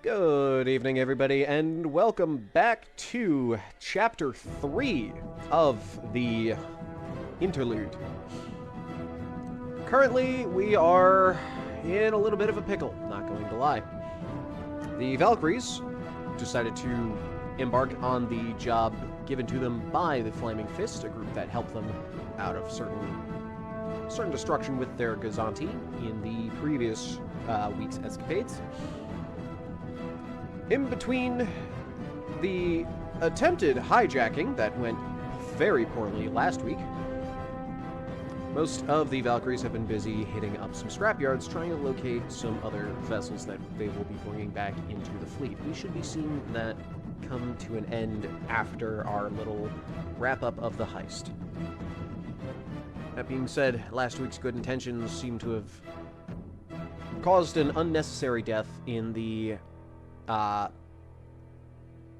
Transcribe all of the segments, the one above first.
Good evening, everybody, and welcome back to Chapter 3 of the Interlude. Currently, we are in a little bit of a pickle, not going to lie. The Valkyries decided to embark on the job given to them by the Flaming Fist, a group that helped them out of certain destruction with their Gazanti in the previous week's escapades. In between the attempted hijacking that went very poorly last week, most of the Valkyries have been busy hitting up some scrapyards trying to locate some other vessels that they will be bringing back into the fleet. We should be seeing that come to an end after our little wrap-up of the heist. That being said, last week's good intentions seem to have caused an unnecessary death in the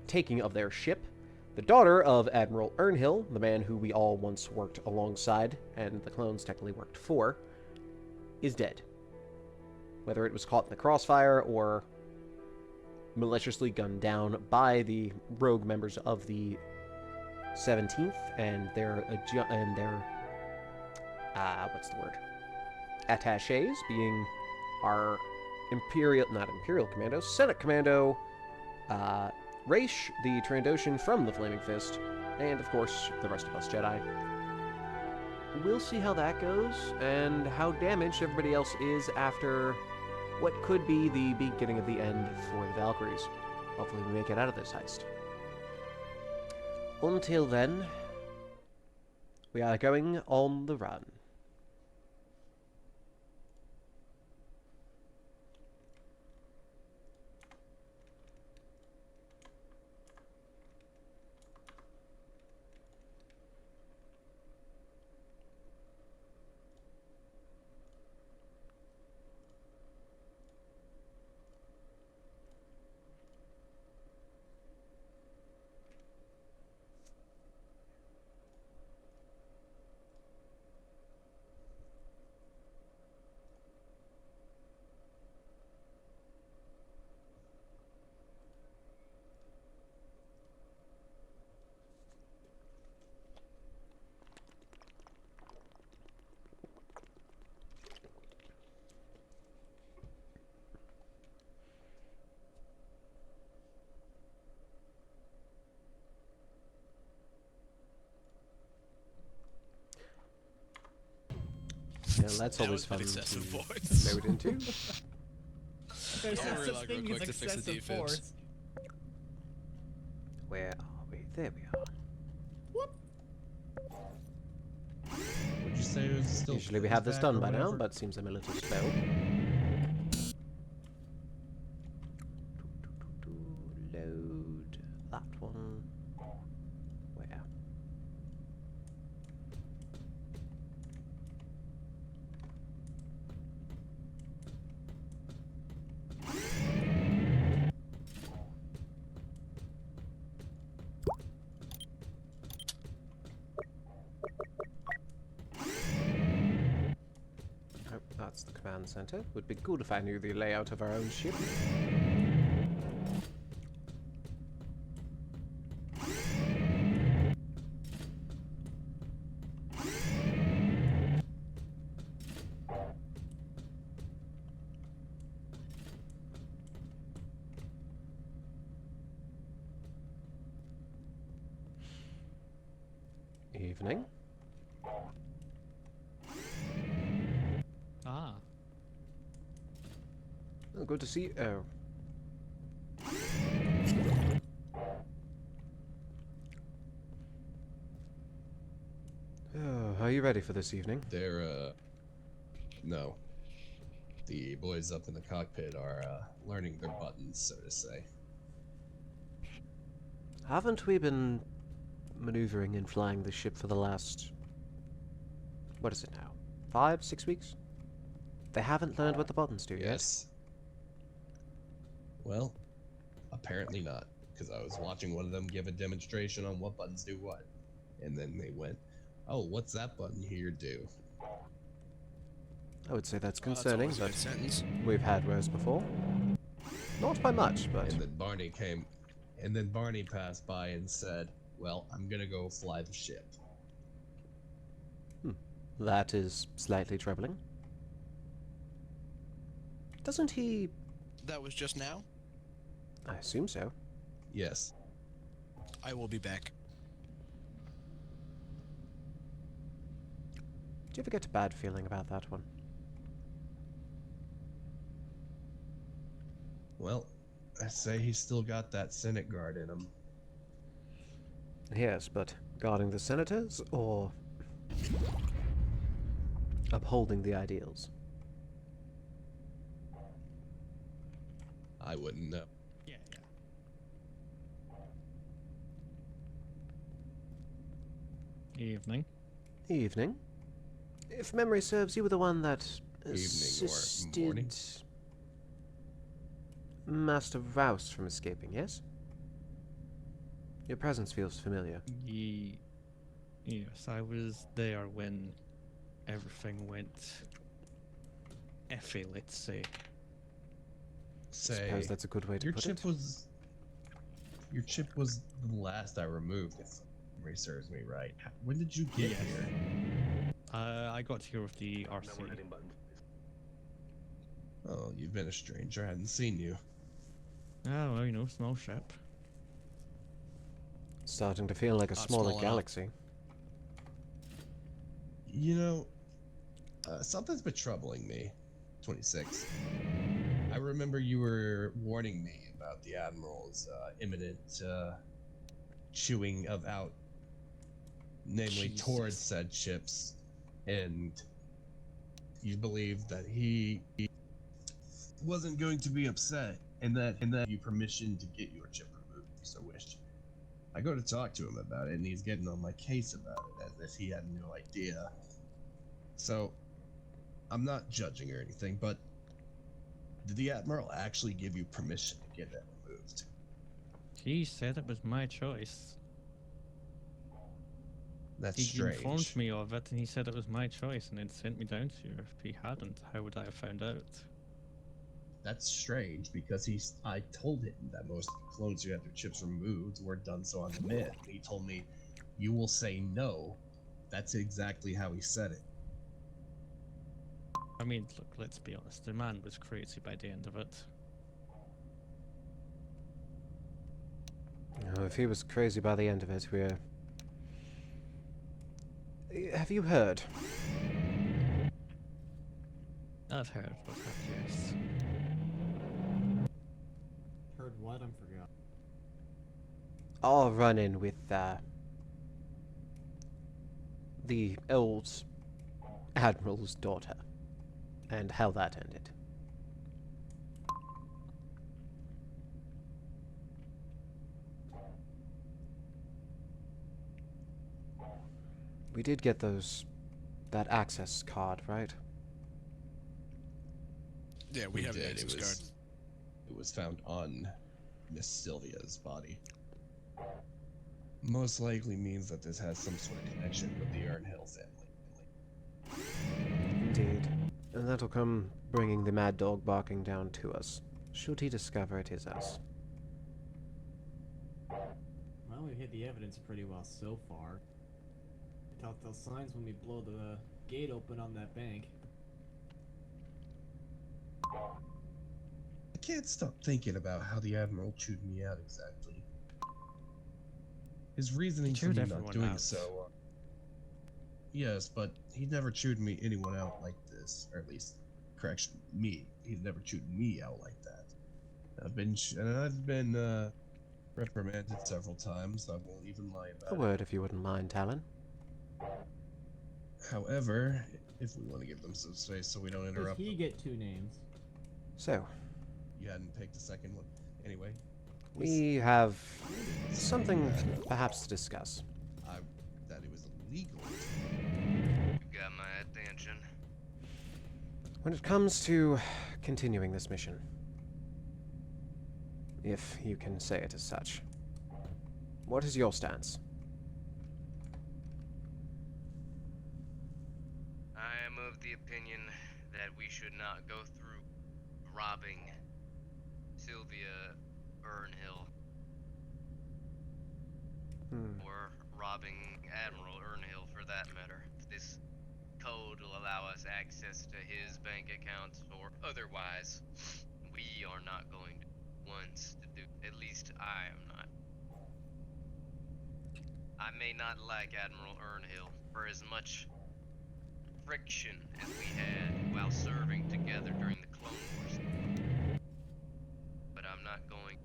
taking of their ship. The daughter of Admiral Urnhill, the man who we all once worked alongside, and the clones technically worked for, is dead. Whether it was caught in the crossfire or maliciously gunned down by the rogue members of the 17th and their what's the word? Attachés, being our not Imperial Commando, Senate Commando, Raish, the Trandoshan from the Flaming Fist, and of course, the rest of us Jedi. We'll see how that goes, and how damaged everybody else is after what could be the beginning of the end for the Valkyries. Hopefully we make it out of this heist. Until then, we are going on the run. Yeah, that's always fun to load into. There's no such thing as excessive force. Where are we? There we are. Whoop. Would you say it was still Usually we have this done by now, but seems I'm a little slow. Load that one. Where? Oh, that's the command center. Would be good if I knew the layout of our own ship. Evening. Ah. Oh, good to see you. Oh. Oh, are you ready for this evening? No. The boys up in the cockpit are, learning their buttons, so to say. Haven't we been maneuvering and flying the ship for the last... what is it now? 5, 6 weeks? They haven't learned what the buttons do yet. Yes. Well, apparently not, because I was watching one of them give a demonstration on what buttons do what. And then they went, oh, what's that button here do? I would say that's concerning, that's but a good sentence. we've had worse before. Not by much, but And then Barney passed by and said, "Well, I'm gonna go fly the ship." that is slightly troubling. Doesn't he... That was just now? I assume so. Yes. I will be back. Do you ever get a bad feeling about that one? Well, I say he's still got that Senate guard in him. Yes, but guarding the senators, or upholding the ideals? I wouldn't know. Yeah. Evening. Evening. If memory serves, you were the one that Evening or morning? Master Rouse from escaping, yes? Your presence feels familiar. Yes, I was there when everything went effy, let's say. I suppose that's a good way to put it. Your chip was the last I removed, if memory serves me right. When did you get Yes. here? I got here with the RC. Oh, you've been a stranger. I hadn't seen you. Oh, well, you know, small ship. Starting to feel like a Not smaller small enough. galaxy. You know, something's been troubling me. 26. I remember you were warning me about the Admiral's imminent chewing of out, namely Jesus. towards said ships, and you believed that he wasn't going to be upset, and that you permission to get your chip removed if you so wished. I go to talk to him about it, and he's getting on my case about it as if he had no idea. So, I'm not judging or anything, but did the Admiral actually give you permission to get that removed? He said it was my choice. That's He strange. informed me of it, and he said it was my choice, and it sent me down to you. If he hadn't, how would I have found out? That's strange because I told him that most of the clones who had their chips removed were done so on demand. He told me, "You will say no." That's exactly how he said it. I mean, look, let's be honest. The man was crazy by the end of it. Oh, if he was crazy by the end of it, we're... Have you heard? I've heard what that, yes. Heard what? I forgot. Our run-in with, the old Admiral's daughter, and how that ended. We did get that access card, right? Yeah, we have did. an access card. It was found on Miss Sylvia's body. Most likely means that this has some sort of connection with the Urnhill family. Indeed. And that'll come bringing the mad dog barking down to us, should he discover it is us. Well, we've hit the evidence pretty well so far. Telltale signs when we blow the gate open on that bank. I can't stop thinking about how the Admiral chewed me out exactly. His reasoning He for chewed me not everyone doing out. so. Yes, but he never chewed me anyone out like this, or at least, correction, me. He's never chewed me out like that. I've been reprimanded several times. I won't even lie about A it. word if you wouldn't mind, Talon. However, if we want to give them some space so we don't Does interrupt he them. get two names? So, You hadn't picked the second one. Anyway. we have something perhaps to discuss. That it was illegal. You got my attention. When it comes to continuing this mission, if you can say it as such, what is your stance? I am of the opinion that we should not go through robbing Sylvia Urnhill. Or robbing Admiral Urnhill for that matter. This code will allow us access to his bank accounts or otherwise. We are not going to be ones to do, at least I am not. I may not like Admiral Urnhill for as much friction as we had while serving together during the Clone Wars. But I'm not going.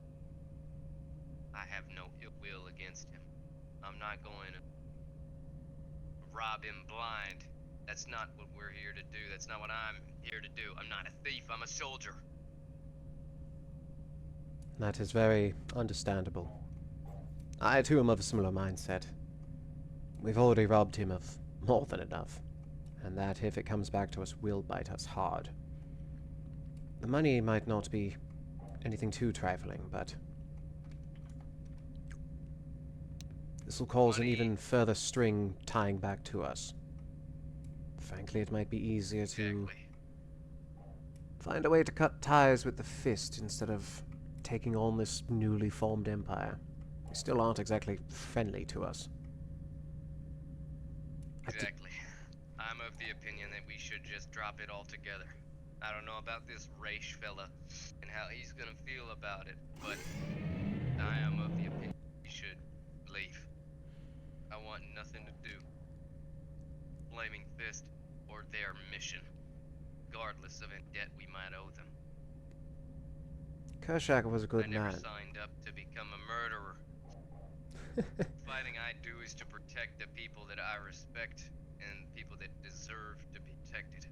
I have no ill will against him. I'm not going to rob him blind. That's not what we're here to do. That's not what I'm here to do. I'm not a thief. I'm a soldier. That is very understandable. I too am of a similar mindset. We've already robbed him of more than enough, and that, if it comes back to us, will bite us hard. The money might not be anything too trifling, but this will cause an even further string tying back to us. Frankly, it might be easier to find a way to cut ties with the Fist instead of taking on this newly formed empire. They still aren't exactly friendly to us. Exactly. I'm of the opinion that we should just drop it all together. I don't know about this Raish fella and how he's gonna feel about it, but I am of the opinion we should leave. I want nothing to do blaming Fist or their mission, regardless of any debt we might owe them. Kershak was a good I never man. signed up to become a murderer. Fighting I do is to protect the people that I respect and people that deserve to be protected.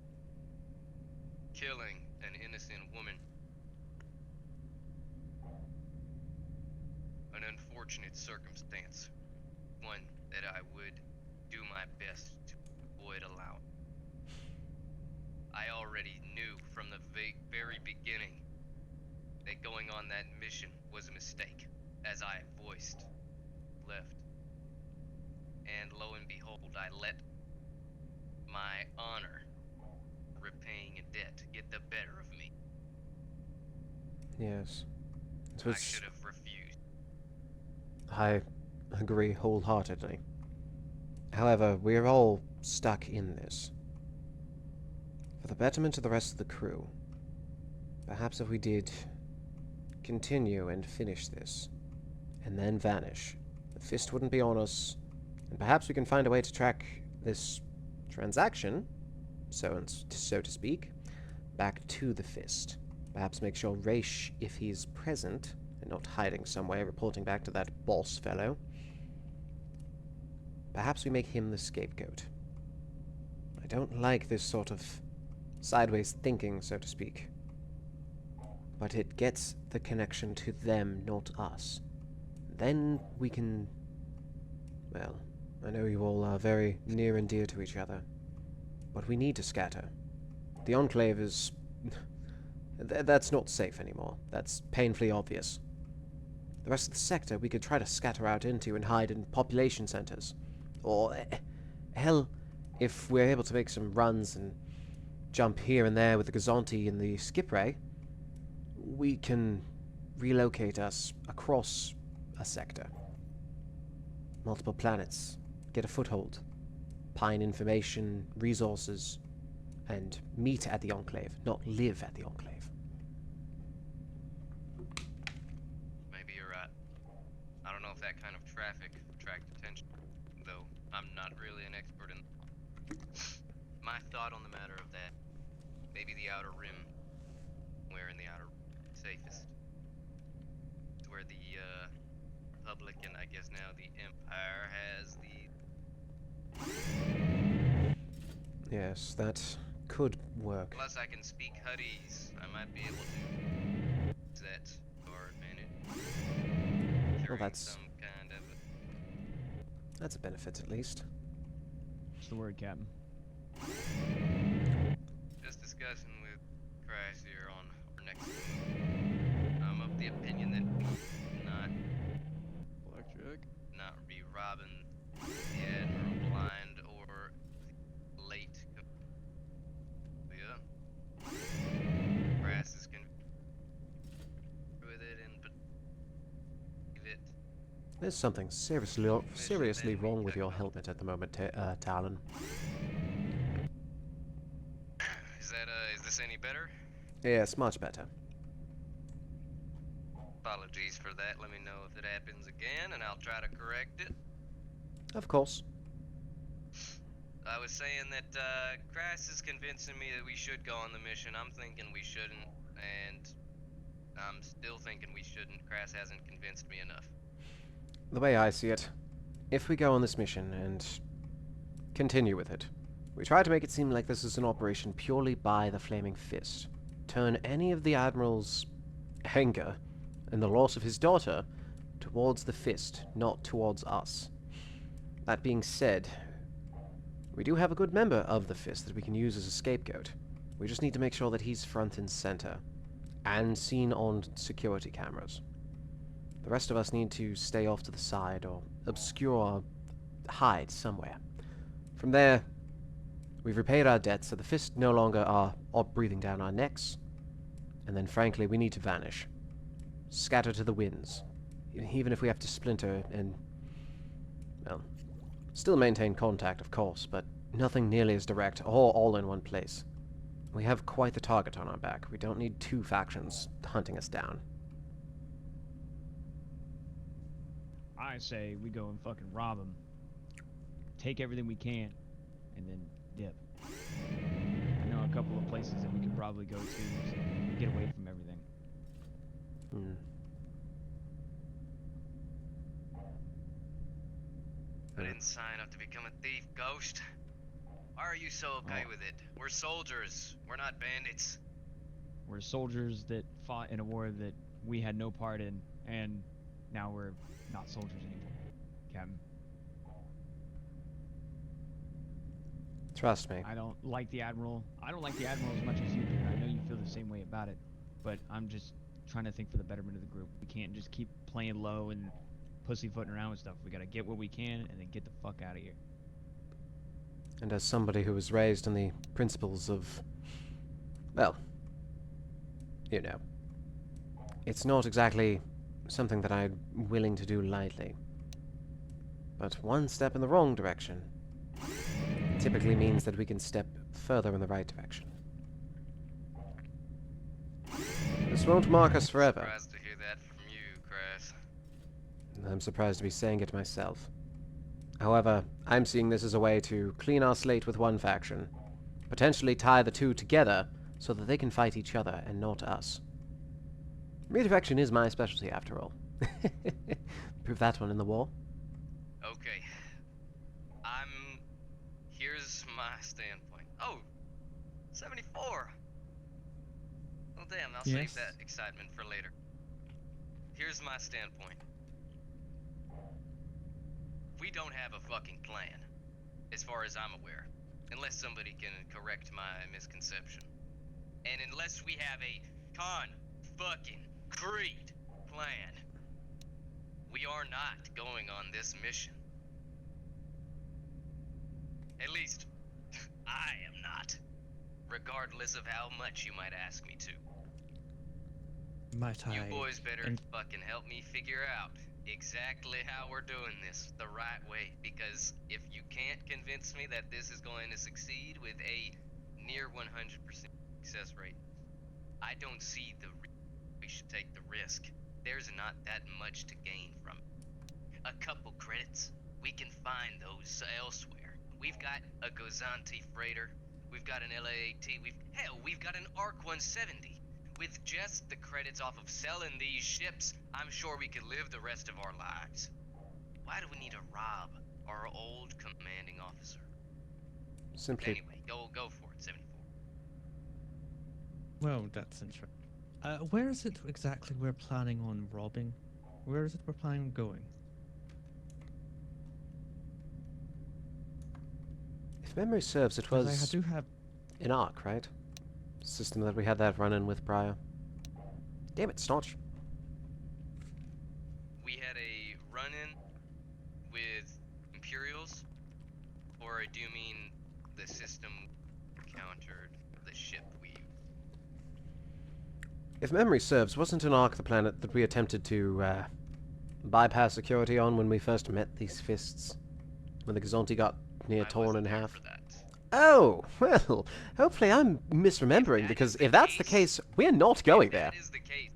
Killing an innocent woman, an unfortunate circumstance, one that I would do my best to avoid allowing. I already knew from the very beginning that going on that mission was a mistake, as I voiced, left. And lo and behold, I let my honor, repaying a debt, get the better of me. Yes. I should have refused. I agree wholeheartedly. However, we're all stuck in this. For the betterment of the rest of the crew, perhaps if we did continue and finish this, and then vanish, the Fist wouldn't be on us, and perhaps we can find a way to track this transaction, so to speak, back to the Fist. Perhaps make sure Raish, if he's present, and not hiding somewhere, reporting back to that boss fellow, perhaps we make him the scapegoat. I don't like this sort of sideways thinking, so to speak. But it gets the connection to them, not us. Then we can... Well, I know you all are very near and dear to each other, but we need to scatter. The Enclave is... that's not safe anymore. That's painfully obvious. The rest of the sector we could try to scatter out into and hide in population centers. Or, hell, if we're able to make some runs and jump here and there with the Gazanti and the Skipray, we can relocate us across a sector. Multiple planets. Get a foothold. Pine information, resources, and meet at the Enclave, not live at the Enclave. Maybe you're right. I don't know if that kind of traffic attracts attention, though I'm not really an expert in. My thought on the matter of that, maybe the Outer Rim, where in the Outer Rim safest. It's where the Republic and I guess now the Empire has the... Yes, that could work. Plus I can speak Huttese. I might be able to use that to our advantage. Well, During that's... some kind of... that's a benefit, at least. What's the word, Captain? Just discussing with Christ here on our next move. I'm of the opinion that not be robbing the Admiral blind or late. Yeah. Grass is There's something seriously wrong with your helmet at the moment, Talon. Is this any better? Yes, much better. Apologies for that. Let me know if it happens again, and I'll try to correct it. Of course. I was saying that, Crass is convincing me that we should go on the mission. I'm thinking we shouldn't, and I'm still thinking we shouldn't. Crass hasn't convinced me enough. The way I see it, if we go on this mission and continue with it, we try to make it seem like this is an operation purely by the Flaming Fist. Turn any of the Admiral's anger and the loss of his daughter towards the Fist, not towards us. That being said, we do have a good member of the Fist that we can use as a scapegoat. We just need to make sure that he's front and center, and seen on security cameras. The rest of us need to stay off to the side, or obscure, hide somewhere. From there, we've repaid our debts, so the Fist no longer are breathing down our necks, and then frankly, we need to vanish. Scatter to the winds. Even if we have to splinter and, well, still maintain contact, of course, but nothing nearly as direct or all in one place. We have quite the target on our back. We don't need two factions hunting us down. I say we go and fucking rob them. Take everything we can, and then dip. I know a couple of places that we could probably go to to get away from everything. I didn't sign up to become a thief, Ghost. Why are you so okay with it? We're soldiers. We're not bandits. We're soldiers that fought in a war that we had no part in, and now we're not soldiers anymore, Captain. Trust me. I don't like the Admiral. I don't like the Admiral as much as you do, and I know you feel the same way about it. But I'm just trying to think for the betterment of the group. We can't just keep playing low and pussyfooting around with stuff. We gotta get what we can and then get the fuck out of here. And as somebody who was raised on the principles of, well, you know, it's not exactly something that I'm willing to do lightly. But one step in the wrong direction typically means that we can step further in the right direction. This won't mark us forever. Surprised to hear that from you, Crass. I'm surprised to be saying it myself. However, I'm seeing this as a way to clean our slate with one faction, potentially tie the two together so that they can fight each other and not us. Redirection is my specialty, after all. Prove that one in the war. Okay. Here's my standpoint. Oh! 74! Well, damn, I'll save that excitement for later. Here's my standpoint. We don't have a fucking plan, as far as I'm aware, unless somebody can correct my misconception. And unless we have a fucking-creed plan, we are not going on this mission. At least, I am not. Regardless of how much you might ask me to. Might I? You boys better fucking help me figure out exactly how we're doing this the right way, because if you can't convince me that this is going to succeed with a near 100% success rate, I don't see we should take the risk. There's not that much to gain from it. A couple credits, we can find those elsewhere. We've got a Gozanti freighter, we've got an LAAT, we've got an ARC 170. With just the credits off of selling these ships, I'm sure we could live the rest of our lives. Why do we need to rob our old commanding officer? Simply. Anyway, go for it, 74. Well, that's interesting. Where is it exactly we're planning on robbing? Where is it we're planning on going? If memory serves, it was I do have Enarc, right? System that we had that run-in with prior. Damn it, Snotch. We had a run-in with Imperials, or do you mean the system countered the ship we... If memory serves, wasn't Enarc the planet that we attempted to, bypass security on when we first met these fists? When the Gazonti got near I torn wasn't in there half? for that. Oh, well, hopefully I'm misremembering, If that because is the if that's the case- case, we're not going If there. that is the case,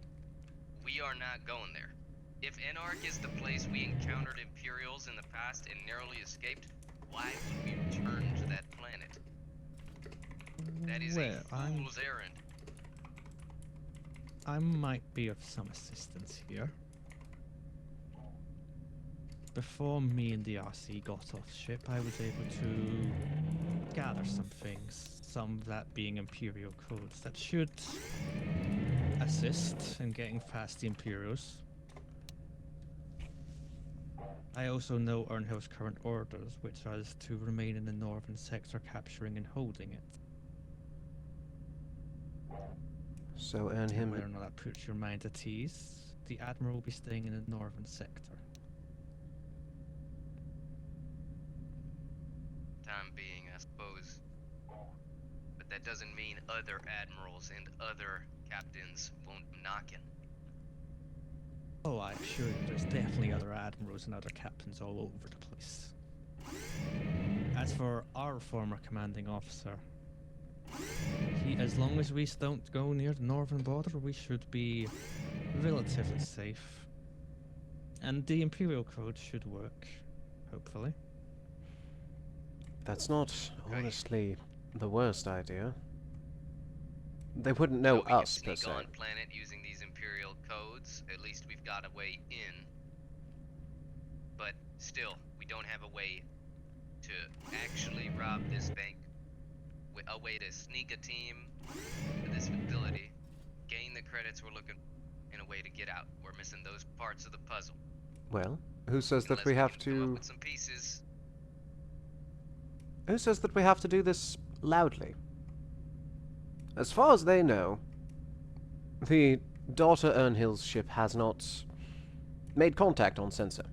we are not going there. If Enarc is the place we encountered Imperials in the past and narrowly escaped, why would we return to that planet? That is Well, a fool's errand. I might be of some assistance here. Before me and the RC got off ship, I was able to gather some things, some of that being Imperial codes that should assist in getting past the Imperials. I also know Urnhill's current orders, which is to remain in the northern sector, capturing and holding it. So earn And him. whether or not that puts your mind at ease, the Admiral will be staying in the northern sector. Time being, I suppose. But that doesn't mean other admirals and other captains won't be knocking. Oh, I assure you, there's definitely other admirals and other captains all over the place. As for our former commanding officer, as long as we don't go near the northern border, we should be relatively safe. And the Imperial Code should work, hopefully. That's not, Right. honestly, the worst idea. They wouldn't know So we us, can per sneak se. on planet using these Imperial codes. At least we've got a way in. But still, we don't have a way to actually rob this bank. A way to sneak a team to this facility, gain the credits we're looking for, and a way to get out. We're missing those parts of the puzzle. Well, who says that Unless we have can come up to... with some pieces. Who says that we have to do this loudly? As far as they know, the daughter Urnhill's ship has not made contact on sensor.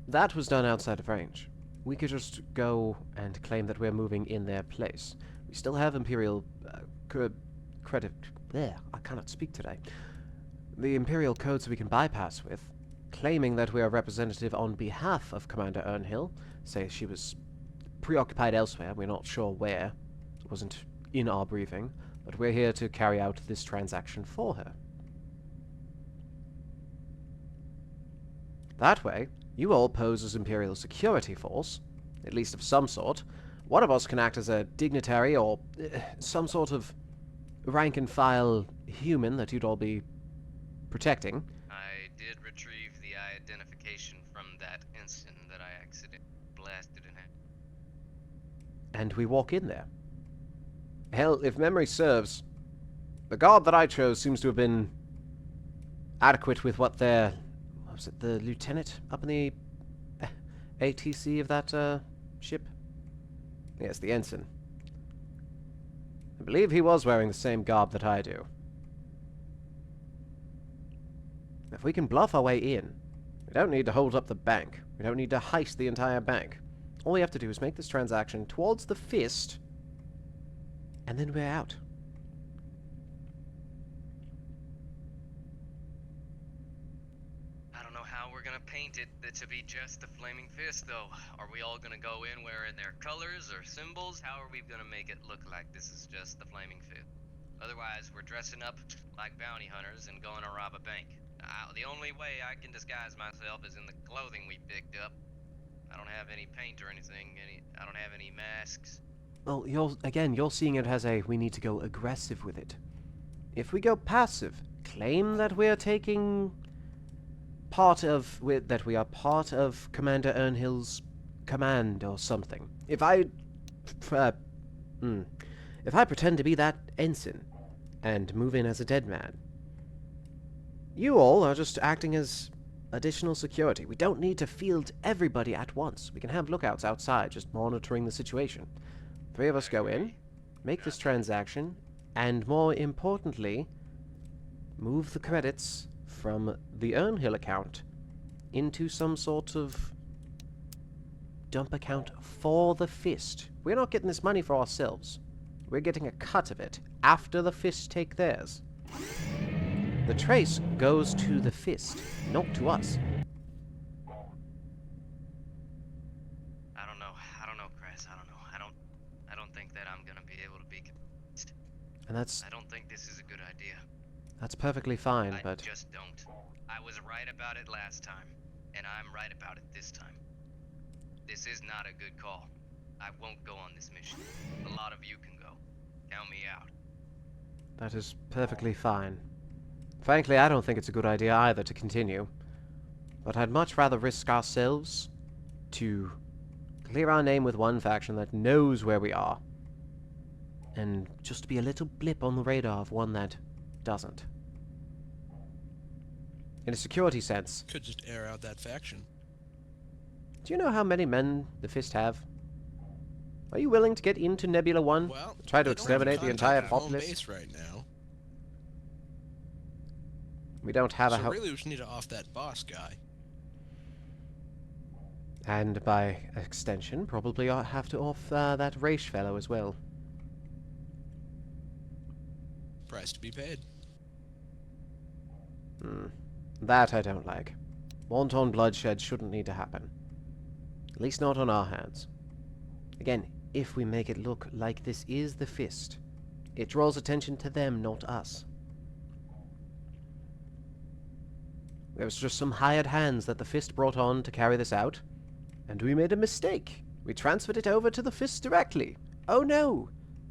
That was done outside of range. We could just go and claim that we're moving in their place. We still have Imperial credit... There, I cannot speak today. The Imperial codes we can bypass with, claiming that we are representative on behalf of Commander Urnhill, say she was preoccupied elsewhere, we're not sure where. It wasn't in our briefing, but we're here to carry out this transaction for her. That way, you all pose as Imperial security force, at least of some sort. One of us can act as a dignitary or some sort of rank-and-file human that you'd all be protecting. I did retrieve the identification from that ensign that I accidentally blasted in half. And we walk in there. Hell, if memory serves, the guard that I chose seems to have been adequate with what their... What was it, the lieutenant up in the ATC of that ship? Yes, the ensign. I believe he was wearing the same garb that I do. If we can bluff our way in, we don't need to hold up the bank. We don't need to heist the entire bank. All we have to do is make this transaction towards the fist, and then we're out. I don't know how we're gonna paint it to be just the Flaming Fist, though. Are we all gonna go in wearing their colors or symbols? How are we gonna make it look like this is just the Flaming Fist? Otherwise, we're dressing up like bounty hunters and going to rob a bank. The only way I can disguise myself is in the clothing we picked up. I don't have any paint or anything. I don't have any masks. Well, you're seeing it as a, we need to go aggressive with it. If we go passive, claim that we are taking that we are part of Commander Urnhill's command or something. If I pretend to be that ensign and move in as a dead man, you all are just acting as additional security. We don't need to field everybody at once. We can have lookouts outside, just monitoring the situation. 3 of us go in, make this transaction, and more importantly, move the credits from the Urnhill account into some sort of dump account for the Fist. We're not getting this money for ourselves. We're getting a cut of it after the Fist take theirs. The trace goes to the Fist, not to us. I don't know. I don't know, Chris. I don't know. I don't think that I'm gonna be able to be convinced. And I don't think this is a good idea. that's perfectly fine, I but just don't. I was right about it last time, and I'm right about it this time. This is not a good call. I won't go on this mission. A lot of you can go. Count me out. that is perfectly fine. Frankly, I don't think it's a good idea either to continue. But I'd much rather risk ourselves to clear our name with one faction that knows where we are, and just be a little blip on the radar of one that doesn't. In a security sense, Could just air out that faction. do you know how many men the Fist have? Are you willing to get into Nebula 1? Well, Try to they don't have exterminate the contact entire with home populace? base right now. We don't have So a really, we just need to off that boss guy. And by extension, probably have to off that Raish fellow as well. Price to be paid. That I don't like. Wanton bloodshed shouldn't need to happen. At least not on our hands. Again, if we make it look like this is the Fist, it draws attention to them, not us. There was just some hired hands that the Fist brought on to carry this out, and we made a mistake. We transferred it over to the Fist directly. Oh no!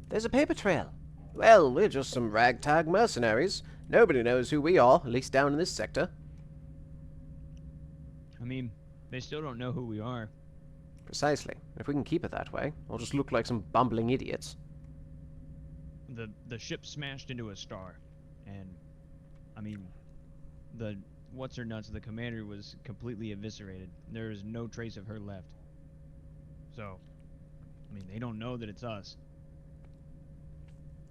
There's a paper trail. Well, we're just some ragtag mercenaries. Nobody knows who we are, at least down in this sector. I mean, they still don't know who we are. Precisely. If we can keep it that way, we'll just look like some bumbling idiots. The ship smashed into a star, and I mean, the what's her nuts, the commander was completely eviscerated. There is no trace of her left. So, I mean, they don't know that it's us.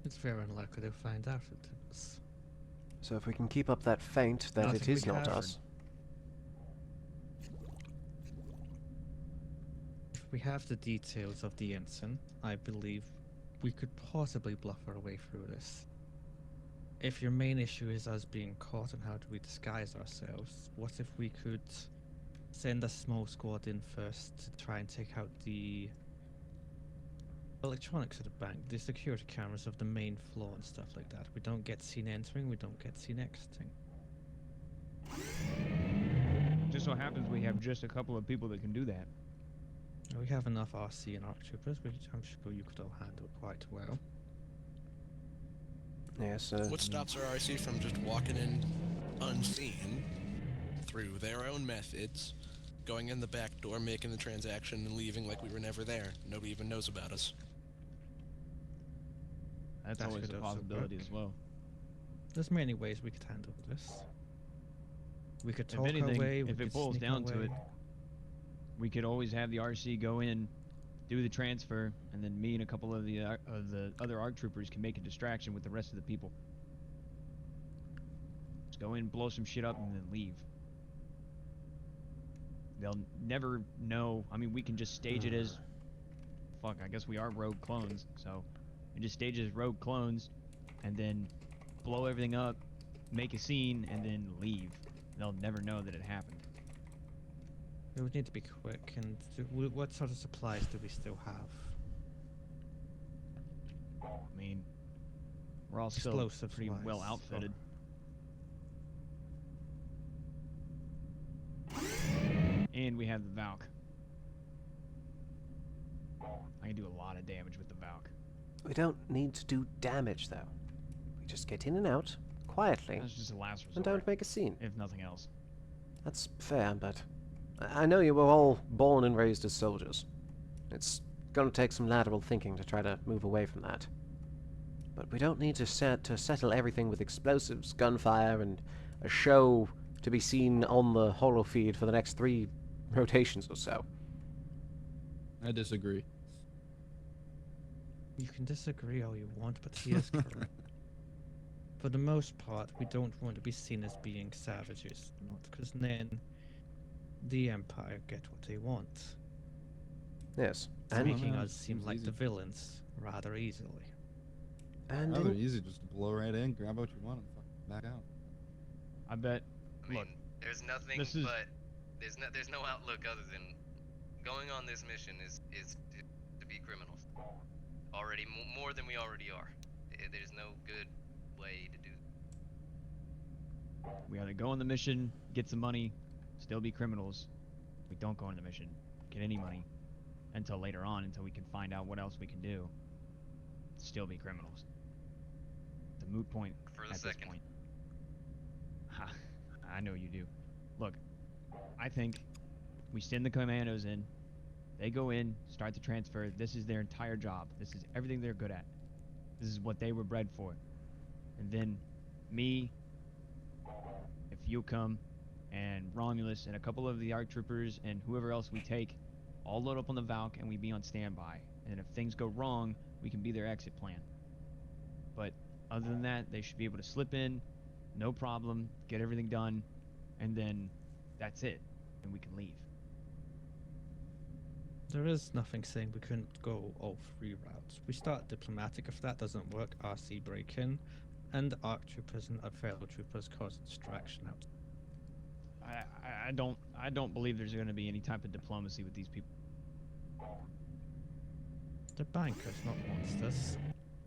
It's very unlikely they'll find out it was. So if we can keep up that feint that Nothing it is we not haven't. us. If we have the details of the incident, I believe we could possibly bluff our way through this. If your main issue is us being caught and how do we disguise ourselves, what if we could send a small squad in first to try and take out the electronics of the bank, the security cameras of the main floor and stuff like that. We don't get seen entering, we don't get seen exiting. Just so happens we have just a couple of people that can do that. We have enough RC and ARC troopers, which I'm sure you could all handle quite well. Yes, What stops our RC from just walking in unseen through their own methods, going in the back door, making the transaction, and leaving like we were never there? Nobody even knows about us. That's That always could a also possibility work. as well. There's many ways we could handle this. We could If talk anything, our way, we if could it boils sneak down our to way. it, we could always have the RC go in, do the transfer, and then me and a couple of the other ARC troopers can make a distraction with the rest of the people. Just go in, blow some shit up, and then leave. They'll never know. I mean, we can just stage it as... Fuck, I guess we are rogue clones, so... We just stage it as rogue clones, and then blow everything up, make a scene, and then leave. They'll never know that it happened. We would need to be quick, and what sort of supplies do we still have? I mean, we're all still Explosive pretty supplies. well outfitted. And we have the Valk. I can do a lot of damage with the Valk. we don't need to do damage, though. We just get in and out, quietly, That's just a last resort, and don't make a scene. if nothing else. That's fair, but I know you were all born and raised as soldiers. It's gonna take some lateral thinking to try to move away from that. But we don't need to settle everything with explosives, gunfire, and a show to be seen on the holo feed for the next 3 rotations or so. I disagree. You can disagree all you want, but he is correct. For the most part, we don't want to be seen as being savages, because then the Empire get what they want, Yes, and making man, us seem seems like easy. the villains rather easily. Rather easy, just blow right in, grab what you want, and fucking back out. I bet. I mean, Look, there's nothing this is- but there's no outlook other than going on this mission is to be criminals. Already more than we already are. There's no good way to do. We either go on the mission, get some money, still be criminals. We don't go on the mission, get any money, until later on, until we can find out what else we can do. Still be criminals. It's a moot point For the at second. this point. Ha, I know you do. Look, I think we send the commandos in. They go in, start the transfer. This is their entire job. This is everything they're good at. This is what they were bred for. And then me, if you come, and Romulus, and a couple of the ARC troopers, and whoever else we take, all load up on the Valk, and we be on standby. And if things go wrong, we can be their exit plan. But other than that, they should be able to slip in, no problem, get everything done, and then that's it, and we can leave. There is nothing saying we couldn't go all 3 routes. We start diplomatic. If that doesn't work, RC break in, and ARC troopers and fellow troopers cause a distraction out. I don't believe there's going to be any type of diplomacy with these people. They're bankers, not monsters.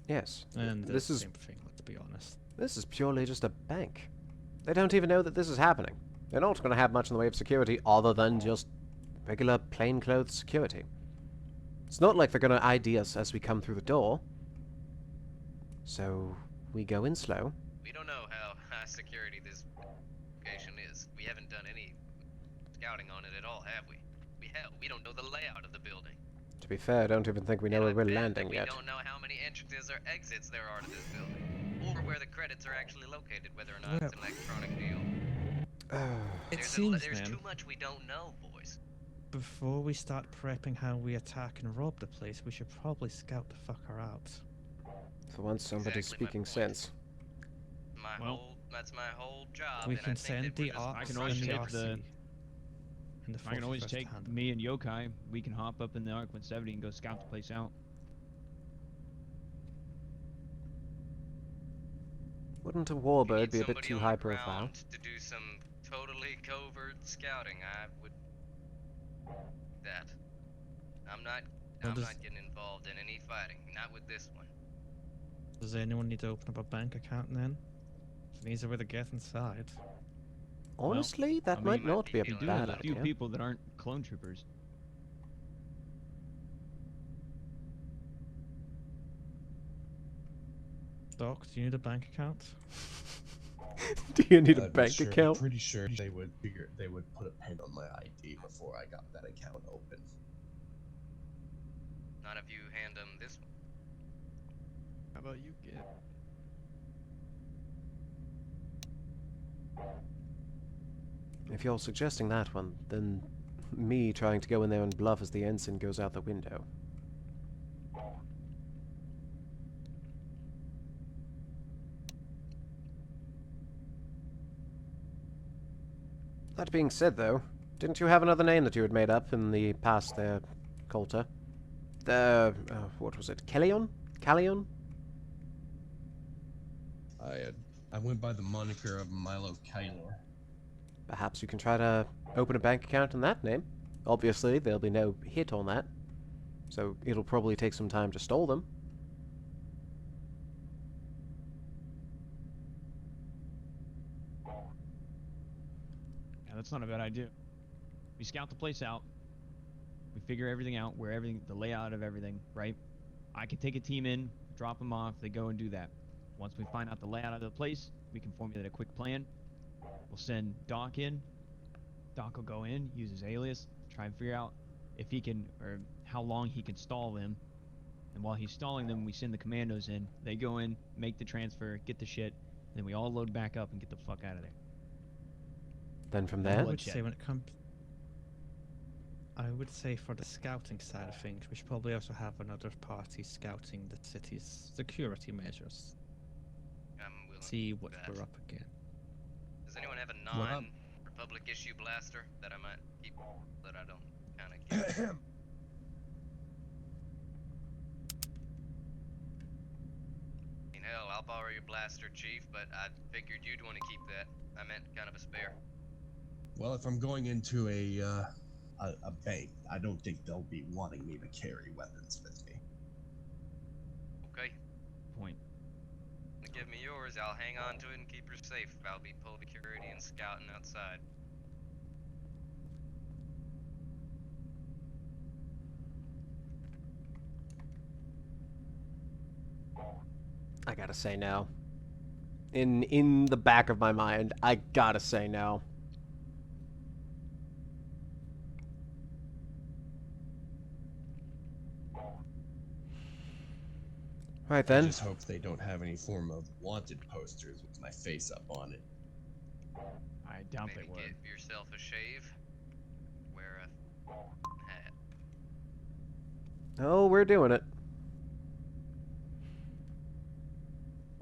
Yes. And this the is same thing, let's be honest. this is purely just a bank. They don't even know that this is happening. They're not going to have much in the way of security other than just regular plainclothes security. It's not like they're going to ID us as we come through the door. So we go in slow. We don't know how high security this location is. We haven't done any scouting on it at all, have we? We don't know the layout of the building. To be fair, I don't even think we know where And we're I bet landing that yet. We don't know how many entrances or exits there are to this building, or where the credits are actually located, whether or not it's an electronic deal. There's too much we don't know, boys. Before we start prepping how we attack and rob the place, we should probably scout the fucker out. For once, somebody's Exactly my speaking point. sense. That's my whole job. We and can I think send that we're the just- ARC I can and always the take RC. the- And the I can always 41st take hand. me and Yokai. We can hop up in the ARC 170 and go scout the place out. Wouldn't a We warbird need be a bit somebody too on high the profile? ground to do some totally covert scouting. I would. That. I'm not does- getting involved in any fighting. Not with this one. Does anyone need to open up a bank account then? It's an easy way to get inside. Honestly, that I might mean, not be a we We do bad have a few idea. people that aren't clone troopers. Doc, do you need a bank account? Do you need a I'm bank sure- account? I'm pretty sure they would put a pin on my ID before I got that account open. Not if you hand them this one. How about you, Gib? If you're suggesting that one, then me trying to go in there and bluff as the ensign goes out the window. That being said, though, didn't you have another name that you had made up in the past there, Coulter? What was it? Kellion? Callion? I went by the moniker of Milo Kyler. Perhaps you can try to open a bank account in that name. Obviously, there'll be no hit on that, so it'll probably take some time to stall them. Yeah, that's not a bad idea. We scout the place out. We figure everything out, where everything, the layout of everything, right? I can take a team in, drop them off, they go and do that. Once we find out the layout of the place, we can formulate a quick plan. We'll send Doc in. Doc will go in, use his alias, try and figure out if he can, or how long he can stall them. And while he's stalling them, we send the commandos in. They go in, make the transfer, get the shit, then we all load back up and get the fuck out of there. Then from I there, would say when it comes... I would say for the scouting side of things, we should probably also have another party scouting the city's security measures. I'm willing See to what do that. we're up against. Does anyone have a Well, I'm- non-Republic issue blaster that I might keep that I don't kind of keep? I mean, hell, I'll borrow your blaster, Chief, but I figured you'd want to keep that. I meant kind of a spare. Well, if I'm going into a bank, I don't think they'll be wanting me to carry weapons with me. Okay, Point. give me yours. I'll hang on to it and keep her safe. I'll be pulling security and scouting outside. I gotta say no. In the back of my mind, I gotta say no. Right I then. just hope they don't have any form of wanted posters with my face up on it. I doubt Maybe they would. give yourself a shave. Wear a hat. Oh, we're doing it.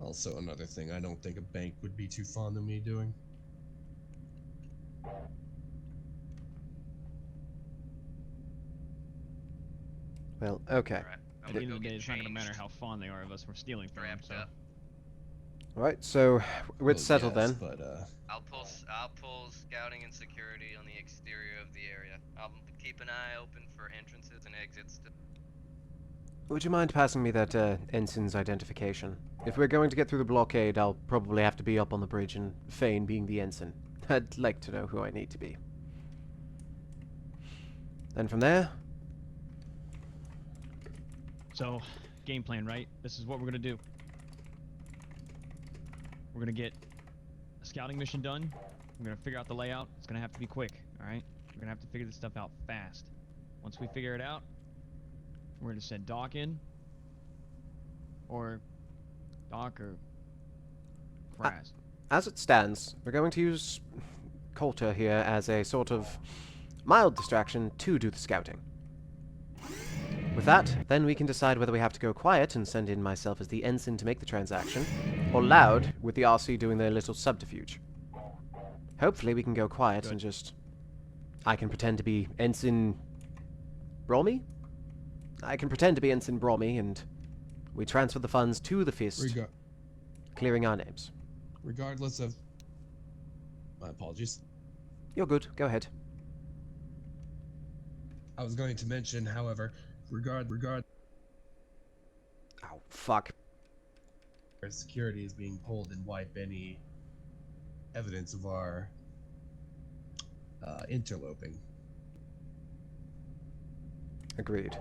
Also, another thing I don't think a bank would be too fond of me doing. Well, okay. Alright, I'm At gonna the end go of the day, get it's not gonna matter changed, how fond they are of us for stealing from them. wrapped So up. Alright, so Well, it's settled yes, then. But I'll pull scouting and security on the exterior of the area. I'll keep an eye open for entrances and exits to Would you mind passing me that ensign's identification? If we're going to get through the blockade, I'll probably have to be up on the bridge and feign being the ensign. I'd like to know who I need to be. Then from there, So, game plan, right? This is what we're gonna do. We're gonna get a scouting mission done. We're gonna figure out the layout. It's gonna have to be quick, alright? We're gonna have to figure this stuff out fast. Once we figure it out, we're gonna send Doc in. Or Doc or Kraz. as it stands, we're going to use Coulter here as a sort of mild distraction to do the scouting. With that, then we can decide whether we have to go quiet and send in myself as the ensign to make the transaction, or loud with the RC doing their little subterfuge. Hopefully we can go quiet and just... I can pretend to be Ensign... Bromy? I can pretend to be Ensign Bromy, and we transfer the funds to the Fist, clearing our names. regardless of... My apologies. You're good, go ahead. I was going to mention, however, regard Oh, fuck. security is being pulled and wipe any evidence of our interloping. Agreed.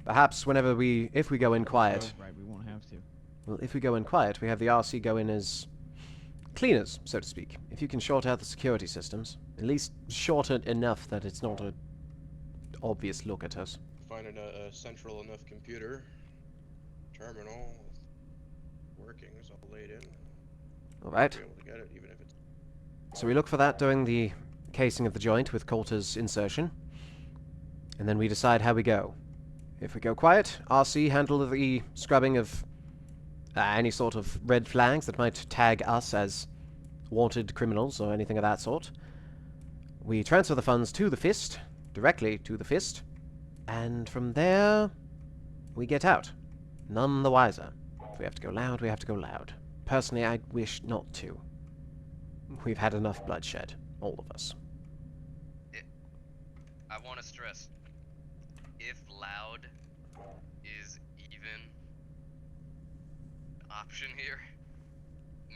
Perhaps whenever if we go in quiet, Right, we won't have to. well, if we go in quiet, we have the RC go in as cleaners, so to speak. If you can short out the security systems, at least short it enough that it's not an obvious look at us. Finding a central enough computer terminal with workings all laid in. Alright, Be able to get it even if it's so we look for that during the casing of the joint with Coulter's insertion, and then we decide how we go. If we go quiet, RC handle the scrubbing of any sort of red flags that might tag us as wanted criminals or anything of that sort. We transfer the funds to the Fist, directly to the Fist, and from there, we get out. None the wiser. If we have to go loud, we have to go loud. Personally, I wish not to. We've had enough bloodshed, all of us. I want to stress, if loud is even an option here,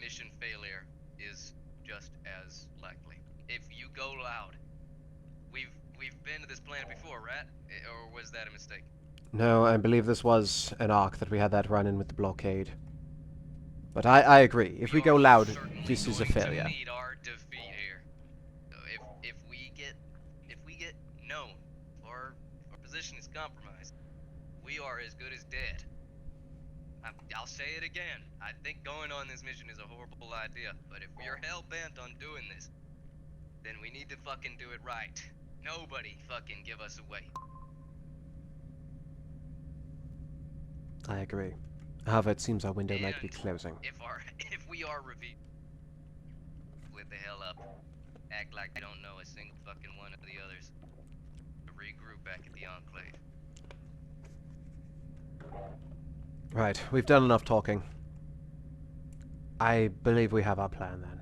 mission failure is just as likely. If you go loud, we've been to this planet before, right? Or was that a mistake? No, I believe this was an arc that we had that run-in with the blockade. But I agree. If we go are loud, certainly this is a going to failure. meet our defeat here. So if we get known or our position is compromised, we are as good as dead. I'll say it again. I think going on this mission is a horrible idea, but if we are hell-bent on doing this, then we need to fucking do it right. Nobody fucking give us away. I agree. However, it seems our window might be And closing. If we are revealed, split the hell up. Act like I don't know a single fucking one of the others. Regroup back at the Enclave. Right, we've done enough talking. I believe we have our plan then.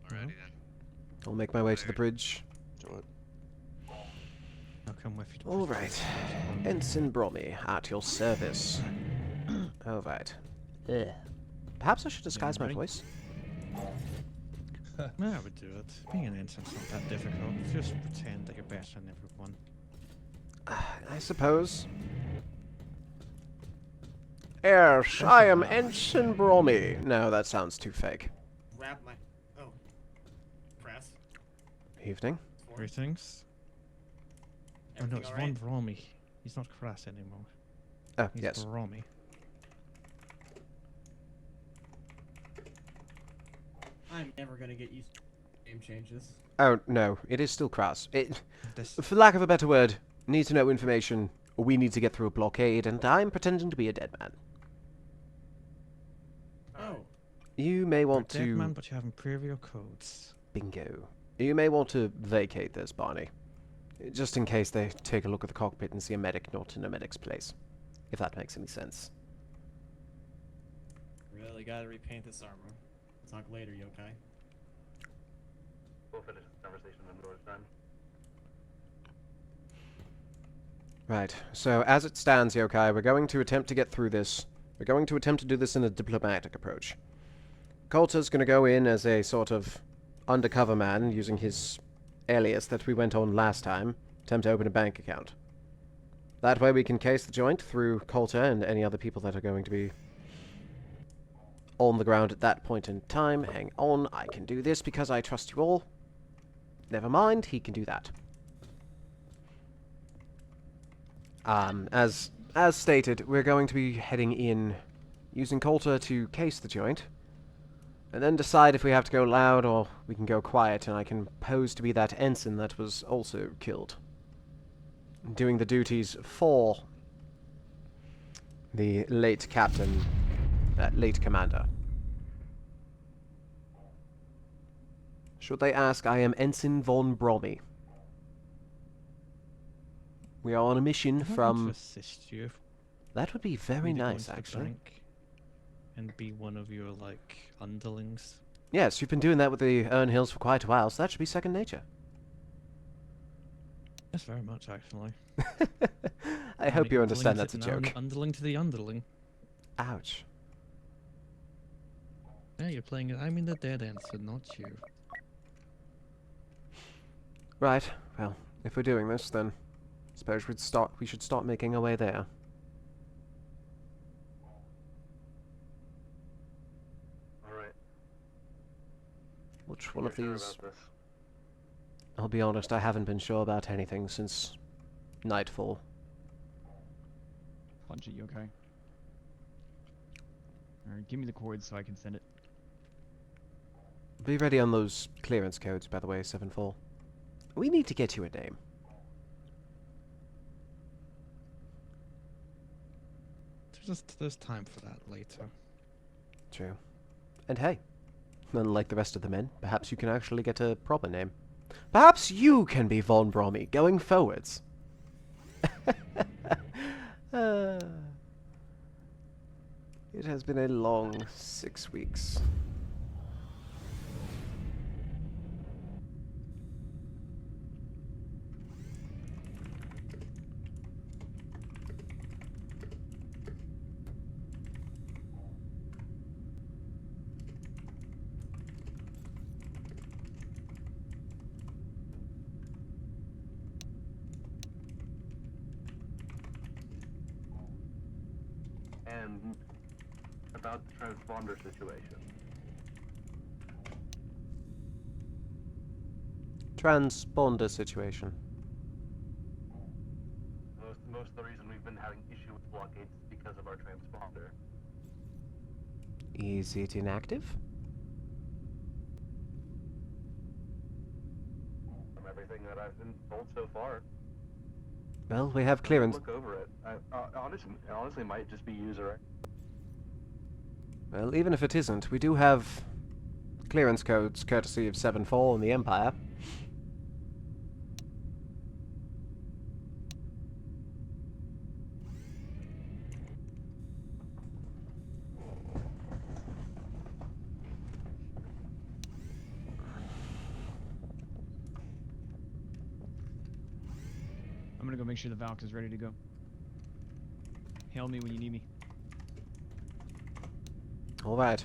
Alrighty then. I'll make my way to the bridge. do it. come with you to All protect right. us. Ensign Brommy, at your service. All right. Perhaps I should disguise my ready? voice. Yeah, I would do it. Being an ensign's not that difficult. Just pretend that you're better than everyone. I suppose. Yes, I am Ensign Brommy. No, that sounds too fake. Wrap my. Oh. Press. Evening. Greetings. Oh no, it's Von Brommy. He's not Crass anymore. Oh, He's yes. Brommy. I'm never gonna get used to name changes. Oh, no, it is still crass. This For lack of a better word, need to know information, or we need to get through a blockade, and I'm pretending to be a dead man. Oh. You may want you're a dead to... man, but you have imperial codes. Bingo. You may want to vacate this, Barney. Just in case they take a look at the cockpit and see a medic not in a medic's place. If that makes any sense. Really gotta repaint this armor. Talk later, yokai. We'll finish this conversation another time. Right, so as it stands, yokai, we're going to attempt to get through this. We're going to attempt to do this in a diplomatic approach. Coulter's going to go in as a sort of undercover man, using his alias that we went on last time, attempt to open a bank account. That way we can case the joint through Coulter and any other people that are going to be on the ground at that point in time. Hang on, I can do this because I trust you all. Never mind, he can do that. As stated, we're going to be heading in using Coulter to case the joint, and then decide if we have to go loud or we can go quiet, and I can pose to be that ensign that was also killed, doing the duties for the late captain, late commander. Should they ask, I am Ensign Von Brommy. We are on a mission Can I from... assist you? That would be very Maybe go nice, into the actually. bank and be one of your, like, underlings. Yes, you've been doing that with the Urnhills for quite a while, so that should be second nature. Yes, very much, actually. I hope you understand that's a joke. Underling to the underling. Ouch. Yeah, you're playing it. I'm in the dead ensign, not you. Right, well, if we're doing this, then suppose we should start making our way there. Alright. Which one of Sure these... about this. I'll be honest, I haven't been sure about anything since nightfall. Punch it, yokai. Alright, give me the codes so I can send it. Be ready on those clearance codes, by the way, 7-4. We need to get you a name. There's time for that later. True. And hey, unlike the rest of the men, perhaps you can actually get a proper name. Perhaps you can be Von Brommy going forwards. It has been a long 6 weeks. And about the transponder situation. Transponder situation. Most of the reason we've been having issue with blockades is because of our transponder. Is it inactive? From everything that I've been told so far. Well, we have clearance. Look over it. Honestly, might just be user. Well, even if it isn't, we do have clearance codes courtesy of 7-4 and the Empire. I'm gonna go make sure the Valk is ready to go. Hail me when you need me. All right.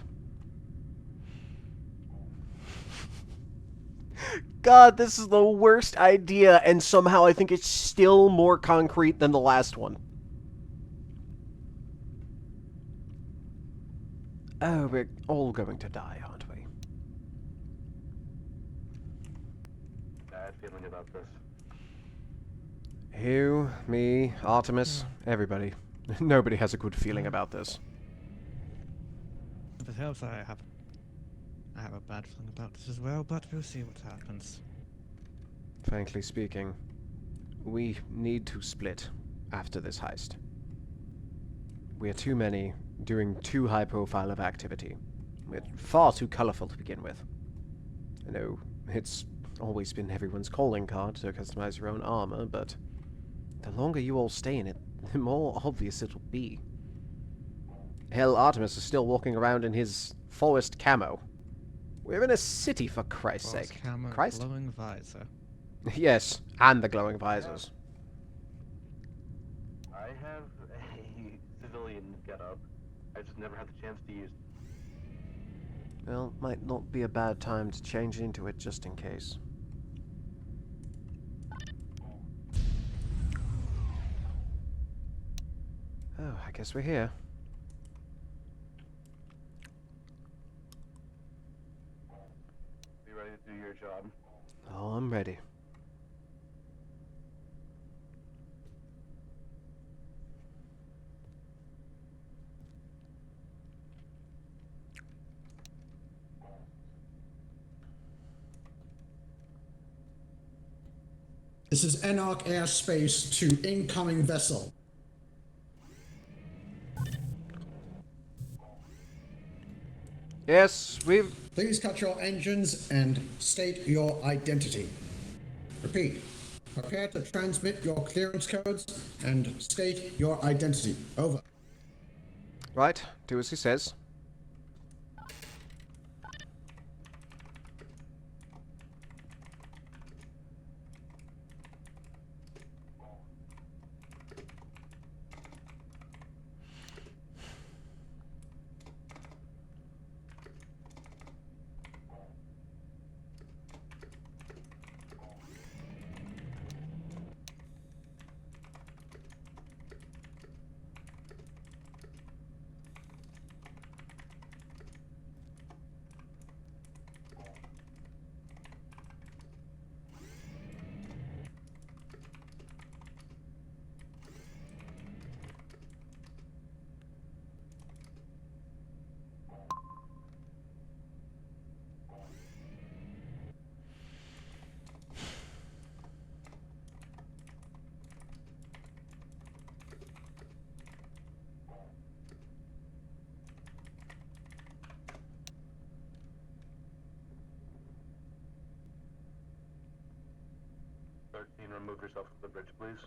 God, this is the worst idea, and somehow I think it's still more concrete than the last one. Oh, we're all going to die, aren't we? Bad feeling about this. You, me, Artemis, everybody. Nobody has a good feeling about this. If it helps, I have a bad feeling about this as well, but we'll see what happens. Frankly speaking, we need to split after this heist. We are too many, doing too high profile of activity. We're far too colorful to begin with. I know it's always been everyone's calling card to customize your own armor, but the longer you all stay in it, the more obvious it'll be. Hell, Artemis is still walking around in his forest camo. We're in a city, for Christ's sake. Camo, Christ? glowing visor. Yes, and the glowing visors. I have a civilian getup. I just never had the chance to use it. Well, might not be a bad time to change into it just in case. Oh, I guess we're here. Be ready to do your job. Oh, I'm ready. This is Enarc airspace to incoming vessel. Yes, we've... Please cut your engines and state your identity. Repeat. Prepare to transmit your clearance codes and state your identity. Over. Right, do as he says. Remove yourself from the bridge, please.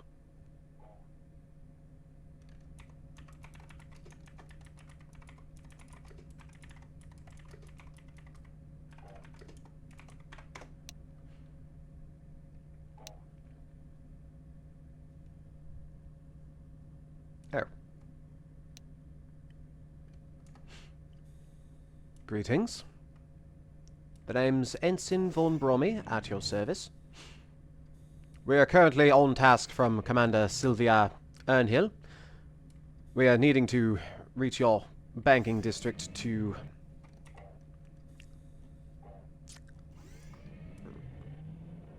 Oh. Greetings. The name's Ensign von Brommy, at your service. We are currently on task from Commander Sylvia Urnhill. We are needing to reach your banking district to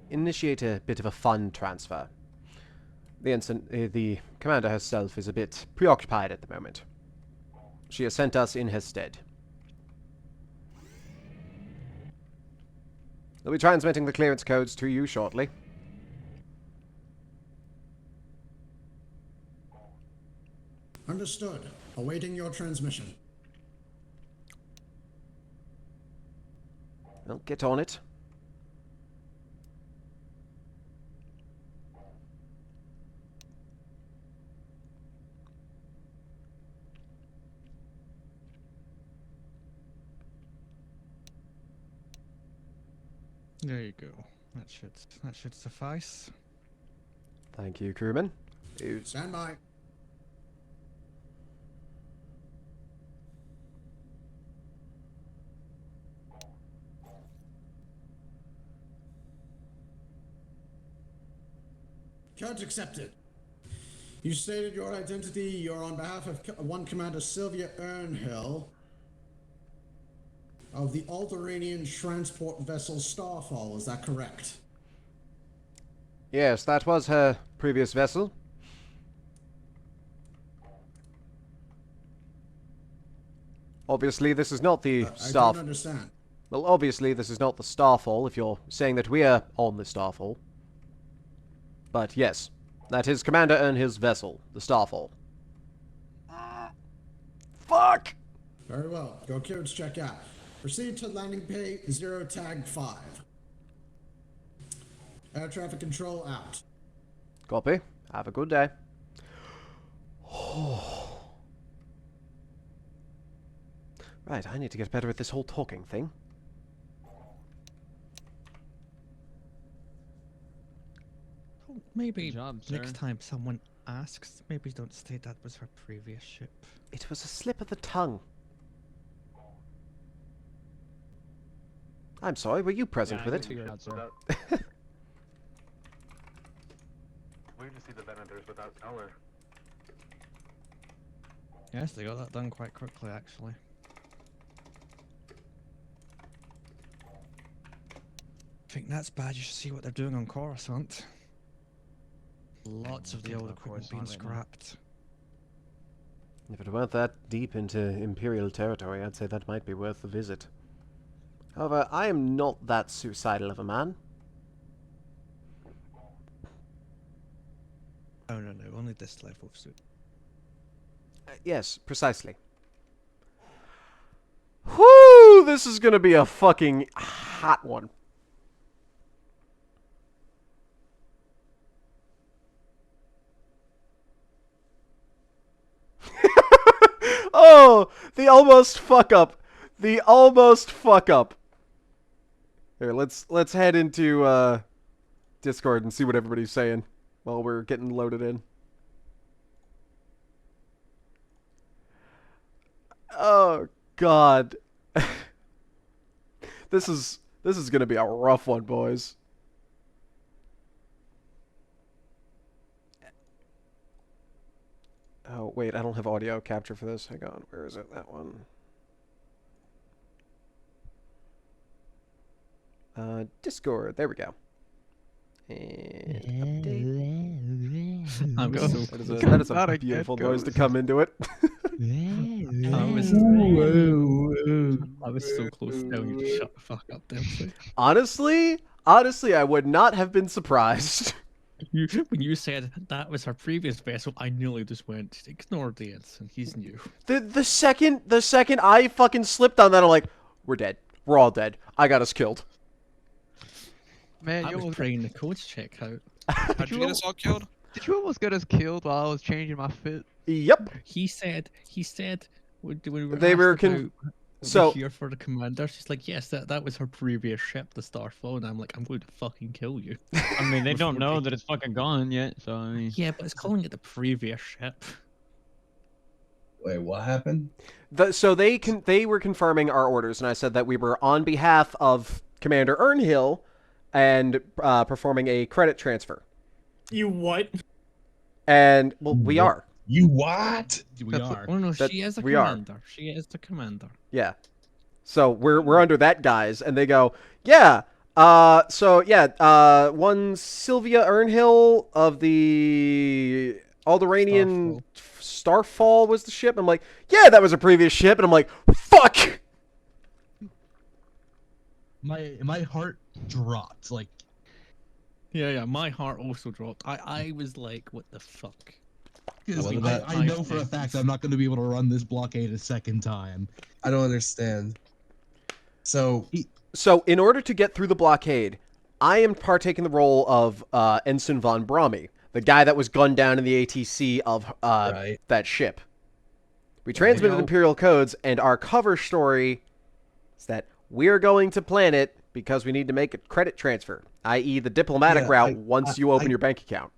initiate a bit of a fund transfer. The commander herself is a bit preoccupied at the moment. She has sent us in her stead. They'll be transmitting the clearance codes to you shortly. Understood. Awaiting your transmission. Well, get on it. There you go. That should suffice. Thank you, crewman. Stand by. Charge accepted. You stated your identity. You're on behalf of one Commander Sylvia Urnhill of the Alderaanian transport vessel Starfall. Is that correct? Yes, that was her previous vessel. Obviously, this is not the I don't understand. Well, obviously, this is not the Starfall, if you're saying that we're on the Starfall. But yes, that is Commander Urnhill's vessel, the Starfall. Fuck! Very well. Go clearance check out. Proceed to landing bay 0 tag 5. Air traffic control out. Copy. Have a good day. Right, I need to get better at this whole talking thing. Maybe Good job, next sir. time someone asks, maybe don't state that was her previous ship. It was a slip of the tongue. I'm sorry, were you present with it? Figure it out, sir. Weird to see the Venators without color. Yes, they got that done quite quickly, actually. I think that's bad. You should see what they're doing on Coruscant. Lots of the old equipment being scrapped. If it weren't that deep into Imperial territory, I'd say that might be worth the visit. However, I am not that suicidal of a man. Oh no, only this level of suit. Yes, precisely. Whoo! This is gonna be a fucking hot one. Oh, the almost fuck up. The almost fuck up. Here, let's head into Discord and see what everybody's saying while we're getting loaded in. Oh God. This is gonna be a rough one, boys. Oh, wait, I don't have audio capture for this. Hang on, where is it? That one. Discord, there we go. And update. I was so That is a beautiful noise to come into it. I was so close to telling you to shut the fuck up, Dempsey. Honestly, I would not have been surprised. When you said that was her previous vessel, I nearly just went, ignore the instant, he's new. The second I fucking slipped on that, I'm like, we're dead. We're all dead. I got us killed. Man, I was praying the codes check out. How'd you get us all killed? Did you almost get us killed while I was changing my fit? Yep. He said when we were They were so here for the commander, she's like, yes, that was her previous ship, the Starfall, and I'm like, I'm going to fucking kill you. I mean, they don't know that it's fucking gone yet, so I mean. Yeah, but it's calling it the previous ship. Wait, what happened? So they were confirming our orders, and I said that we were on behalf of Commander Urnhill and performing a credit transfer. You what? And well, we are. You what? We are. Oh no, she is the commander. She is the commander. Yeah. So we're under that guise, and they go, yeah. One Sylvia Urnhill of the Alderaanian Starfall was the ship. I'm like, yeah, that was a previous ship, and I'm like, fuck. My heart dropped. Like, yeah, my heart also dropped. I was like, what the fuck? I know for a fact I'm not going to be able to run this blockade a second time. I don't understand. So in order to get through the blockade, I am partaking the role of Ensign von Brahmi, the guy that was gunned down in the ATC of that ship. We transmitted Imperial codes, and our cover story is that we're going to planet because we need to make a credit transfer, i.e. the diplomatic route once you open your bank account.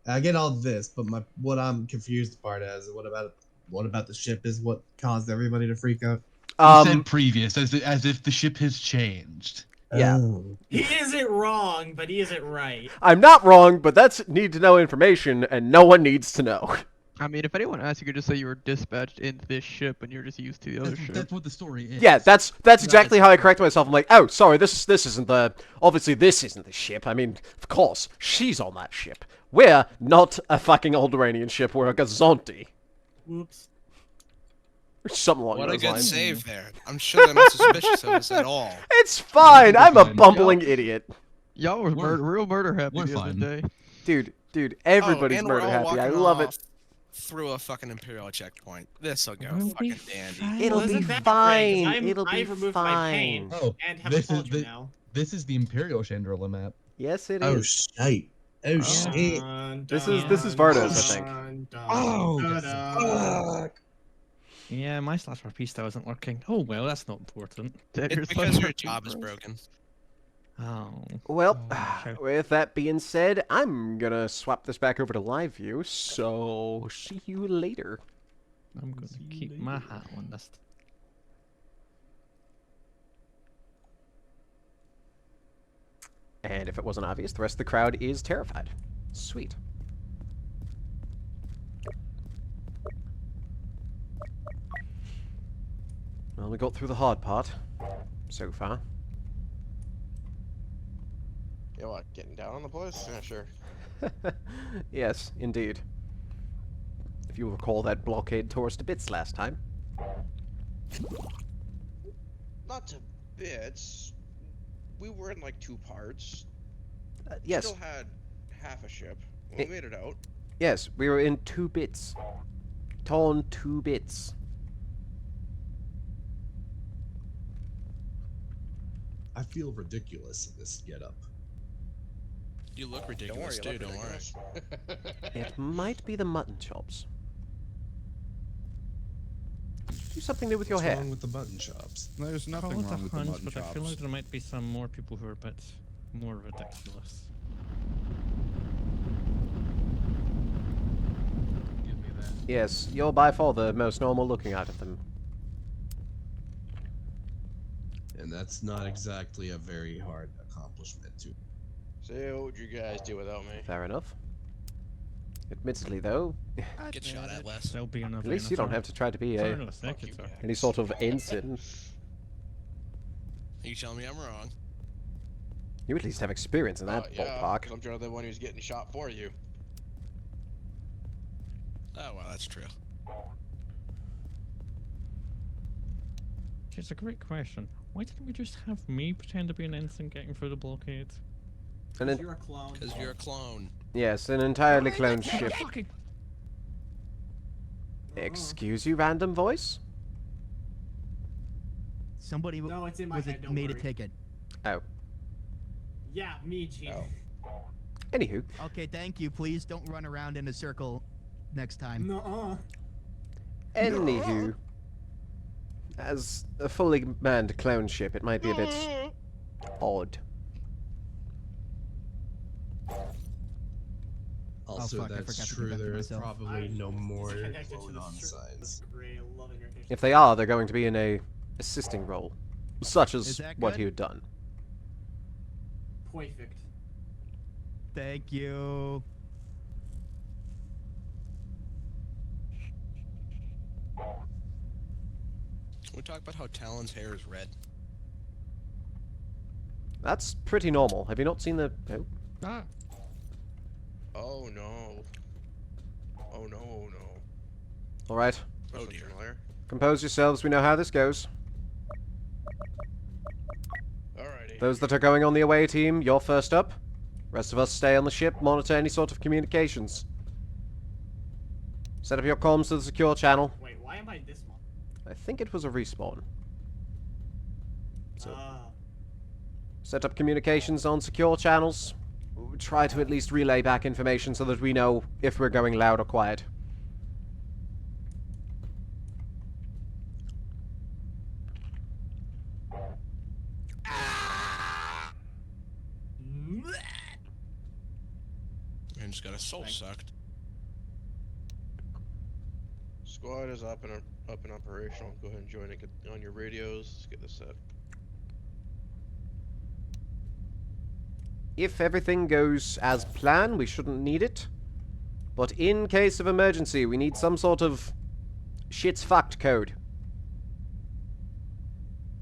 I get all this, but what I'm confused part is what about the ship is what caused everybody to freak out. You said previous, as if the ship has changed. Yeah. Oh. He isn't wrong, but he isn't right. I'm not wrong, but that's need to know information, and no one needs to know. I mean, if anyone asks, you could just say you were dispatched into this ship and you're just used to the other ship. That's what the story is. Yeah, that's exactly how I correct myself. I'm like, oh, sorry, this isn't the... Obviously, this isn't the ship. I mean, of course, she's on that ship. We're not a fucking Alderaanian ship. We're a Gazonti. Whoops. Or something along What a those good lines. save there. I'm sure they're not suspicious of us at all. It's fine. I'm a bumbling idiot. Y'all were real murder happy we're the other fine. day. Dude, everybody's and we're murder all happy. I walking love it. off through a fucking Imperial checkpoint. This'll go We'll be fucking dandy. It'll be Isn't that fine. great? It'll be I've removed my pain fine. Oh, and have this a is culture the now. this is the Imperial Chandrila map. Yes, it Oh is. shite. Oh shit. This is Vardos, I think. Oh, fuck. Yeah, my /RP isn't working. Oh well, that's not important. It's because your job is broken. Oh. Well, okay. with that being said, I'm gonna swap this back over to live view, so see you later. I'm gonna keep my hat on this. And if it wasn't obvious, the rest of the crowd is terrified. Sweet. Well, we got through the hard part so far. Yeah, what? Getting down on the place? Yeah, sure. Yes, indeed. If you recall, that blockade tore us to bits last time. Not to bits. We were in like 2 parts. Yes. Still had half a ship. We made it out. Yes, we were in 2 bits. Torn 2 bits. I feel ridiculous in this getup. You look ridiculous too, don't worry. It might be the mutton chops. Do something new with your What's hair. wrong with the button chops? There's nothing Call it wrong a with the hunch, mutton but I feel chops. like there might be some more people who are a bit more ridiculous. Give me that. Yes, you're by far the most normal looking out of them. And that's not exactly a very hard accomplishment to. So what would you guys do without me? Fair enough. Admittedly, though, Get shot at less. There'll be another. at least you don't have to try to be Sorry, a, no, thank you, sir. any sort of ensign. Are you telling me I'm wrong? You at least have experience in that Yeah, ballpark. 'cause I'm generally the one who's getting shot for you. Oh well, that's true. It's a great question. Why didn't we just have me pretend to be an ensign getting through the blockade? And You're a clone. Because you're a clone. yes, an entirely cloned ship. Fucking Excuse you, random voice? Somebody No, it's in my head, don't made worry. a ticket. Oh. Yeah, me, Chief. Anywho. Okay, thank you. Please don't run around in a circle next time. Nuh-uh. Anywho. As a fully manned clone ship, it might be a bit odd. Also, fuck, I that's forgot to true. do that to There is myself. probably no more Connected to clone the on circle. signs. Great, I love it. If they are, they're going to be in a assisting role, such Is as that what good? he had done. Perfect. Thank you. Can we talk about how Talon's hair is red? That's pretty normal. Have you not seen the... Oh. ah. Oh no. Oh no, oh no. Alright. Oh dear. Familiar. Compose yourselves, we know how this goes. Alrighty. Those that are going on the away team, you're first up. Rest of us stay on the ship, monitor any sort of communications. Set up your comms to the secure channel. Wait, why am I this one? I think it was a respawn. So, Ah. set up communications on secure channels. Try to at least relay back information so that we know if we're going loud or quiet. and just got a soul sucked. Squad is up and operational. Go ahead and join it on your radios. Let's get this set. If everything goes as planned, we shouldn't need it. But in case of emergency, we need some sort of shit's fucked code.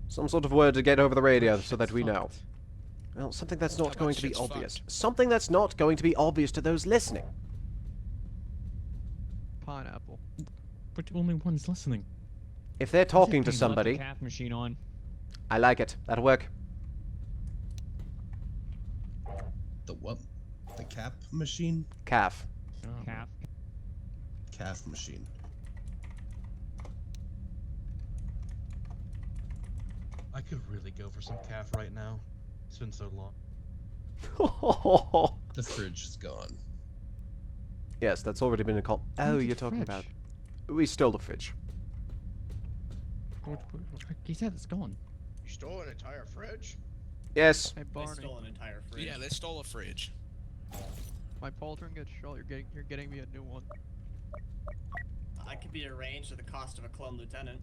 Some sort of word to get over the radio so that we know. Well, something that's not going to be obvious. Something that's not going to be obvious to those listening. Pineapple. But only one's listening. If they're talking to somebody... Calf machine on. I like it. That'll work. The what? The cap machine? Calf. Calf. Calf machine. I could really go for some calf right now. It's been so long. The fridge is gone. Yes, that's already been a call. Oh, Where's you're the talking fridge? about... We stole the fridge. He said it's gone. You stole an entire fridge? Yes. Hey They Barney, stole an entire fridge. Yeah, they stole a fridge. my pauldron gets shot. You're getting me a new one. I could be arranged at the cost of a clone lieutenant.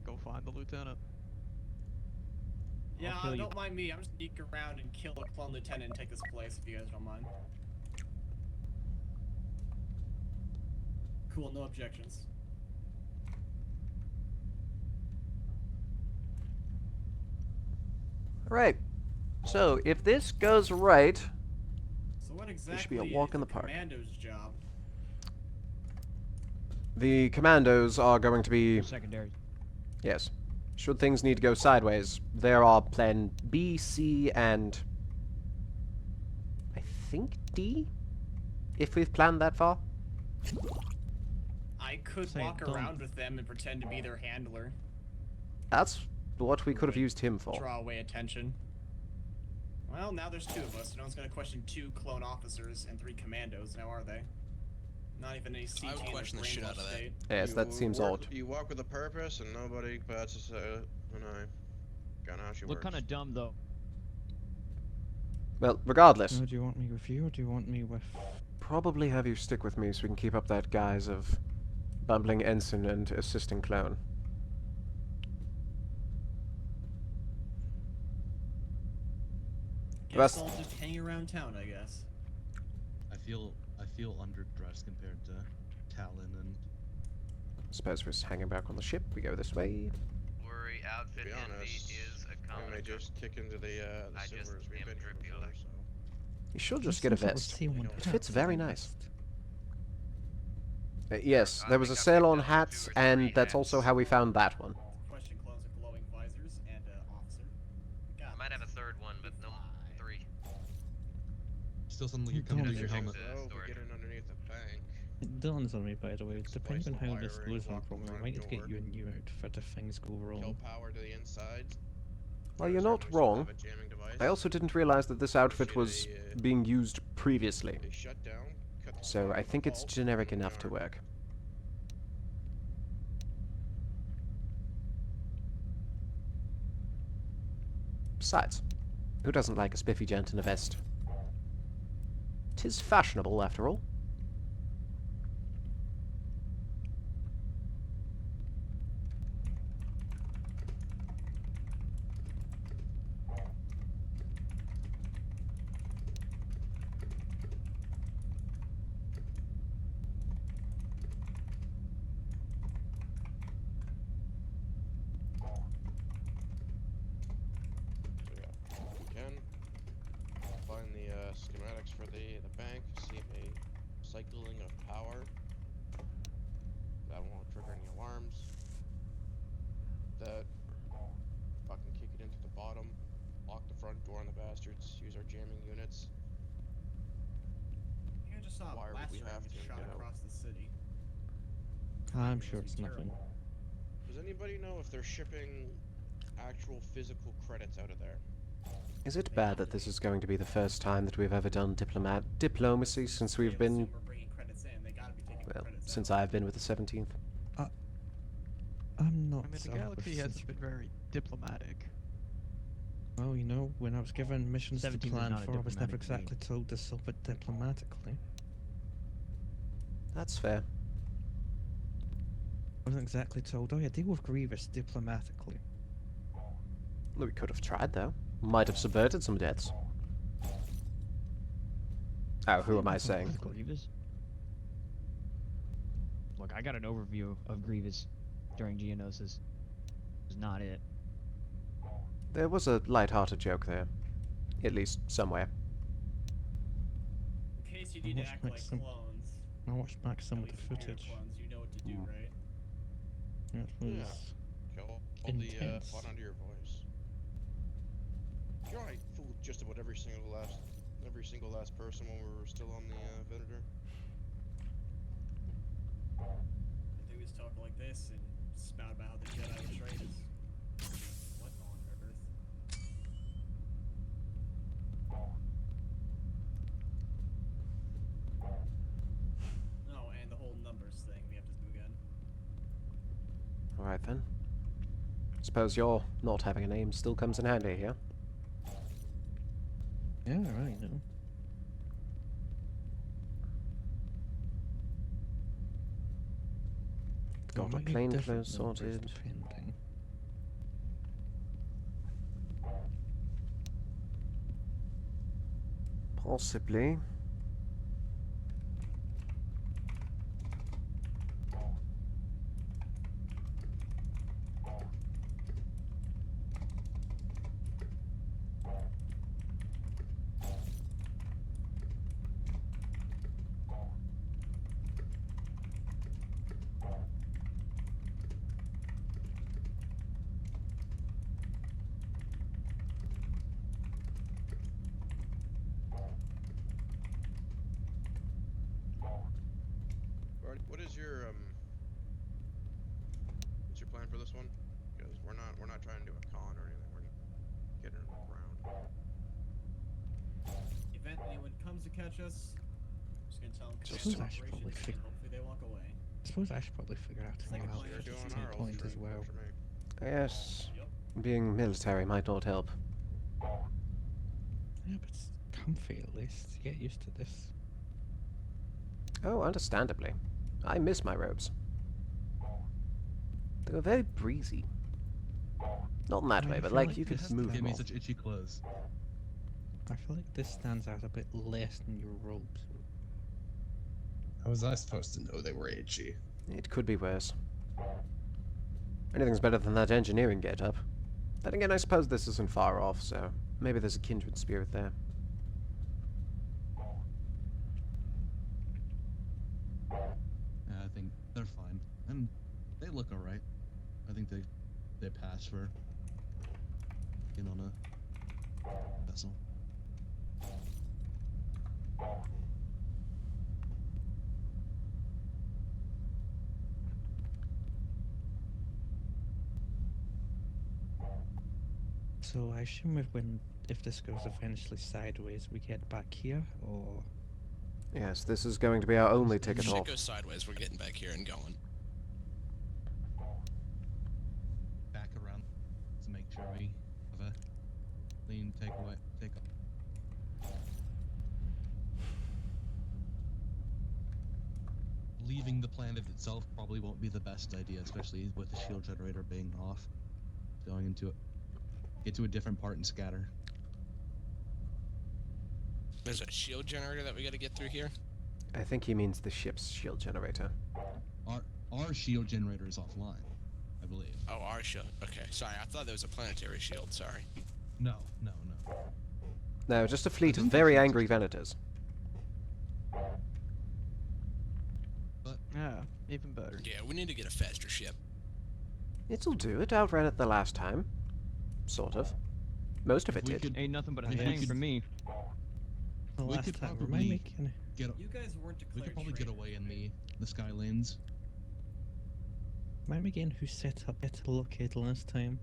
Go find the lieutenant. Yeah, kill you. don't mind me. I'm just sneak around and kill a clone lieutenant and take this place if you guys don't mind. Cool, no objections. Right. So, if this goes right, So what exactly should be a walk is in the park. commando's job? the commandos are going to be... Secondary. Yes. Should things need to go sideways, there are plan B, C, and... I think D? If we've planned that far? I could Say, walk don't- around with them and pretend to be their handler. That's what we could have used him for. Draw away attention. Well, now there's two of us. No one's gonna question 2 clone officers and 3 commandos, now are they? Not even any CT I would in question their the shit out of brainwashed that. state. Yes, that seems odd. You walk with a purpose and nobody bats us an eye. Kinda how she Look works. kind of dumb though. Well, regardless, Do you want me with you, or do you want me with... probably have you stick with me so we can keep up that guise of bumbling ensign and assisting clone. Guess I'll just hang around town, I guess. I feel underdressed compared to Talon and Suppose we're just hanging back on the ship. We go this way. Worry, outfit To be envy honest, is a I common. may just kick into the I just sewers. We've am been here drippy before, like- so... You should just Just get a some sort of vest. C1 It hat fits or very something. nice. Yes, there was a sale on hats, and that's also how we found that one. Question clones with glowing visors and officer. I might have a third one, but no, 3. still something like you come Don't through your do helmet. Oh, storage. we get in underneath the bank. It dawns on me, by the way, depending on how this wiring, goes on lock the from, we front might need to get door. you a new outfit if things go Kill wrong. power to the inside. Well, you're There's not normally some wrong. type of jamming device. I also didn't realize that this outfit was being used previously, They shut down, cut the so power I to the think it's bulb, generic and enough to Enarc. work. Besides, who doesn't like a spiffy gent in a vest? 'Tis fashionable, after all. So yeah, if we can find the schematics for the bank, see if a cycling of power that won't trigger any alarms. That fucking kick it into the bottom, lock the front door on the bastards, use our jamming units. You just saw Why a would we blaster have get to shot go? across the city. I'm Timing sure must it's be nothing. terrible. Does anybody know if they're shipping actual physical credits out of there? Is it bad that this is going to be the first time that we've ever done diplomacy since we've They been, assume we're bringing credits in. They gotta be taking well, credits since out. I've been with the 17th? I'm not I mean, the certain galaxy since hasn't been very diplomatic. Well, you know, when I was given missions to 17 is plan not a for, I was never diplomatic exactly told to solve it diplomatically. That's fair. I wasn't exactly told, oh yeah, deal with Grievous diplomatically. We could have tried, though. Might have subverted some debts. Oh, who am I saying? Grievous? Look, I got an overview of Grievous during Geonosis. It's not it. There was a light-hearted joke there. At least somewhere. In case you need to act like clones. I watched back some of the At least if you're footage. clones, you know what to do, right? It was Kill all the intense. fun under your voice. You know, I fooled just about every single last person when we were still on the Venator. They always talk like this and spout about how the Jedi were traitors. What on earth? Oh, and the whole numbers thing we have to do again. Alright then. Suppose your not having a name still comes in handy here. Yeah, right, no. Got a plainclothes sorted. Depending. Possibly. What is your what's your plan for this one? Because we're not trying to do a con or anything. We're just getting it on the ground. If anyone comes to catch us, I'm just gonna tell them Just command I should probably operations, figure- and hopefully they walk away. I suppose I should probably figure out a new Second outfit player at doing some our point as well. Yes. Yep. Being military might not help. Yeah, but it's comfy at least. You get used to this. Oh, understandably. I miss my robes. They were very breezy. Not in that way, but like you could move Give me more. such itchy clothes. I feel like this stands out a bit less than your robes. How was I supposed to know they were itchy? It could be worse. Anything's better than that engineering get-up. Then again, I suppose this isn't far off, so maybe there's a kindred spirit there. Yeah, I think they're fine, and they look alright. I think they pass for being on a vessel. So I assume if this goes eventually sideways, we get back here, or Yes, this is going to be our only ticket If off. shit goes sideways, we're getting back here and going. Back around to make sure we have a clean takeaway. Leaving the planet itself probably won't be the best idea, especially with the shield generator being off. Going into it, get to a different part and scatter. There's a shield generator that we gotta get through here. I think he means the ship's shield generator. Our shield generator is offline, I believe. Oh, our shield. Okay, sorry, I thought there was a planetary shield. Sorry. No. No, just a fleet of very angry Venators. Yeah, even better. Yeah, we need to get a faster ship. It'll do. It outran it the last time. Sort of. Most of it did. Ain't nothing but a we thing could- for me. the We last could time? probably Remind me, can get. You guys weren't We declared could probably get traitor. away in the sky lanes. remind me again who set up it to locate last time?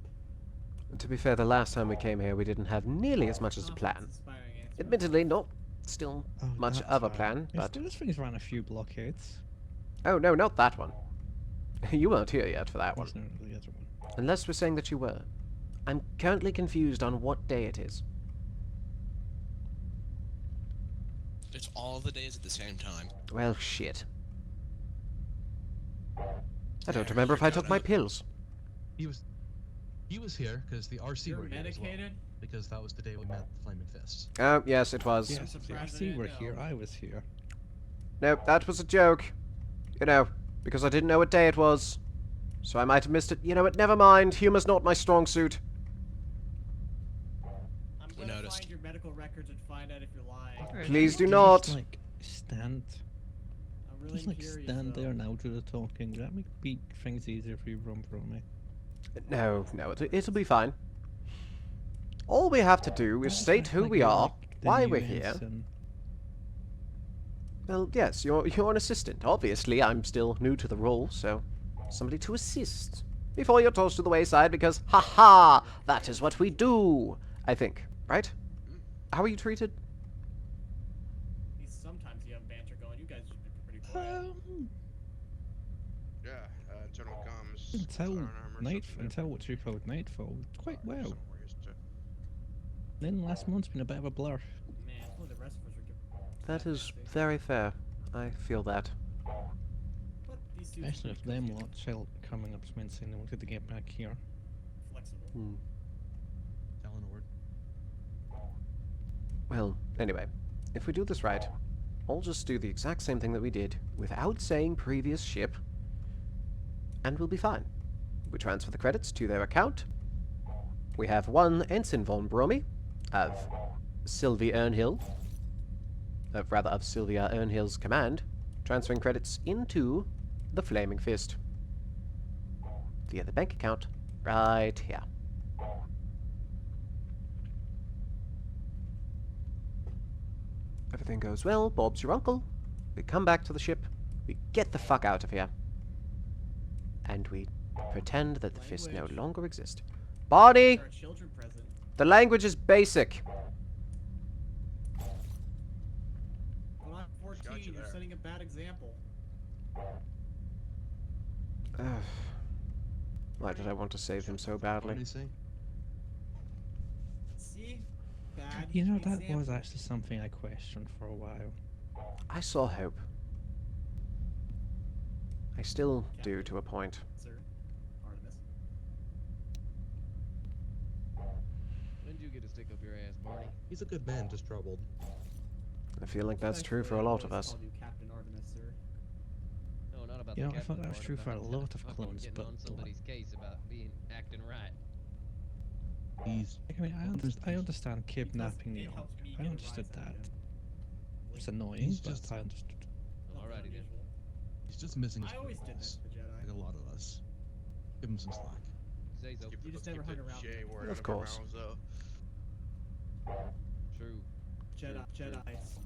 To be fair, the last time we came here, we didn't have nearly as much as a plan. Inspiring answer. Admittedly, not still Oh, much that's of a right. plan, Yes, but... those things ran a few blockades. Oh, no, not that one. You weren't here yet for that one. That's not the other one. Unless we're saying that you were. I'm currently confused on what day it is. It's all the days at the same time. Well, shit. I There, don't remember if I you took got my it. pills. He was here because the RC You're were here as well. medicated? Because that was the day we met the Flaming Fists. Oh, yes, it was. Yes, if the RC were here, I was here. Nope, that was a joke. You know, because I didn't know what day it was. So I might have missed it. You know what, never mind. Humor's not my strong suit. I'm We gonna noticed. find your medical records and find out if you're lying. Please do Just, not. like, stand. I'm really Just, like, curious, stand though. there now do the talking. That make things easier for you run from me. No, it'll be fine. All we have to do is state who we are, why we're here. Well, yes, you're an assistant. Obviously, I'm still new to the role, so somebody to assist. Before you're tossed to the wayside because, ha-ha, that is what we do, I think. Right? How are you treated? Sometimes you have banter going. You guys have been pretty quiet. Yeah, internal comms. Until what you called Nightfall, quite well. Then last month's been a bit of a blur. Man, only the rest of us are getting. That is very fair. I feel that. But these suits are Especially if pretty them cool. lot shell coming up to me and saying they wanted to get back here. Flexible. Telling a word. Well, anyway, if we do this right, I'll just do the exact same thing that we did without saying previous ship, and we'll be fine. We transfer the credits to their account. We have one Ensign von Bromy of Sylvia Urnhill, of Sylvia Urnhill's command, transferring credits into the Flaming Fist via the bank account right here. Everything goes well, Bob's your uncle. We come back to the ship, we get the fuck out of here, and we pretend that the fist no longer exists. Barney! Our children present. The language is basic. When I'm 14, you're setting a bad example. Why did I want to save him so badly? What did he say? See? Bad You know, that example. was actually something I questioned for a while. I saw hope. I still do to a point. Sir, Artemis. When did you get to stick up your ass, Barney? He's a good man, just troubled. I feel like that's true for a lot of us. Called you Captain Artemis, sir. No, not about You the know, I thought captain that was part, true for a about lot of fucking clones, getting but on somebody's case about being acting right. He's I mean, I understand kidnapping the it Ark. helps me I get a understood rise out of that. you. It's annoying, He's but just- I understood. Alrighty then. he's just missing his I always did that purpose, to the Jedi. like a lot of us. Give him some slack. Say so. You just never hung around J with word Of out our course. mouths, though. True. Jedi's.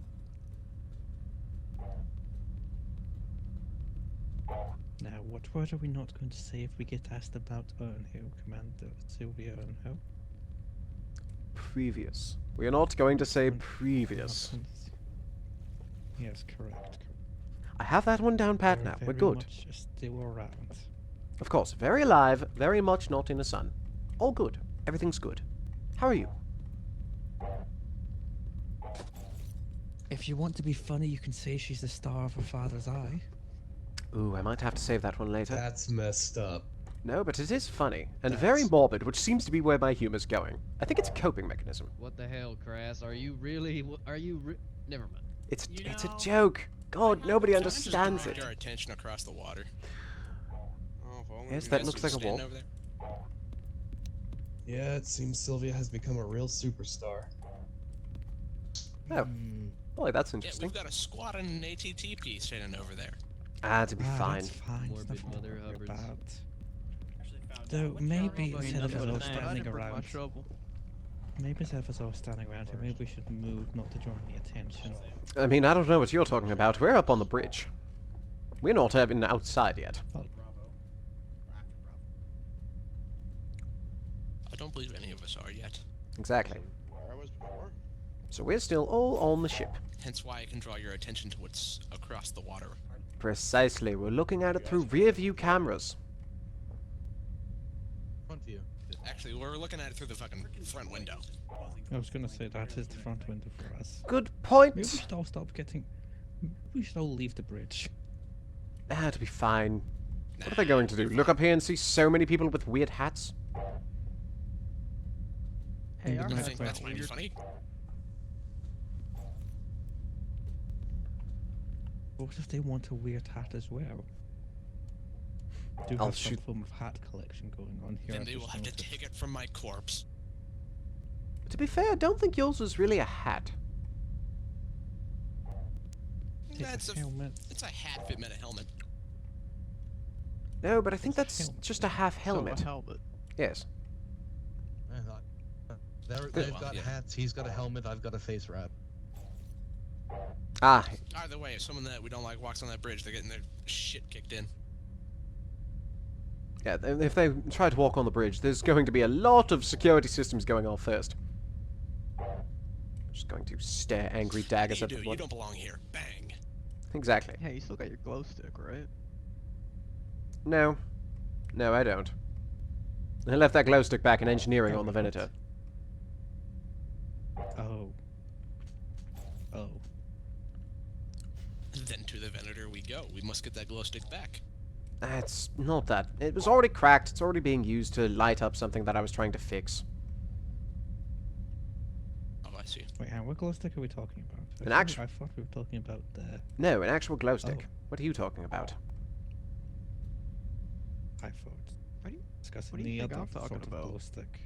Now, what word are we not going to say if we get asked about Urnhill, Commander Sylvia Urnhill? Previous. We are not going to say previous. Yes, correct. I have that one down pat We're now. We're very good. much still around. Of course, very alive, very much not in the sun. All good. Everything's good. How are you? If you want to be funny, you can say she's the star of her father's eye. Ooh, I might have to save that one later. That's messed up. No, but it is funny, and very morbid, which seems to be where my humor's going. I think it's a coping mechanism. What the hell, Crass? Are you really? Are you? Never mind. It's a joke. God, nobody understands it. Direct our attention across the water. Oh, if only Yes, we that knew. looks like a wall. Standing over there. Yeah, it seems Sylvia has become a real superstar. Oh, boy, that's Yeah, interesting. we've got a squad and an ATTP standing over there. To be fine. That's fine. Morbid Nothing to Mother worry Hubbards. about. Actually found Though out. maybe Fucking instead of enough us all of that. standing My around, trouble. maybe instead of us all standing around here, maybe we should move not to draw any attention. I mean, I don't know what you're talking about. We're up on the bridge. We're not even outside yet. Bravo. Or after Bravo. I don't believe any of us are yet. Exactly. Where I was before? So we're still all on the ship. Hence why I can draw your attention to what's across the water. Precisely. We're looking at it through rear view cameras. Front view. Actually, we're looking at it through the fucking front window. I was gonna say that is the front window for us. Good point. Maybe we should all stop getting. Maybe we should all leave the bridge. It'll be fine. What are they going to do? Look up here and see so many people with weird hats? Hey, our I hats think are that's might be weird. funny. What if they want a weird hat as well? Do I'll have some shoot- form of hat collection going on here. Then I've they will just have to noticed. take it from my corpse. To be fair, I don't think yours was really a hat. Take That's a a helmet. it's a hat if it meant a helmet. No, but I think It's a that's helmet. just a half helmet. So a helmet. Yes. They've Well, got yeah. hats, he's got a helmet, I've got a face wrap. Ah, Either way, if someone that we don't like walks on that bridge, they're getting their shit kicked in. yeah, if they try to walk on the bridge, there's going to be a lot of security systems going off first. Just going to stare angry daggers you at do. the You blood. don't belong here. Bang. Exactly. Hey, you still got your glow stick, right? No. No, I don't. I left that glow stick back in engineering Oh, on the what? Venator. Oh. Oh. Then to the Venator we go. We must get that glow stick back. It's not that. It was already cracked. It's already being used to light up something that I was trying to fix. Oh, I see. Wait, what glow stick are we talking about? I thought we were talking about the. No, an actual glow stick. Oh. What are you talking about? I thought. What do you- Discussing what do you the think other I'm talking sort of about? glow stick.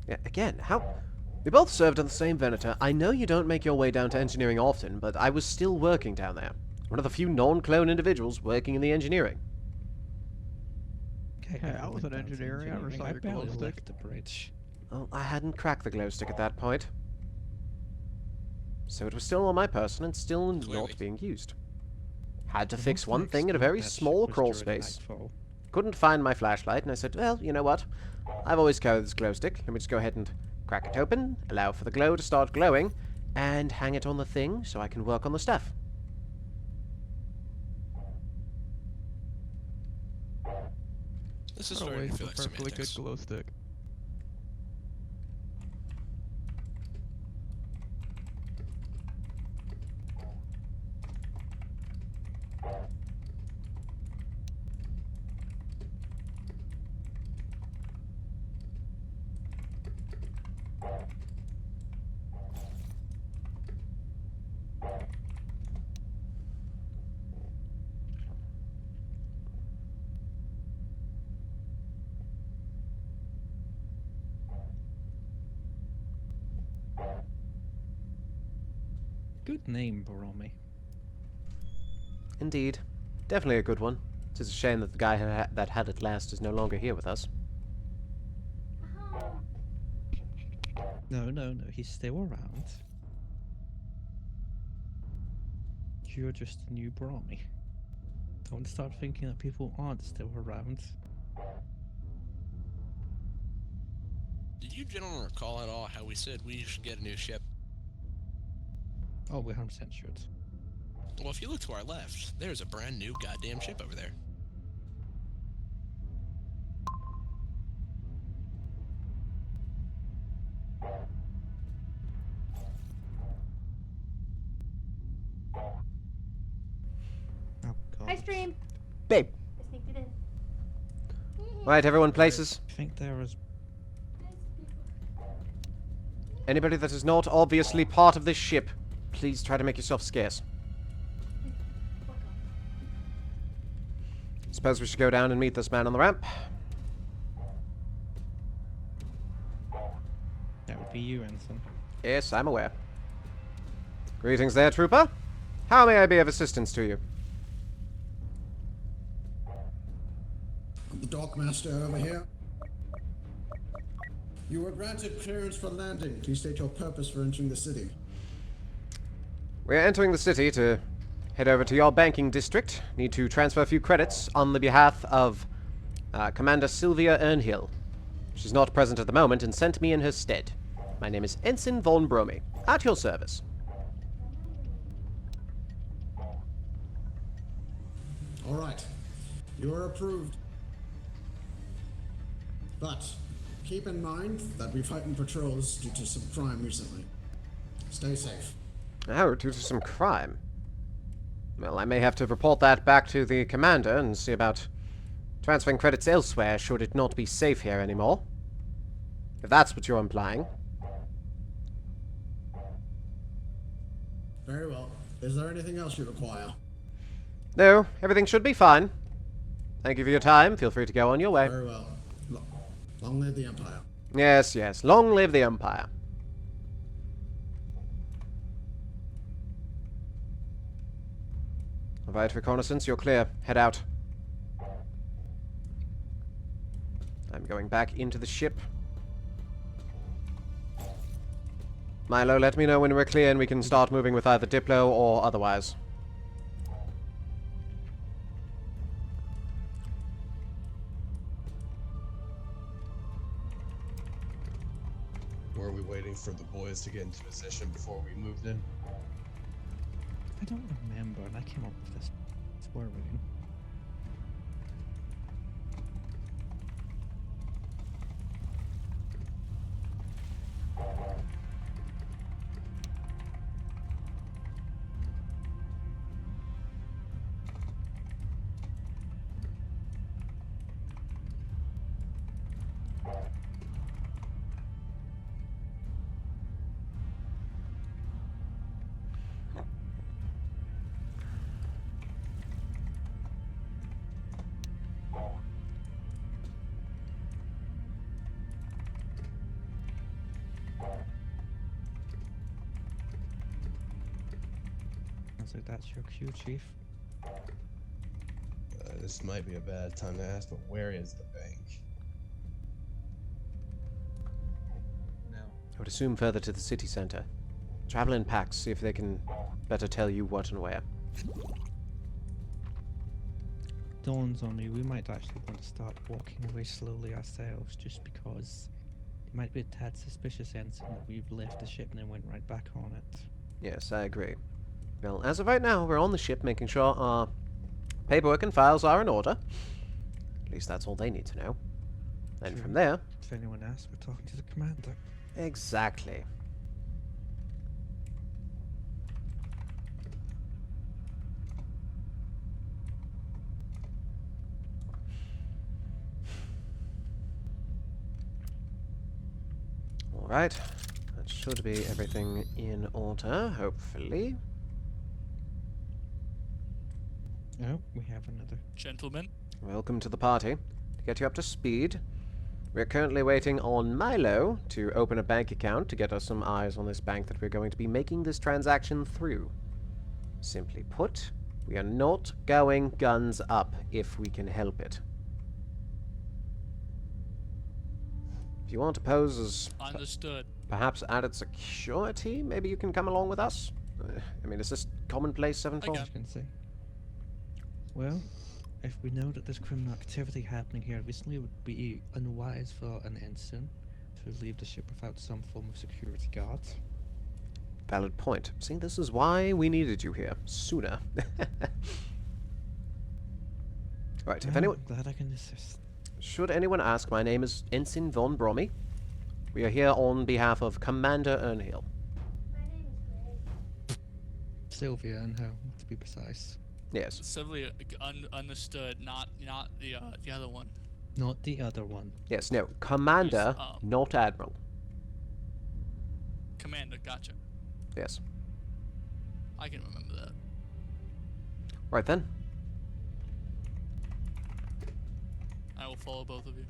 Yeah, again, how... We both served on the same Venator. I know you don't make your way down to engineering often, but I was still working down there. One of the few non-clone individuals working in the engineering. Okay, Hey, I was went an down to engineer, I never engineering. saw I your glow barely stick. left the bridge. Well, I hadn't cracked the glow stick at that point. So it was still on my person and still Clearly. not being used. Had to And fix once I one thing in a explored very that ship small was crawl during space. nightfall. Couldn't find my flashlight, and I said, well, you know what? I've always carried this glow stick. Let me just go ahead and crack it open, allow for the glow to start glowing, and hang it on the thing so I can work on the stuff. This is What a starting to waste feel of like perfectly good semantics. glow stick. Good name, Baromi. Indeed. Definitely a good one. It is a shame that the guy that had it last is no longer here with us. No, he's still around. You're just a new Baromi. Don't start thinking that people aren't still around. Did you gentlemen recall at all how we said we should get a new ship? Oh, we 100% should. Well, if you look to our left, there's a brand new goddamn ship over there. Oh, God. Hi, stream. Babe. I sneaked it in. Right, everyone, places. I think there was. Anybody that is not obviously part of this ship, please try to make yourself scarce. Suppose we should go down and meet this man on the ramp. That would be you, Ensign. Yes, I'm aware. Greetings there, trooper. How may I be of assistance to you? The dockmaster over here. You were granted clearance for landing. Please state your purpose for entering the city. We're entering the city to head over to your banking district. Need to transfer a few credits on the behalf of Commander Sylvia Urnhill. She's not present at the moment and sent me in her stead. My name is Ensign Von Bromy. At your service. All right. You are approved. But keep in mind that we've heightened patrols due to some crime recently. Stay safe. Oh, due to some crime. Well, I may have to report that back to the commander and see about transferring credits elsewhere should it not be safe here anymore. If that's what you're implying. Very well. Is there anything else you require? No, everything should be fine. Thank you for your time. Feel free to go on your way. Very well. Long live the Empire. Yes, yes. Long live the Empire. Alright, reconnaissance, you're clear. Head out. I'm going back into the ship. Milo, let me know when we're clear and we can start moving with either Diplo or otherwise. Were we waiting for the boys to get into position before we moved in? I don't remember, and I came up with this swearing. So that's your cue, Chief. This might be a bad time to ask, but where is the bank? I would assume further to the city center. Travel in packs, see if they can better tell you what and where. Dawns on me, we might actually want to start walking away slowly ourselves, just because it might be a tad suspicious, Ensign, that we've left the ship and then went right back on it. Yes, I agree. Well, as of right now, we're on the ship making sure our paperwork and files are in order. At least that's all they need to know. And from there... If anyone asks, we're talking to the commander. Exactly. Alright. That should be everything in order, hopefully. Oh, we have another. Gentlemen. Welcome to the party. To get you up to speed, we're currently waiting on Milo to open a bank account to get us some eyes on this bank that we're going to be making this transaction through. Simply put, we are not going guns up if we can help it. If you want to pose as... Understood. Perhaps added security, maybe you can come along with us? I mean, is this commonplace, Sevenfold? I can see. Well, if we know that there's criminal activity happening here recently, it would be unwise for an ensign to leave the ship without some form of security guards. Valid point. See, this is why we needed you here sooner. Right, if anyone... Glad I can assist. Should anyone ask, my name is Ensign von Brommy. We are here on behalf of Commander Urnhill. Sylvia Urnhill, to be precise. Yes. Sylvia, understood. Not the other one. Not the other one. Yes, no. Commander, not Admiral. Commander, gotcha. Yes. I can remember that. Right then. I will follow both of you.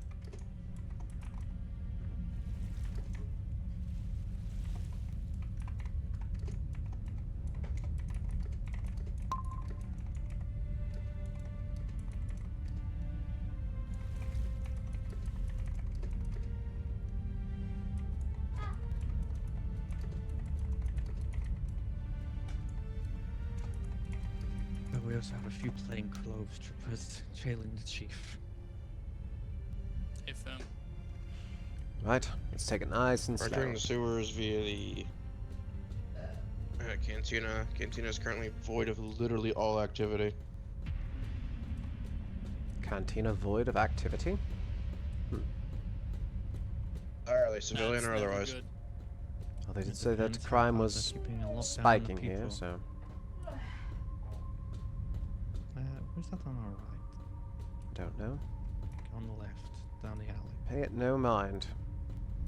But we also have a few plainclothes troopers trailing the chief. If Right, let's take it nice and slow. Entering the sewers via the cantina. Cantina is currently void of literally all activity. Cantina void of activity? they civilian or never otherwise? good. Well, they did It say that depends how crime hard they're was keeping a lockdown on the spiking here, people. so Where's that on our right? don't know. On the left, down the alley. Pay it no mind.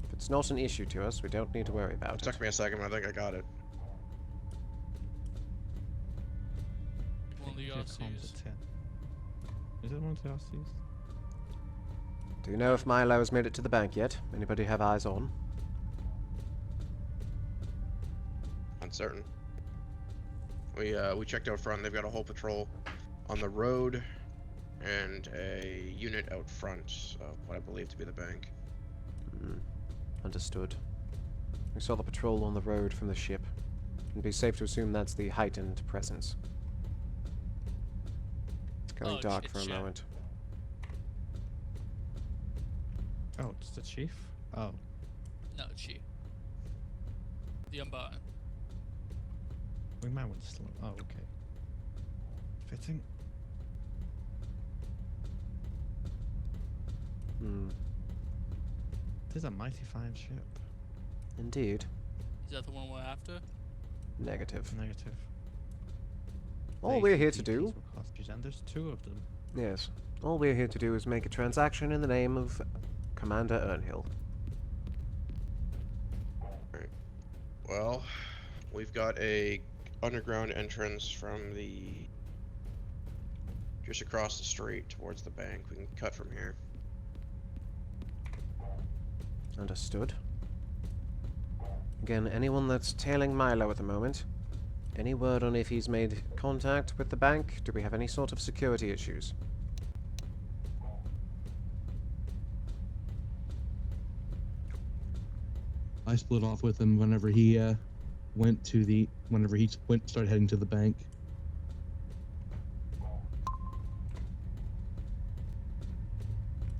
If it's not an issue to us, we don't need to worry about It it. took me a second, but I think I got it. One of the Here comes Aussies. a 10. Is it one of the Aussies? Do you know if Milo has made it to the bank yet? Anybody have eyes on? Uncertain. We checked out front. They've got a whole patrol on the road and a unit out front of what I believe to be the bank. Understood. We saw the patrol on the road from the ship. It'd be safe to assume that's the heightened presence. It's going Oh, dark shit, for a shit. moment. Oh, it's the chief? Oh. No, she. The unbutton. We might want to slow. Oh, okay. Fitting. It is a mighty fine ship. Indeed. Is that the one we're after? Negative. Negative. All we're here to do... And there's 2 of them. Yes. All we're here to do is make a transaction in the name of Commander Urnhill. Alright. Well, we've got a underground entrance from the... just across the street towards the bank. We can cut from here. Understood. Again, anyone that's tailing Milo at the moment, any word on if he's made contact with the bank? Do we have any sort of security issues? I split off with him whenever he started heading to the bank.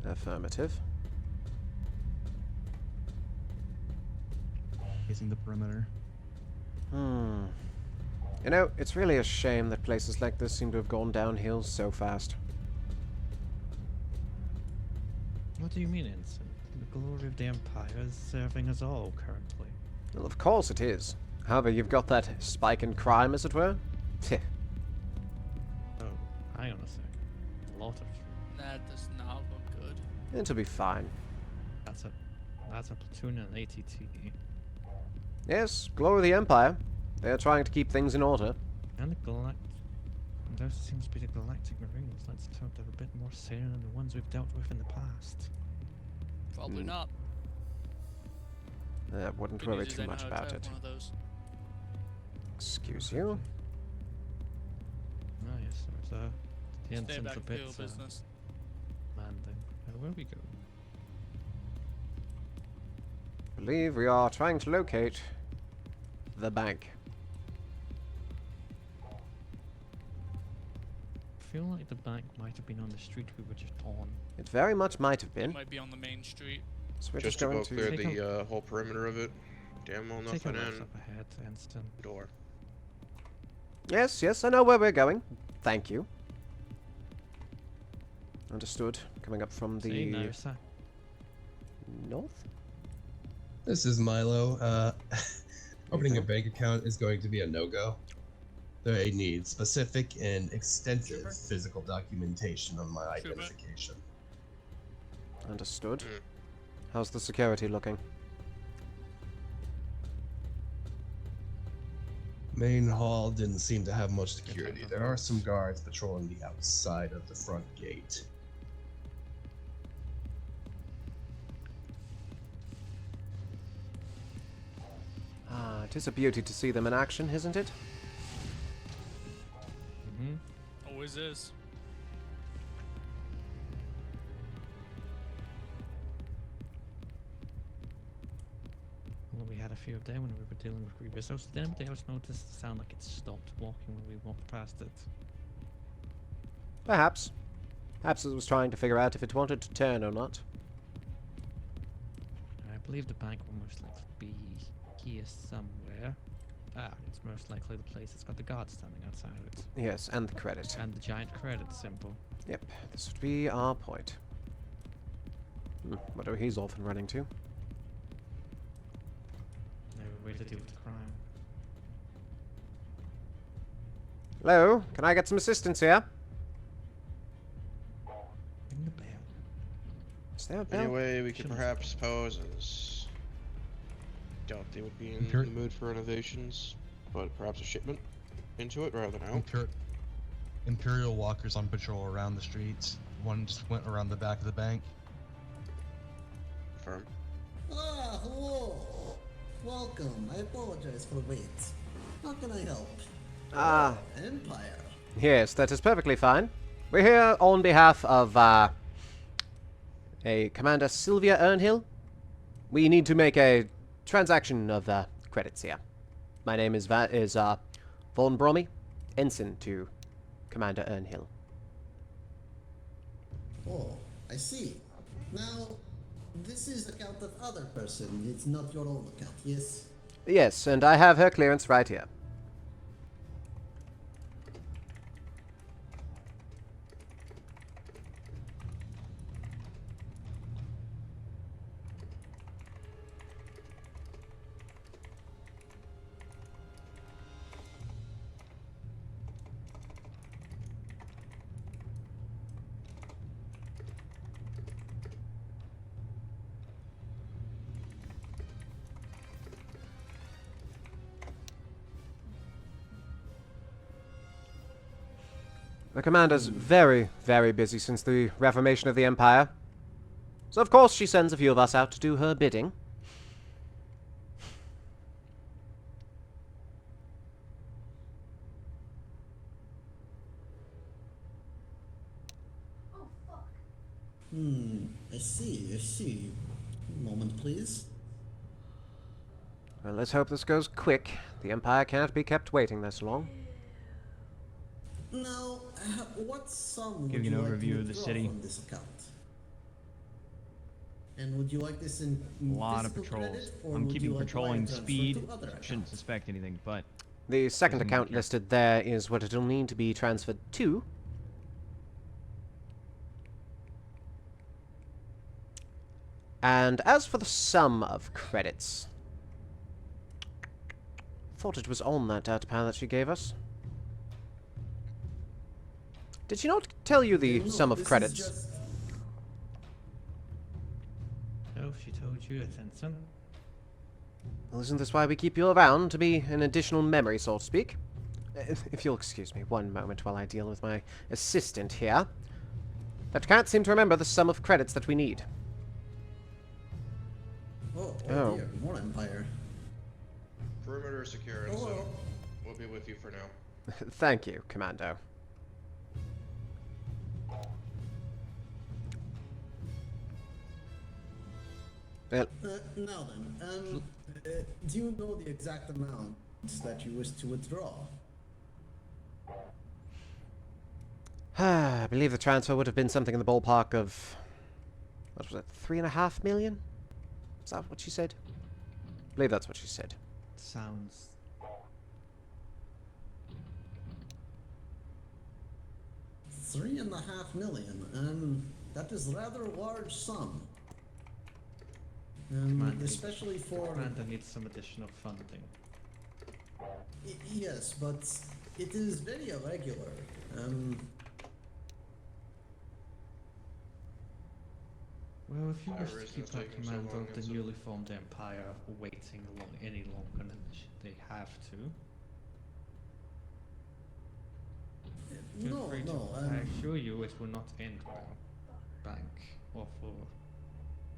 Affirmative. Facing the perimeter. You know, it's really a shame that places like this seem to have gone downhill so fast. What do you mean, Ensign? The glory of the Empire is serving us all currently. Well, of course it is. However, you've got that spike in crime, as it were. Oh, hang on a sec. A lot of... That does not look good. It'll be fine. That's a platoon and ATT. Yes, glory of the Empire. They're trying to keep things in order. And the those seems to be the Galactic Marines. Let's hope they're a bit more sane than the ones we've dealt with in the past. Probably not. Wouldn't Good worry news is too I know much how to about type it. one of those. Excuse you. Ah, yes, sir. So, the Stay ensign's back a and bit field business. landing. Where we go? Believe we are trying to locate the bank. I feel like the bank might have been on the street we were just on. It very much might have been. It might be on the main street. So we're Just just to going go clear to... the whole perimeter of it. Damn well Take a nothing look in. up ahead, Ensign. Door. Yes, yes, I know where we're going. Thank you. Understood. Coming up from the... See, now, sir. north? This is Milo. Opening a bank account is going to be a no-go. They need specific and extensive physical documentation on my identification. Understood. How's the security looking? Main hall didn't seem to have much security. There are some guards patrolling the outside of the front gate. Ah, it is a beauty to see them in action, isn't it? Always is. Well, we had a few of them when we were dealing with Grievous. So did anybody else notice the sound like it stopped walking when we walked past it? Perhaps. Perhaps it was trying to figure out if it wanted to turn or not. I believe the bank will most likely be here somewhere. Ah, it's most likely the place that's got the guards standing outside of it. Yes, and the credit. And the giant credit symbol. Yep, this would be our point. Whatever he's off and running to. way to deal with the crime. Hello? Can I get some assistance here? Ring the bell. Is there a bell? Anyway, we could perhaps pose as... Doubt they would be in the mood for renovations, but perhaps a shipment into it rather than out. Imperial walkers on patrol around the streets. One just went around the back of the bank. Confirm. Ah, hello. Welcome. I apologize for the wait. How can I help? Empire. Yes, that is perfectly fine. We're here on behalf of, a Commander Sylvia Urnhill. We need to make a transaction of, credits here. My name is Von Brommy, ensign to Commander Urnhill. Oh, I see. Now, this is account of other person. It's not your own account, yes? Yes, and I have her clearance right here. The commander's very, very busy since the reformation of the Empire. So of course she sends a few of us out to do her bidding. I see. Moment, please. Well, let's hope this goes quick. The Empire can't be kept waiting this long. Now, what sum would Give you you an like overview to of the withdraw city. from this account? And would you like this in A lot of physical patrols. credit, or I'm would keeping you like patrolling wire transfer speed. to other Shouldn't accounts? suspect anything, but The second Doesn't account care. listed there is what it'll need to be transferred to. And as for the sum of credits, thought it was on that data pad that she gave us. Did she not tell you the No, sum of this is credits? just- Oh, she told you, Athenson. Well, isn't this why we keep you around, to be an additional memory, so to speak? If you'll excuse me one moment while I deal with my assistant here. That can't seem to remember the sum of credits that we need. Oh Oh. dear, more Empire. Perimeter secured, so we'll be with you for now. Thank you, Commando. Well, Now then, do you know the exact amount that you wish to withdraw? I believe the transfer would have been something in the ballpark of... what was it, 3.5 million? Is that what she said? I believe that's what she said. Sounds... $3.5 million. That is rather a large sum. Commander Especially needs, for... Commander needs some additional funding. Yes, but it is very irregular. Well, if you wish to reason keep it's our taking so command long, of the is it? newly formed empire waiting any longer than they have to, feel No, free to. no, I assure you it will not end well. Bank or for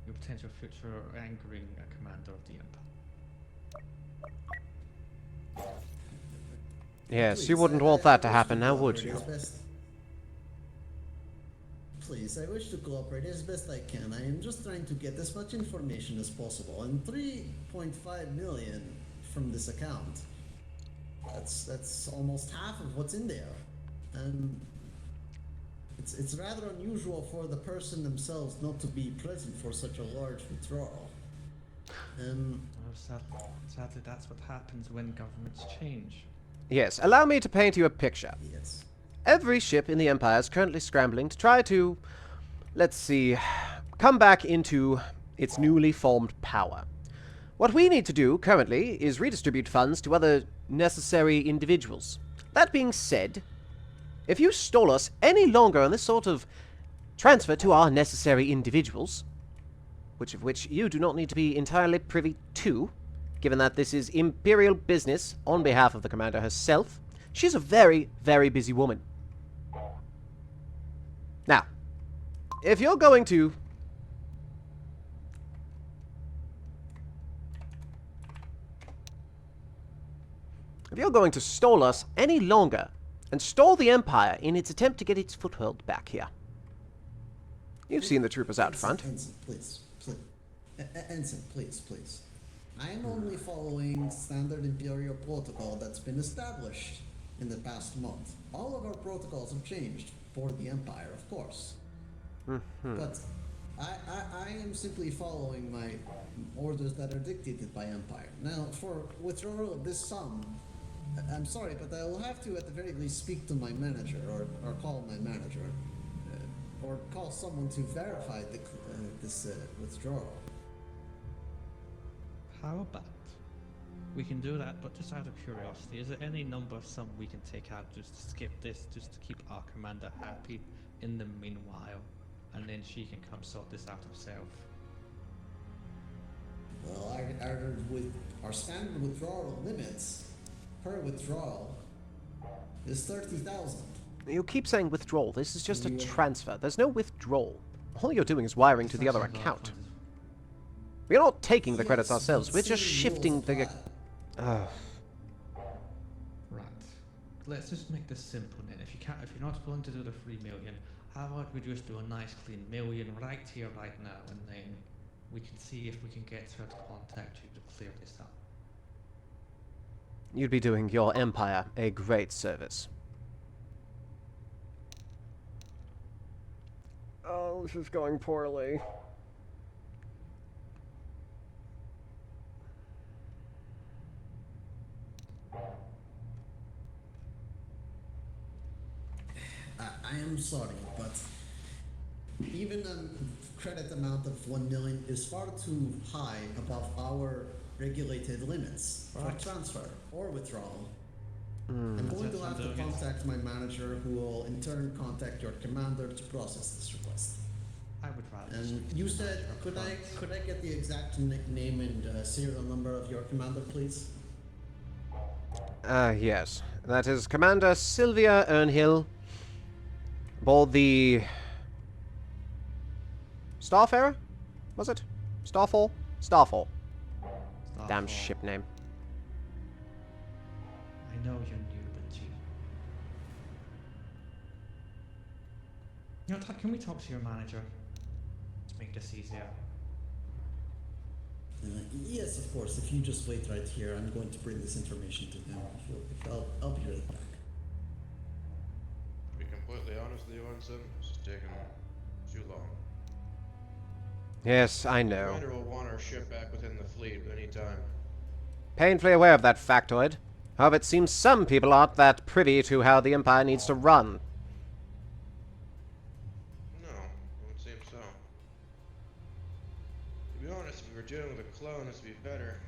your potential future angering a commander of the empire. Yes, you Please, wouldn't I- want I that to wish happen now, would cooperate you? as best- Please, I wish to cooperate as best I can. I am just trying to get as much information as possible. And 3.5 million from this account. That's almost half of what's in there. It's rather unusual for the person themselves not to be present for such a large withdrawal. Well, sadly, that's what happens when governments change. Yes, allow me to paint you a picture. Yes. Every ship in the Empire is currently scrambling to try to, let's see, come back into its newly formed power. What we need to do, currently, is redistribute funds to other necessary individuals. That being said, if you stall us any longer on this sort of transfer to our necessary individuals, which of which you do not need to be entirely privy to, given that this is Imperial business on behalf of the Commander herself, she's a very, very busy woman. Now, if you're going to... If you're going to stall us any longer, and stall the Empire in its attempt to get its foothold back here. You've seen the troopers out front. Ensign, please. Ensign, please. I am only following standard Imperial protocol that's been established in the past month. All of our protocols have changed for the Empire, of course. But I am simply following my orders that are dictated by Empire. Now, for withdrawal of this sum, I'm sorry, but I will have to at the very least speak to my manager, or call my manager, or call someone to verify this withdrawal. How about we can do that, but just out of curiosity, is there any number of sum we can take out just to skip this, just to keep our commander happy in the meanwhile, and then she can come sort this out herself? Well, our standard withdrawal limits per withdrawal is 30,000. You keep saying withdrawal. This is just a transfer. There's no withdrawal. All you're doing is wiring to the other account. We're not taking the credits ourselves. We're just shifting the... Right. Let's just make this simple then. If you're not willing to do the 3 million, how about we just do a nice clean million right here, right now, and then we can see if we can get her to contact you to clear this up. You'd be doing your Empire a great service. Oh, this is going poorly. I am sorry, but even a credit amount of 1 million is far too high above our regulated limits for transfer or withdrawal. I'm going to have to contact my manager, who will in turn contact your commander to process this request. I would rather. And you said, could I get the exact name and serial number of your commander, please? Yes. That is Commander Sylvia Urnhill, aboard the Starfarer? Was it? Starfall? Starfall. Damn ship name. I know you're new, but gee. You know, can we talk to your manager to make this easier? Yes, of course. If you just wait right here, I'm going to bring this information to him. I'll be right back. To be completely honest with you, Ensign, this is taking too long. Yes, I know. Commander will want our ship back within the fleet at any time. Painfully aware of that factoid. However, it seems some people aren't that privy to how the Empire needs to run. No, it would seem so. To be honest, if we were dealing with a clone, this would be better.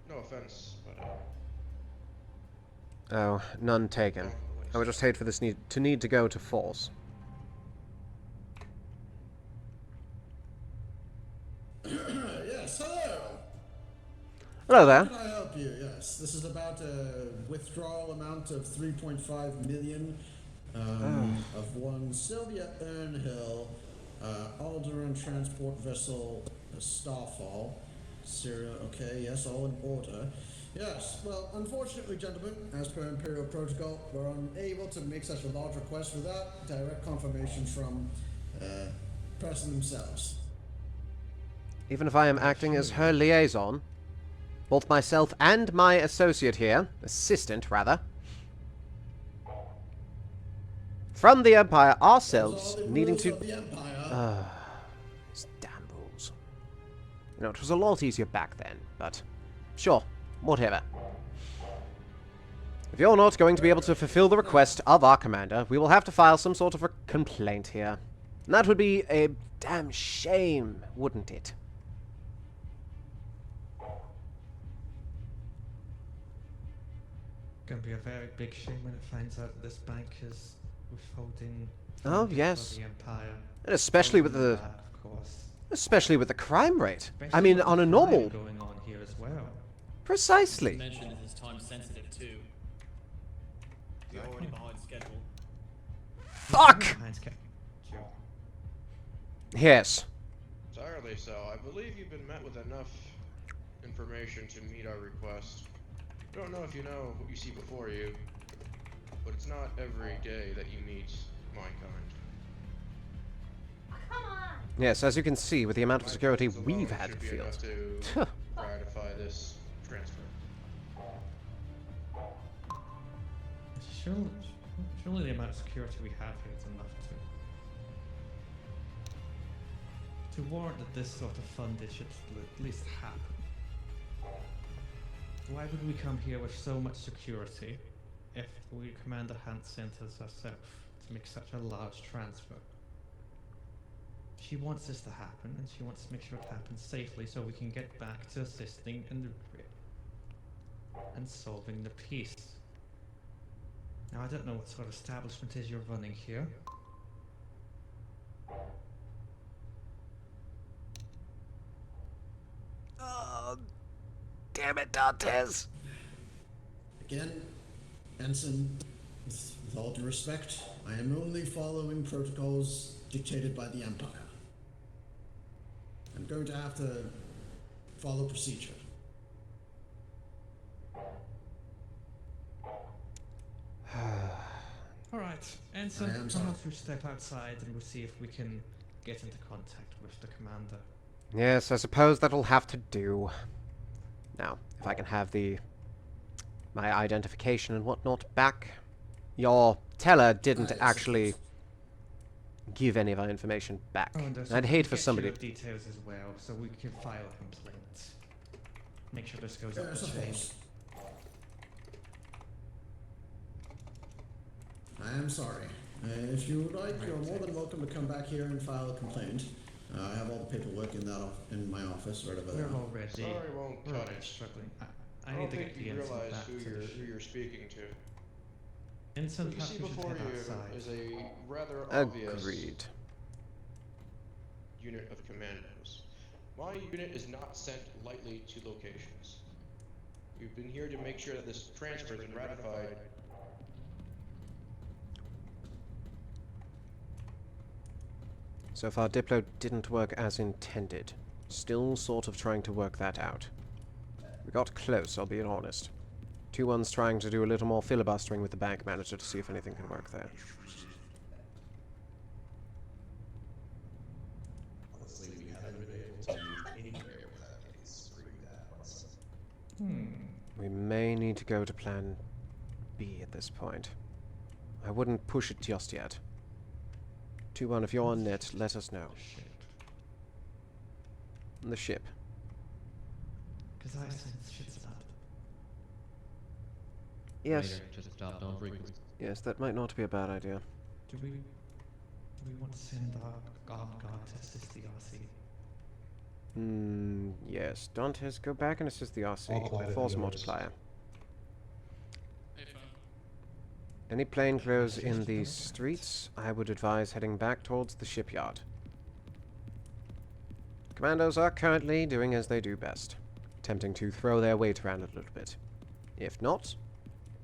No offense, but Oh, none taken. I would just hate for this need to go to force. Yes, hello. Hello there. How can I help you? Yes, this is about a withdrawal amount of 3.5 million of one Sylvia Urnhill, Alderaan transport vessel Starfall. Syria, okay, yes, all in order. Yes, well, unfortunately, gentlemen, as per Imperial protocol, we're unable to make such a large request without direct confirmation from person themselves. Even if I am acting as her liaison, both myself and my associate here, assistant rather, from the Empire ourselves, needing to... These damn rules. You know, it was a lot easier back then, but sure, whatever. If you're not going to be able to fulfill the request of our commander, we will have to file some sort of a complaint here. And that would be a damn shame, wouldn't it? Gonna be a very big shame when it finds out that this bank is withholding Oh, funding yes. for the Empire. And especially with Other than the... that, of course. Especially with the crime rate. I Especially mean, with on the a crime normal... going on here as well. Precisely. Mentioned this is time sensitive too. You're already behind schedule. Fuck! Behind schedule. Yes. Entirely so. I believe you've been met with enough information to meet our request. I don't know if you know what you see before you, but it's not every day that you meet mankind. Yes, as you can see, with the amount of My security presence we've alone had should in the be enough field. to ratify this transfer. Surely the amount of security we have here is enough to warrant that this sort of funding should at least happen. Why would we come here with so much security if we Commander Hunt sent us herself to make such a large transfer? She wants this to happen, and she wants to make sure it happens safely so we can get back to assisting in the grid and solving the peace. Now, I don't know what sort of establishment is you're running here. Damn it, Dantes! Again, Ensign, with all due respect, I am only following protocols dictated by the Empire. I'm going to have to follow procedure. Alright, Ensign, come on through, step outside and we'll see if we can get into contact with the commander. Yes, I suppose that'll have to do. Now, if I can have my identification and whatnot back. Your teller didn't actually give any of our information back. Oh, and I'd hate for somebody... Your details as well, so we can file a complaint. Make sure this goes up Yes, the of chain. course. I am sorry. If you would like, you're more than welcome to come back here and file a complaint. I have all the paperwork in my office right over there. We're already. Sorry, won't We're cut already it. struggling. I I need don't to think get the you ensign realize back who to the who ship. you're speaking to. Ensign, What you perhaps see we should before head you outside. is a rather obvious Agreed. unit of commandos. My unit is not sent lightly to locations. We've been here to make sure that this transfer has been ratified. So far, Diplo didn't work as intended. Still sort of trying to work that out. We got close, I'll be honest. 2-1's trying to do a little more filibustering with the bank manager to see if anything can work there. Honestly, we haven't been able to move anywhere without getting screamed at. We may need to go to plan B at this point. I wouldn't push it just yet. 2-1, if you're on net, let us know. The ship. Because I sense shit's up. Yes. Just stopped on frequency. Yes, that might not be a bad idea. Do we want to send our guard to assist the RC? Yes. Dantes, go back and assist the RC. Force multiplier. Any plainclothes in the streets, I would advise heading back towards the shipyard. Commandos are currently doing as they do best, attempting to throw their weight around a little bit. If not,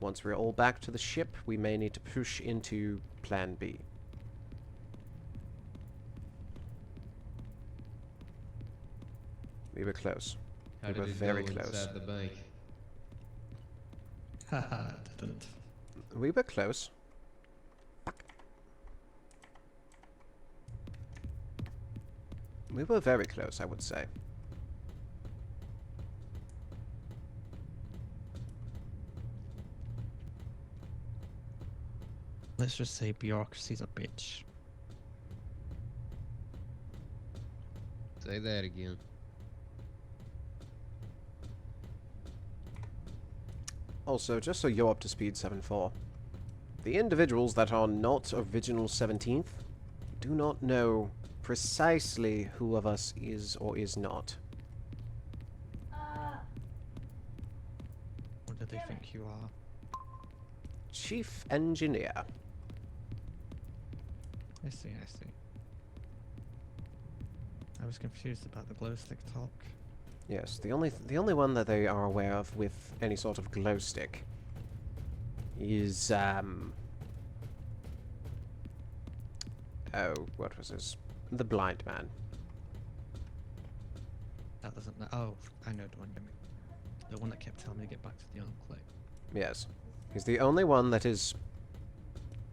once we're all back to the ship, we may need to push into Plan B. We were close. How We did were it very go close. inside the bank? Haha, didn't. We were close. We were very close, I would say. Let's just say bureaucracy's a bitch. Say that again. Also, just so you're up to speed, 7-4, the individuals that are not original 17th do not know precisely who of us is or is not. What do they think you are? chief engineer. I see, I see. I was confused about the glow stick talk. Yes, the only one that they are aware of with any sort of glow stick is oh, what was his? The blind man. That doesn't know. Oh, I know the one you mean. The one that kept telling me to get back to the enclave. Yes. He's the only one that is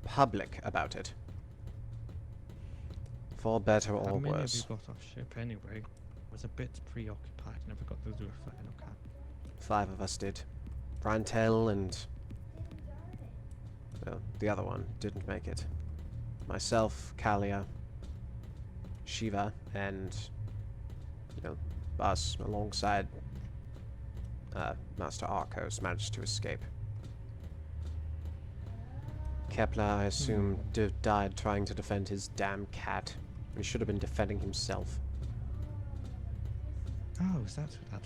public about it. For better or How many worse. of you got off ship anyway? Was a bit preoccupied, never got to do a final count. 5 of us did. Brantel and... well, the other one didn't make it. Myself, Kalia, Shiva, and... you know, us, alongside Master Arcos, managed to escape. Kepler, I assume, died trying to defend his damn cat. He should have been defending himself. Oh, is that who that?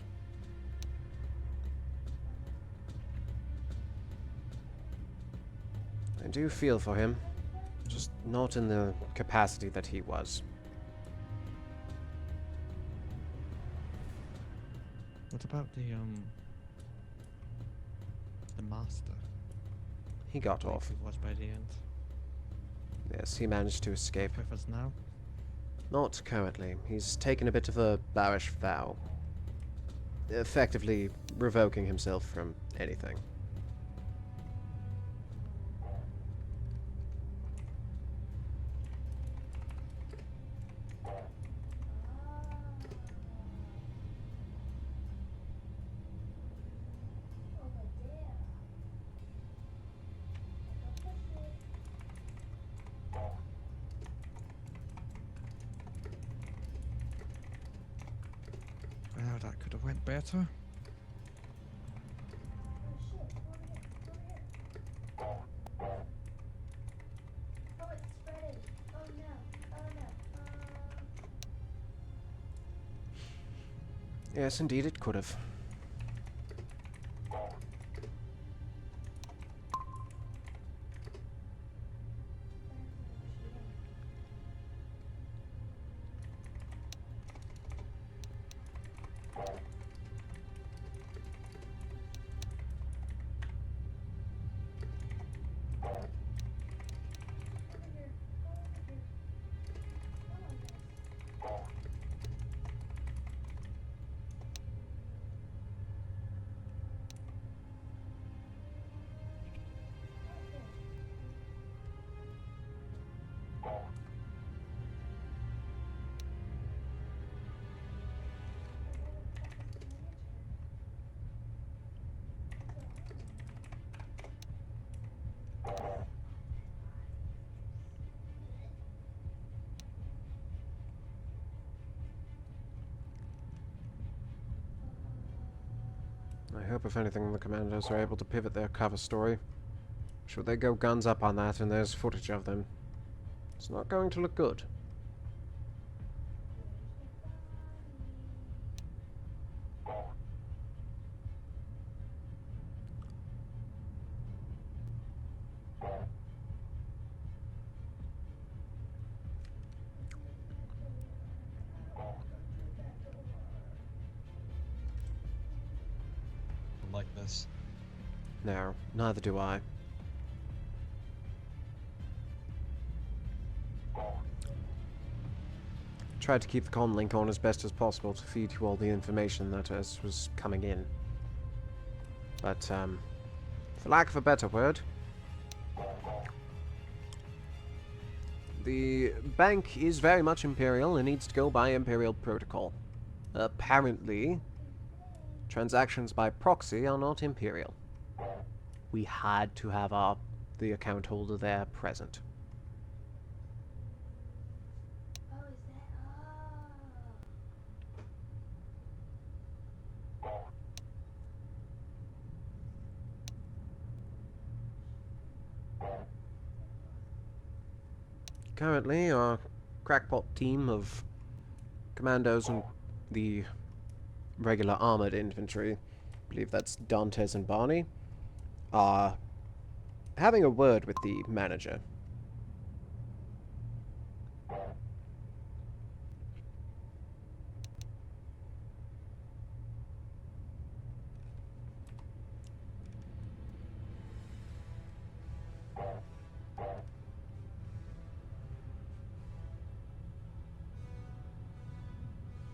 I do feel for him, just not in the capacity that he was. What about the master? He got Like off. he was by the end. Yes, he managed to escape. With us now? Not currently. He's taken a bit of a bowish vow. Effectively revoking himself from anything. Well, that could have went better. Yes, indeed, it could have. I hope, if anything, the commandos are able to pivot their cover story. Should they go guns up on that and there's footage of them, it's not going to look good. Like this. No, neither do I. Tried to keep the comm link on as best as possible to feed you all the information that was coming in. But, for lack of a better word, the bank is very much Imperial and needs to go by Imperial protocol. Apparently, transactions by proxy are not Imperial. We had to have the account holder there present. Currently, our crackpot team of commandos and the regular armored infantry, I believe that's Dantes and Barney, are having a word with the manager.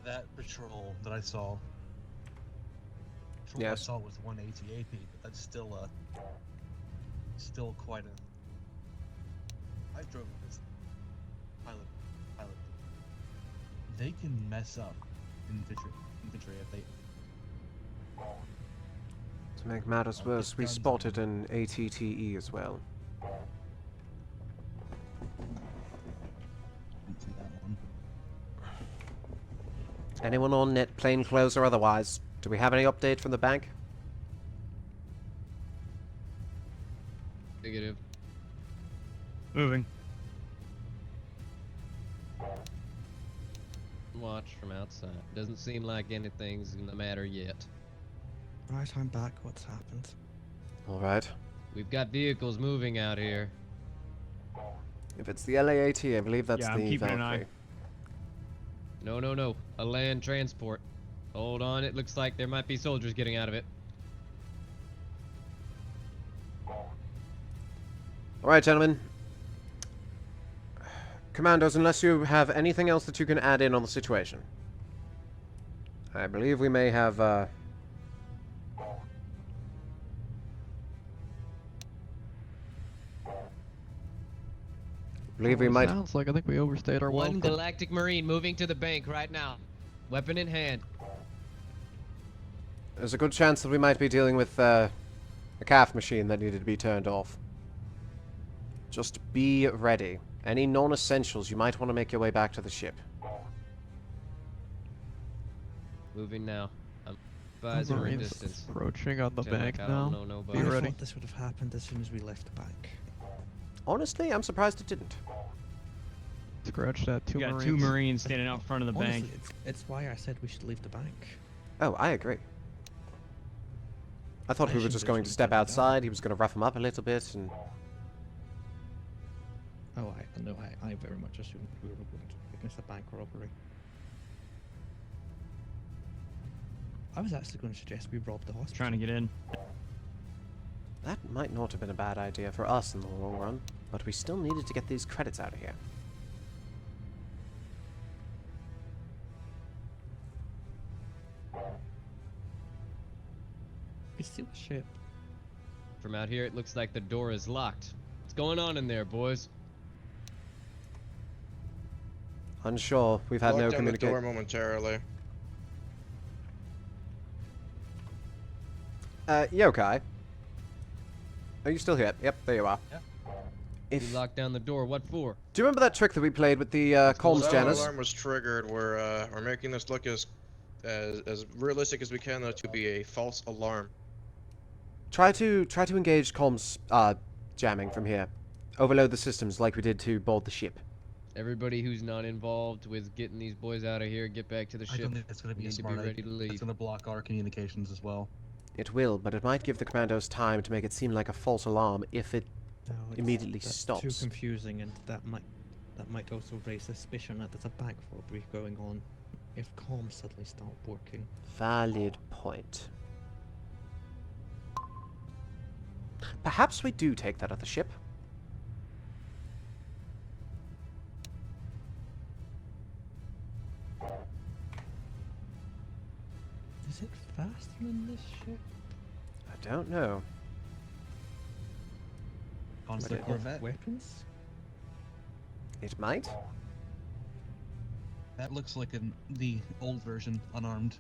That patrol that I saw. Yes. I saw was 180 AP, but that's still quite a. I drove this pilot. They can mess up infantry if they. To make matters worse, we spotted an ATTE as well. Didn't see that one. Anyone on net, plainclothes or otherwise? Do we have any update from the bank? Negative. Moving. Watch from outside. Doesn't seem like anything's the matter yet. Right, I'm back. What's happened? Alright. We've got vehicles moving out here. If it's the LAAT, I believe that's Yeah, I'm the keeping an Valkyrie. eye. No. A land transport. Hold on, it looks like there might be soldiers getting out of it. Alright, gentlemen. Commandos, unless you have anything else that you can add in on the situation. I believe we may have, Sounds like I think we overstayed our One welcome. Galactic Marine moving to the bank right now. Weapon in hand. There's a good chance that we might be dealing with, a calf machine that needed to be turned off. Just be ready. Any non-essentials, you might want to make your way back to the ship. Moving now. I'm advising Marines distance. approaching on the Sound bank like I don't now. know nobody. Be I ready. thought this would have happened as soon as we left the bank. Honestly, I'm surprised it didn't. Scratch that. We got two Marines standing out front of the Honestly, bank. it's why I said we should leave the bank. Oh, I agree. I thought I we were assumed just this going would to have step done it outside, he was going to rough him up a little bit, and... Oh, I very much assumed we were going to witness a bank robbery. I was actually going to suggest we rob the hospital. Trying to get in. That might not have been a bad idea for us in the long run, but we still needed to get these credits out of here. We steal the ship. From out here, it looks like the door is locked. What's going on in there, boys? Unsure. We've had no Lock down the door communication. momentarily. Yokai. Are you still here? Yep, there you are. You locked down the door. What for? Do you remember that trick that we played with the comms The jammers? alarm was triggered. We're making this look as realistic as we can, though, to be a false alarm. Try to engage comms jamming from here. Overload the systems like we did to board the ship. Everybody who's not involved with getting these boys out of here, get back to the I ship. don't think that's going to be a Need to smart be ready to idea. leave. It's going to block our communications as well. It will, but it might give the commandos time to make it seem like a false alarm if it No, immediately that's stops. too confusing, and that might also raise suspicion that there's a bank robbery going on if comms suddenly start working. Valid point. Perhaps we do take that at the ship. Is it faster than this ship? I don't know. Constant it- Corvette. Weapons? It might. That looks like the old version, unarmed,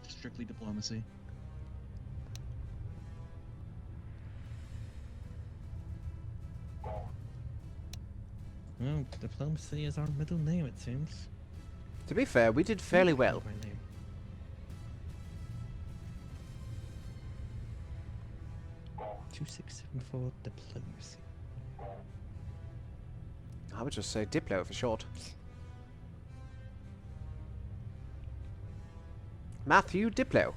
strictly diplomacy. Well, diplomacy is our middle name, it seems. To be fair, we did fairly well. My name. "2674 diplomacy." I would just say Diplo for short. Matthew Diplo.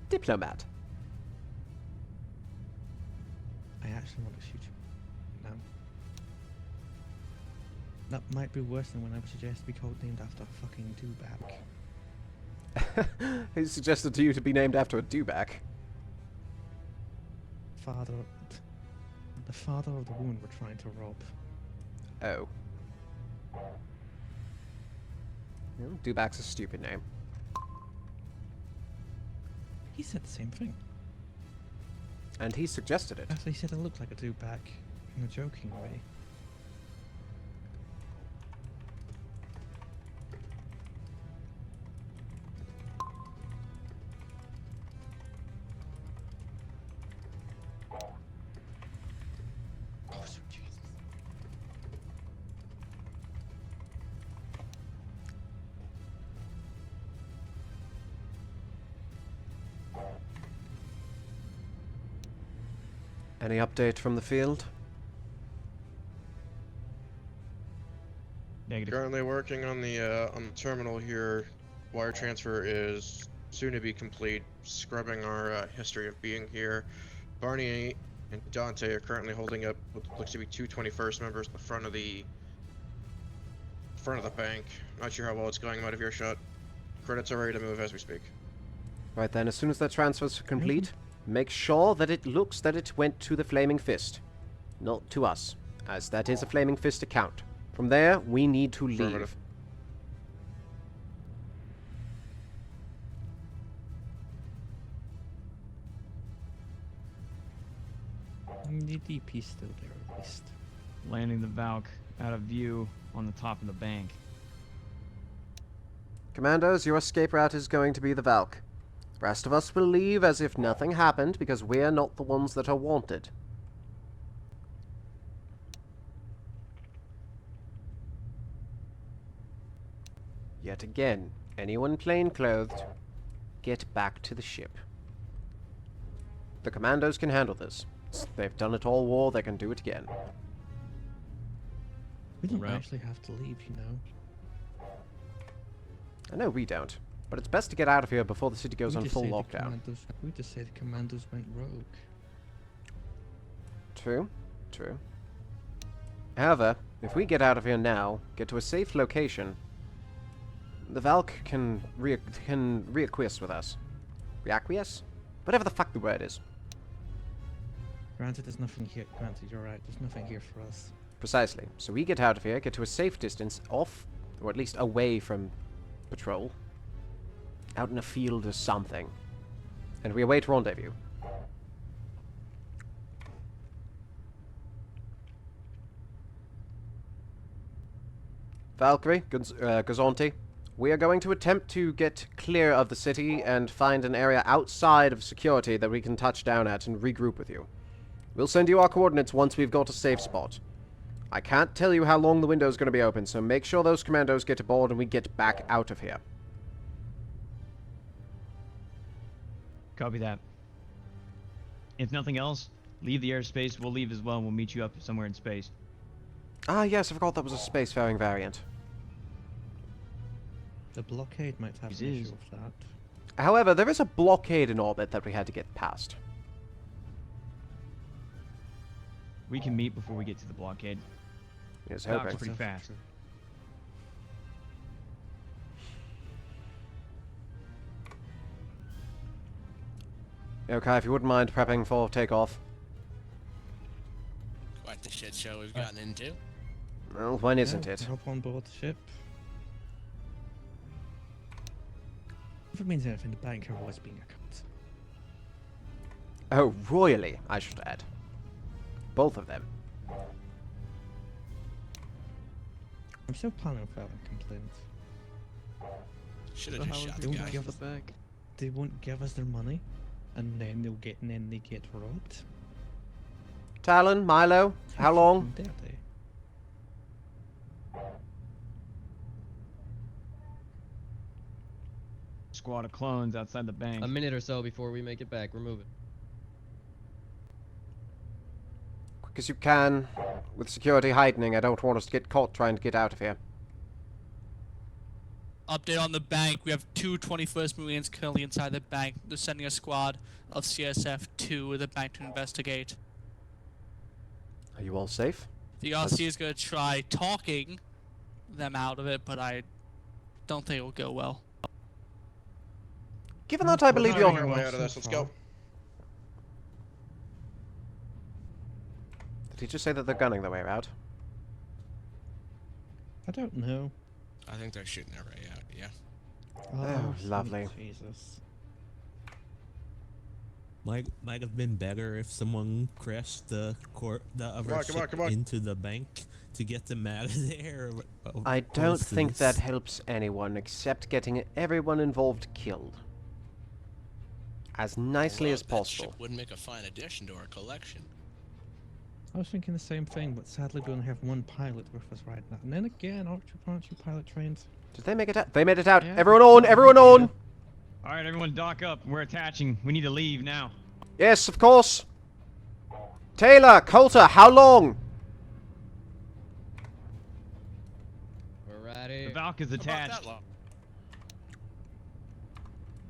Diplomat. I actually want to shoot you now. That might be worse than when I would suggest to be called named after a fucking dewback. He suggested to you to be named after a dewback. The father of the woman we're trying to rob. Oh. Well, dewback's a stupid name. He said the same thing. And he suggested it. Actually, he said I looked like a dewback in a joking way. Any update from the field? Negative. Currently working on the terminal here. Wire transfer is soon to be complete. Scrubbing our history of being here. Barney and Dante are currently holding up what looks to be two 21st members at the front of the bank. Not sure how well it's going out of earshot. Credits are ready to move as we speak. Right then, as soon as that transfer's complete, make sure that it looks that it went to the Flaming Fist, not to us, as that is a Flaming Fist account. From there, we need to leave. The DP's still there at least. Landing the Valk out of view on the top of the bank. Commandos, your escape route is going to be the Valk. The rest of us will leave as if nothing happened, because we're not the ones that are wanted. Yet again, anyone plainclothed, get back to the ship. The Commandos can handle this. They've done it all war, they can do it again. We don't actually have to leave, you know. I know we don't, but it's best to get out of here before the city goes on full lockdown. We just say the Commandos went rogue. True, true. However, if we get out of here now, get to a safe location, the Valk can reacquiesce with us. Reacquiesce? Whatever the fuck the word is. Granted, there's nothing here. Granted, you're right. There's nothing here for us. Precisely. So we get out of here, get to a safe distance, off, or at least away from patrol, out in a field or something, and we await rendezvous. Valkyrie, Gazonti, we are going to attempt to get clear of the city and find an area outside of security that we can touch down at and regroup with you. We'll send you our coordinates once we've got a safe spot. I can't tell you how long the window's going to be open, so make sure those commandos get aboard and we get back out of here. Copy that. If nothing else, leave the airspace. We'll leave as well, and we'll meet you up somewhere in space. Ah, yes, I forgot that was a spacefaring variant. The blockade might have an issue with that. However, there is a blockade in orbit that we had to get past. We can meet before we get to the blockade. Yes, Valk's hoping. pretty fast. Okay, if you wouldn't mind prepping for takeoff. Quite the shit show we've gotten into. Well, when isn't it? Hop on board the ship. If it means anything, the bank are always being a cunt. Oh, royally, I should add. Both of them. I'm still planning on filing complaints. Should have just shot the guy. They won't give us their money, and then they get robbed. Talon, Milo, how long? Dare they? Squad of clones outside the bank. A minute or so before we make it back. We're moving. Quick as you can. With security heightening, I don't want us to get caught trying to get out of here. Update on the bank. We have two 21st Marines currently inside the bank. They're sending a squad of CSF to the bank to investigate. Are you all safe? The RC is going to try talking them out of it, but I don't think it will go well. Given that I believe you're... Our way out of this. Let's go. Did he just say that they're gunning their way out? I don't know. I think they're shooting their way out, yeah. Oh, lovely. Jesus. Might have been better if someone crashed the other ship into the bank to get them out of there. I don't think that helps anyone except getting everyone involved killed. As nicely as possible. That ship would make a fine addition to our collection. I was thinking the same thing, but sadly we only have one pilot with us right now. And then again, aren't you pilot trained? Did they make it out? They made it out. Yeah. Everyone on! Everyone on! Alright, everyone dock up. We're attaching. We need to leave now. Yes, of course. Taylor, Coulter, how long? We're right here. The Valk is attached.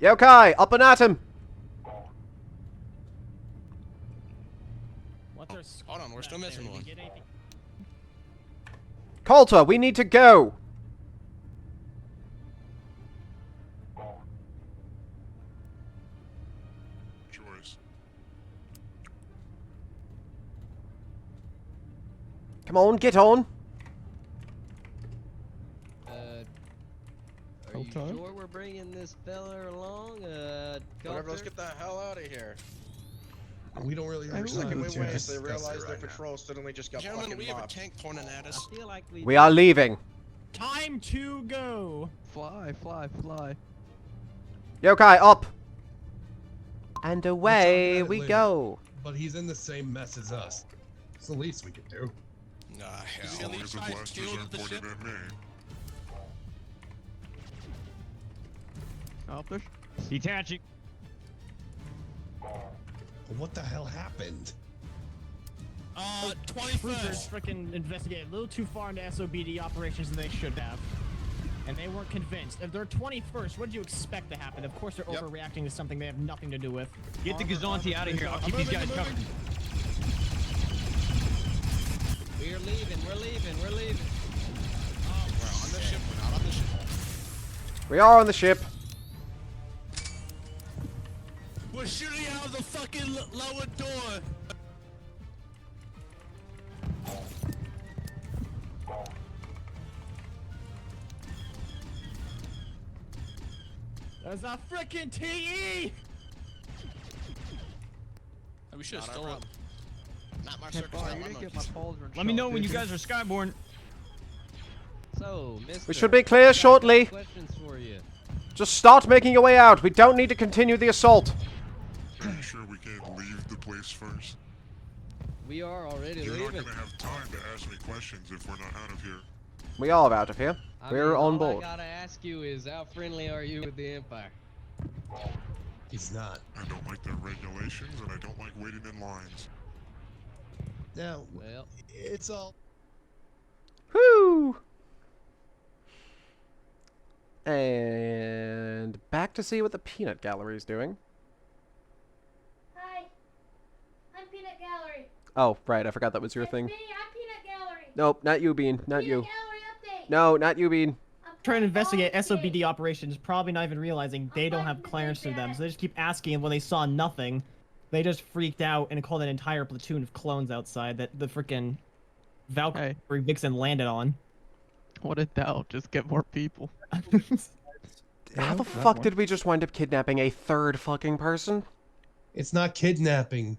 Yokai, up and at him. Hold on, we're still missing one. Coulter, we need to go. Choice. Come on, get on. Are you sure we're bringing this fella along? Whatever, let's get the hell out of here. We don't really understand. Second we waste, they realize their patrol suddenly just got Gentlemen, fucking we have a mobbed. tank pointing at us. I feel like We are leaving. Time to go. Fly, fly, fly. Yokai, up. And away we go. But he's in the same mess as us. It's the least we can do. Nah, hell. As long as the blasters aren't pointed at me. Oh, push. Detaching. What the hell happened? 21st freaking investigated a little too far into SOBD operations than they should have. And they weren't convinced. If they're 21st, what do you expect to happen? Of course they're overreacting to something they have nothing to do with. Get the Gazanti out of here. I'll keep these guys covered. We're leaving, we're leaving, we're leaving. We're on the ship, we're not on the ship. We are on the ship. We're shooting out the fucking lower door. There's a freaking TE! We should have Not our stolen. problem. Not my circus, not my monkeys. Let me know when you guys are skyborne. So, Mr. We should be clear shortly. Questions for you. Just start making your way out. We don't need to continue the assault. Are you sure we can't leave the place first? We are already You're leaving. not gonna have time to ask me questions if we're not out of here. We are out of here. We're on all board. I gotta ask you is, how friendly are you with the Empire? He's not. I don't like their regulations, and I don't like waiting in lines. Now, well, it's all. Whoo! And back to see what the peanut gallery is doing. Hi, I'm Peanut Gallery. Oh, right, I forgot that was your It's thing. me, I'm Peanut Gallery. Nope, not you, Bean. Not you. Peanut Gallery update. No, not you, Bean. Trying to investigate SOBD operations, probably not even realizing they don't have clearance to them, so they just keep asking, and when they saw nothing, they just freaked out and called an entire platoon of clones outside that the frickin' Valkyrie Vixen landed on. What did thou? Just get more people. How the fuck did we just wind up kidnapping a third fucking person? It's not kidnapping.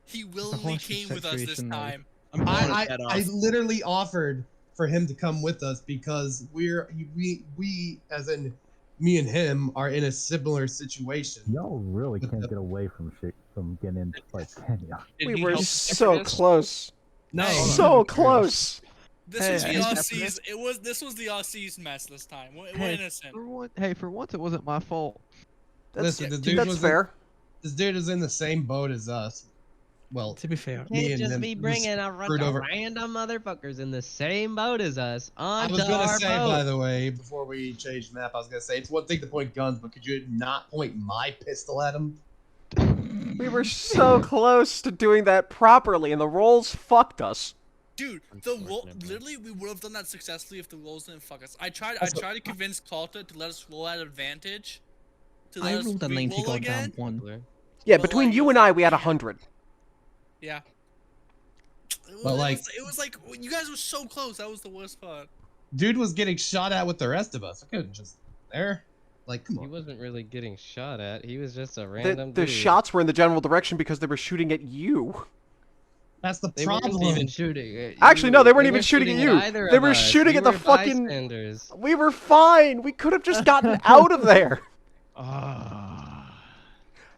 He willingly came with us this time. I literally offered for him to come with us because we as in me and him are in a similar situation. Y'all really can't get away from getting into fights, can ya? We were so close. No. So close. This was the Aussies. This was the Aussies' mess this time. We're innocent. For once, it wasn't my fault. Listen, this dude that's fair. This dude is in the same boat as us. Well, to be fair, Can't just be bringing a bunch of random motherfuckers in the same boat as us onto our boat. I was gonna say, by the way, before we changed map, I was gonna say it's one thing to point guns, but could you not point my pistol at him? We were so close to doing that properly, and the rolls fucked us. Dude, literally we would have done that successfully if the rolls didn't fuck us. I tried to convince Kalta to let us roll at advantage. I rolled a 90 goddamn again. one. Yeah, between you and I, we had 100. Yeah. But like, it was like you guys were so close. That was the worst part. dude was getting shot at with the rest of us. I couldn't just there. Like, come on. He wasn't really getting shot at. He was just a random The dude. shots were in the general direction because they were shooting at you. That's the They problem. weren't even shooting at Actually, you. no, they weren't even shooting at you. either They of were us. shooting We at the were fucking. bystanders. We were fine. We could have just gotten out of there. Ah.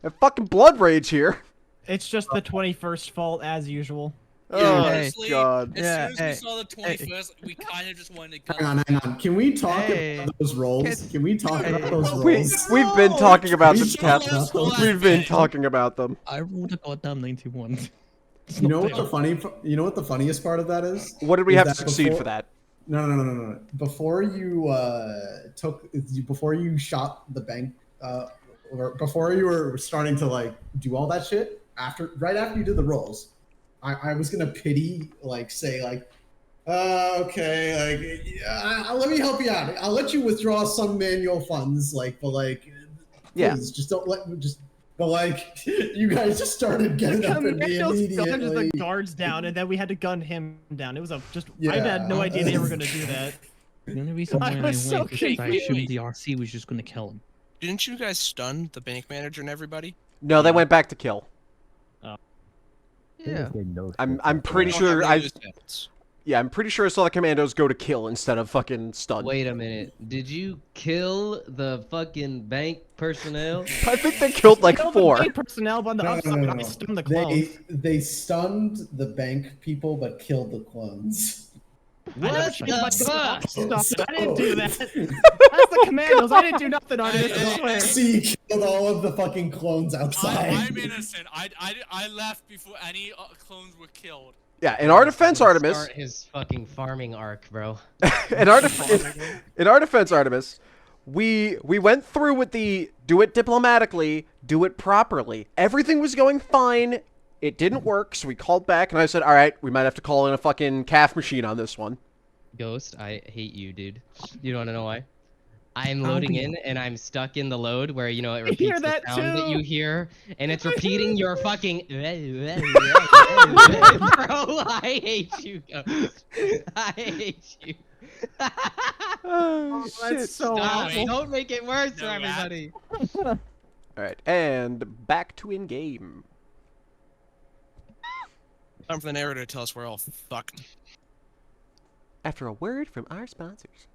A fucking blood rage here. It's just the 21st fault as usual. Oh, honestly, God. As soon as we saw the 21st, we kind of just wanted to go. Hang on. Can we talk about those rolls? Can we talk about those rolls? We've been talking about them, Shut Cap. up. We've been talking about them. I rolled a goddamn 91. You know what the funniest part of that is? What did we Is have to that succeed before- for that? No. Before you shot the bank, or before you were starting to like do all that shit, right after you did the rolls, I was gonna say okay, let me help you out. I'll let you withdraw some manual funds, please, Yeah. just don't let me just. But you guys just started getting up at me Commandos immediately. gunned the guards down, and then we had to gun him down. It was I Yeah. had no idea they were gonna do that. The only reason why I was so went was because I confused. assumed the RC was just going to kill him. Didn't you guys stun the bank manager and everybody? No, they went back to kill. Yeah. I'm pretty We don't sure have I. news yet. Yeah, I'm pretty sure I saw the commandos go to kill instead of fucking stun. Wait a minute. Did you kill the fucking bank personnel? I think they killed like Killed 4. The bank personnel, but on the upside, I stunned the clones. They stunned the bank people, but killed the clones. What the fuck? Stop it. I didn't do that. That's the commandos. I didn't do nothing, Artemis. I swear. C killed all of the fucking clones outside. I'm innocent. I left before any clones were killed. Yeah, in our defense, Artemis. Start his fucking farming arc, bro. in our defense, Artemis, we went through with the do it diplomatically, do it properly. Everything was going fine. It didn't work, so we called back, and I said, all right, we might have to call in a fucking calf machine on this one. Ghost, I hate you, dude. You don't want to know why? I'm loading in, and I'm stuck in the load where, it repeats hear the that sound that too. you hear, and it's repeating your fucking... Bro, I hate you, Ghost. I hate you. Oh, shit. That's so Stop. awful. Don't make it worse for everybody. All right, and back to in-game. Time for the narrator to tell us we're all fucked. After a word from our sponsors.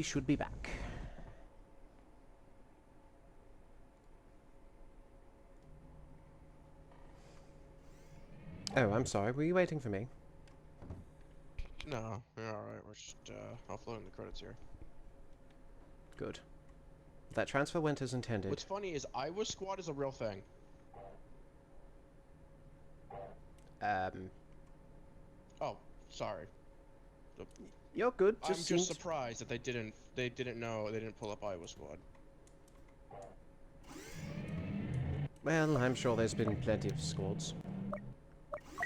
we should be back. Oh, I'm sorry. Were you waiting for me? No, we're alright. We're just offloading the credits here. Good. That transfer went as intended. What's funny is Iowa Squad is a real thing. Oh, sorry. You're good. I'm just surprised that they didn't pull up Iowa Squad. Well, I'm sure there's been plenty of squads. I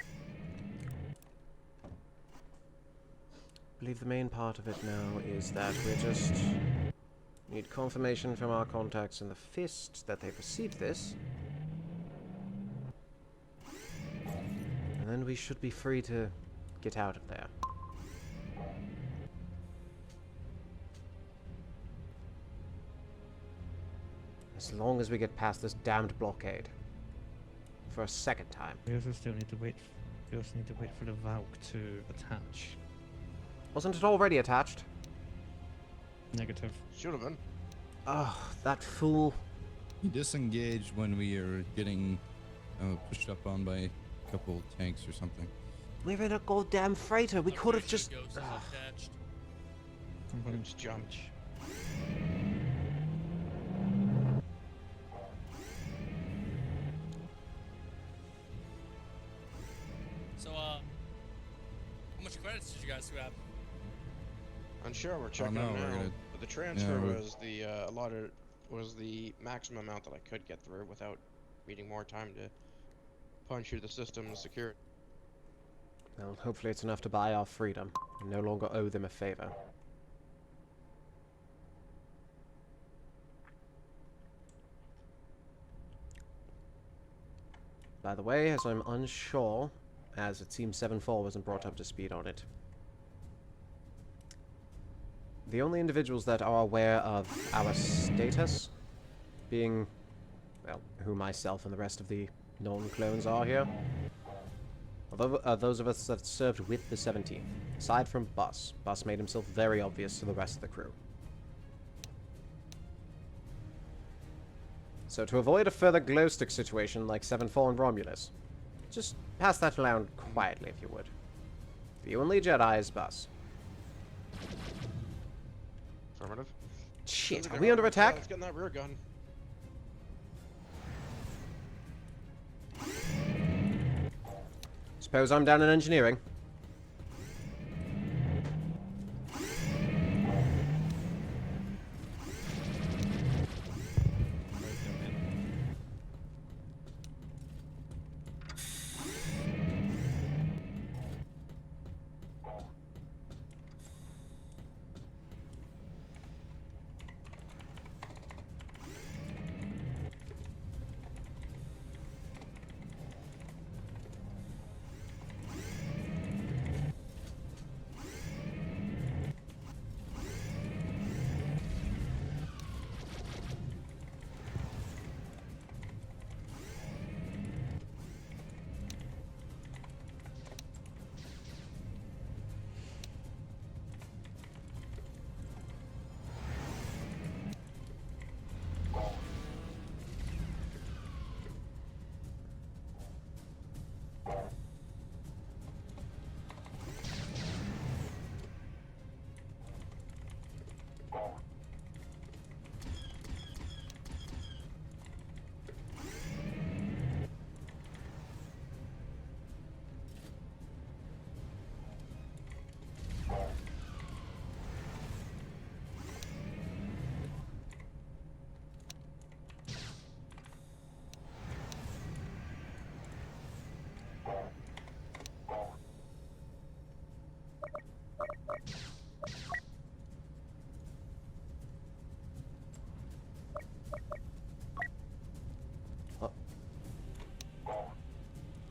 believe the main part of it now is that we just need confirmation from our contacts in the Fist that they've received this. And then we should be free to get out of there. As long as we get past this damned blockade. For a second time. We also still need to wait. We also need to wait for the Valk to attach. Wasn't it already attached? Negative. Should have been. Oh, that fool. He disengaged when we are getting pushed up on by a couple tanks or something. We're in a goddamn freighter. We could have just. Just jumped. So, how much credits did you guys grab? Unsure, we're checking them now. But the transfer was the maximum amount that I could get through without needing more time to punch through the system and secure it. Well, hopefully it's enough to buy our freedom and no longer owe them a favor. By the way, as I'm unsure, as it seems 7-4 wasn't brought up to speed on it. The only individuals that are aware of our status, being, well, who myself and the rest of the non-clones are here, are those of us that served with the 17th. Aside from Bus. Bus made himself very obvious to the rest of the crew. So to avoid a further glowstick situation like 7-4 and Romulus, just pass that around quietly if you would. The only Jedi is Bus. Affirmative. Shit, are we under attack? Let's get in that rear gun. Suppose I'm down in engineering.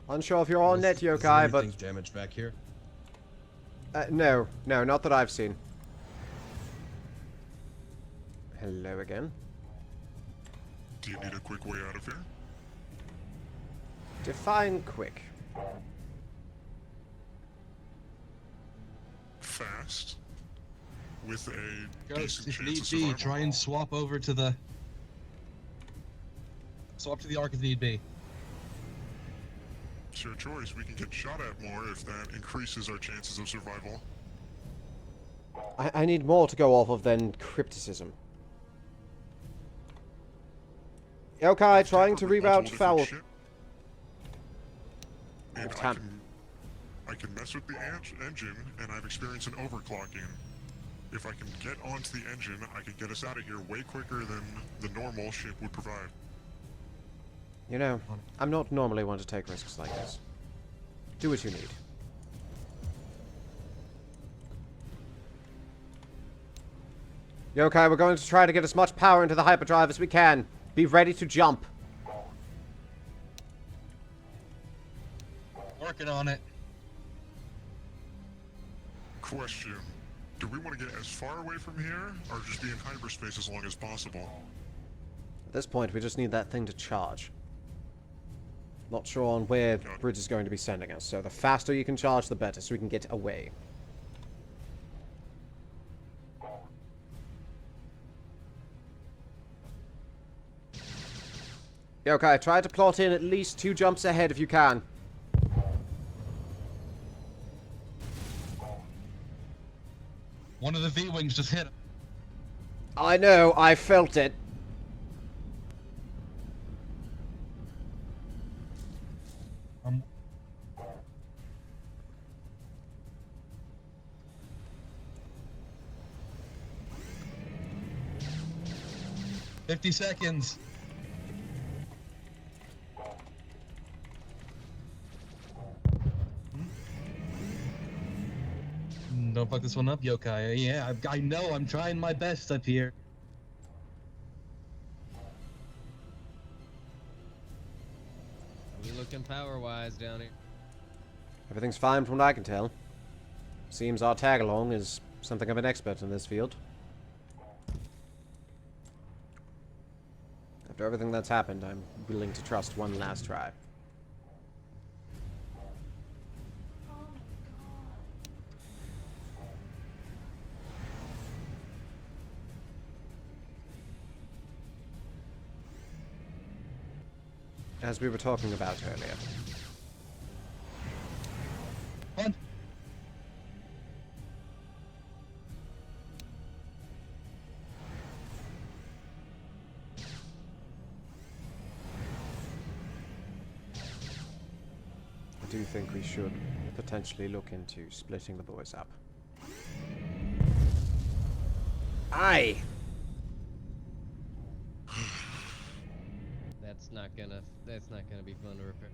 Unsure if you're on net, Yokai, but... Is damage back here? No, not that I've seen. Hello again. Do you need a quick way out of here? Define quick. Fast. with a Ghost, decent if chance need of be, survival. try and swap over to the... Swap to the Ark if need be. It's your choice. We can get shot at more if that increases our chances of survival. I need more to go off of than crypticism. Yokai trying to reroute foul. And I can mess with the engine, and I've experienced an overclocking. If I can get onto the engine, I can get us out of here way quicker than the normal ship would provide. You know, I'm not normally one to take risks like this. Do what you need. Yokai, we're going to try to get as much power into the hyperdrive as we can. Be ready to jump. Working on it. Question. Do we want to get as far away from here, or just be in hyperspace as long as possible? At this point, we just need that thing to charge. Not sure on where Bridge is going to be sending us, so the faster you can charge, the better, so we can get away. Yokai, try to plot in at least 2 jumps ahead if you can. One of the V-Wings just hit him. I know, I felt it. $50 seconds. Don't fuck this one up, Yokai. Yeah, I know. I'm trying my best up here. We looking power-wise down here? Everything's fine from what I can tell. Seems our tag-along is something of an expert in this field. After everything that's happened, I'm willing to trust one last try. As we were talking about earlier. One. I do think we should potentially look into splitting the boys up. Aye! That's not gonna be fun to repair.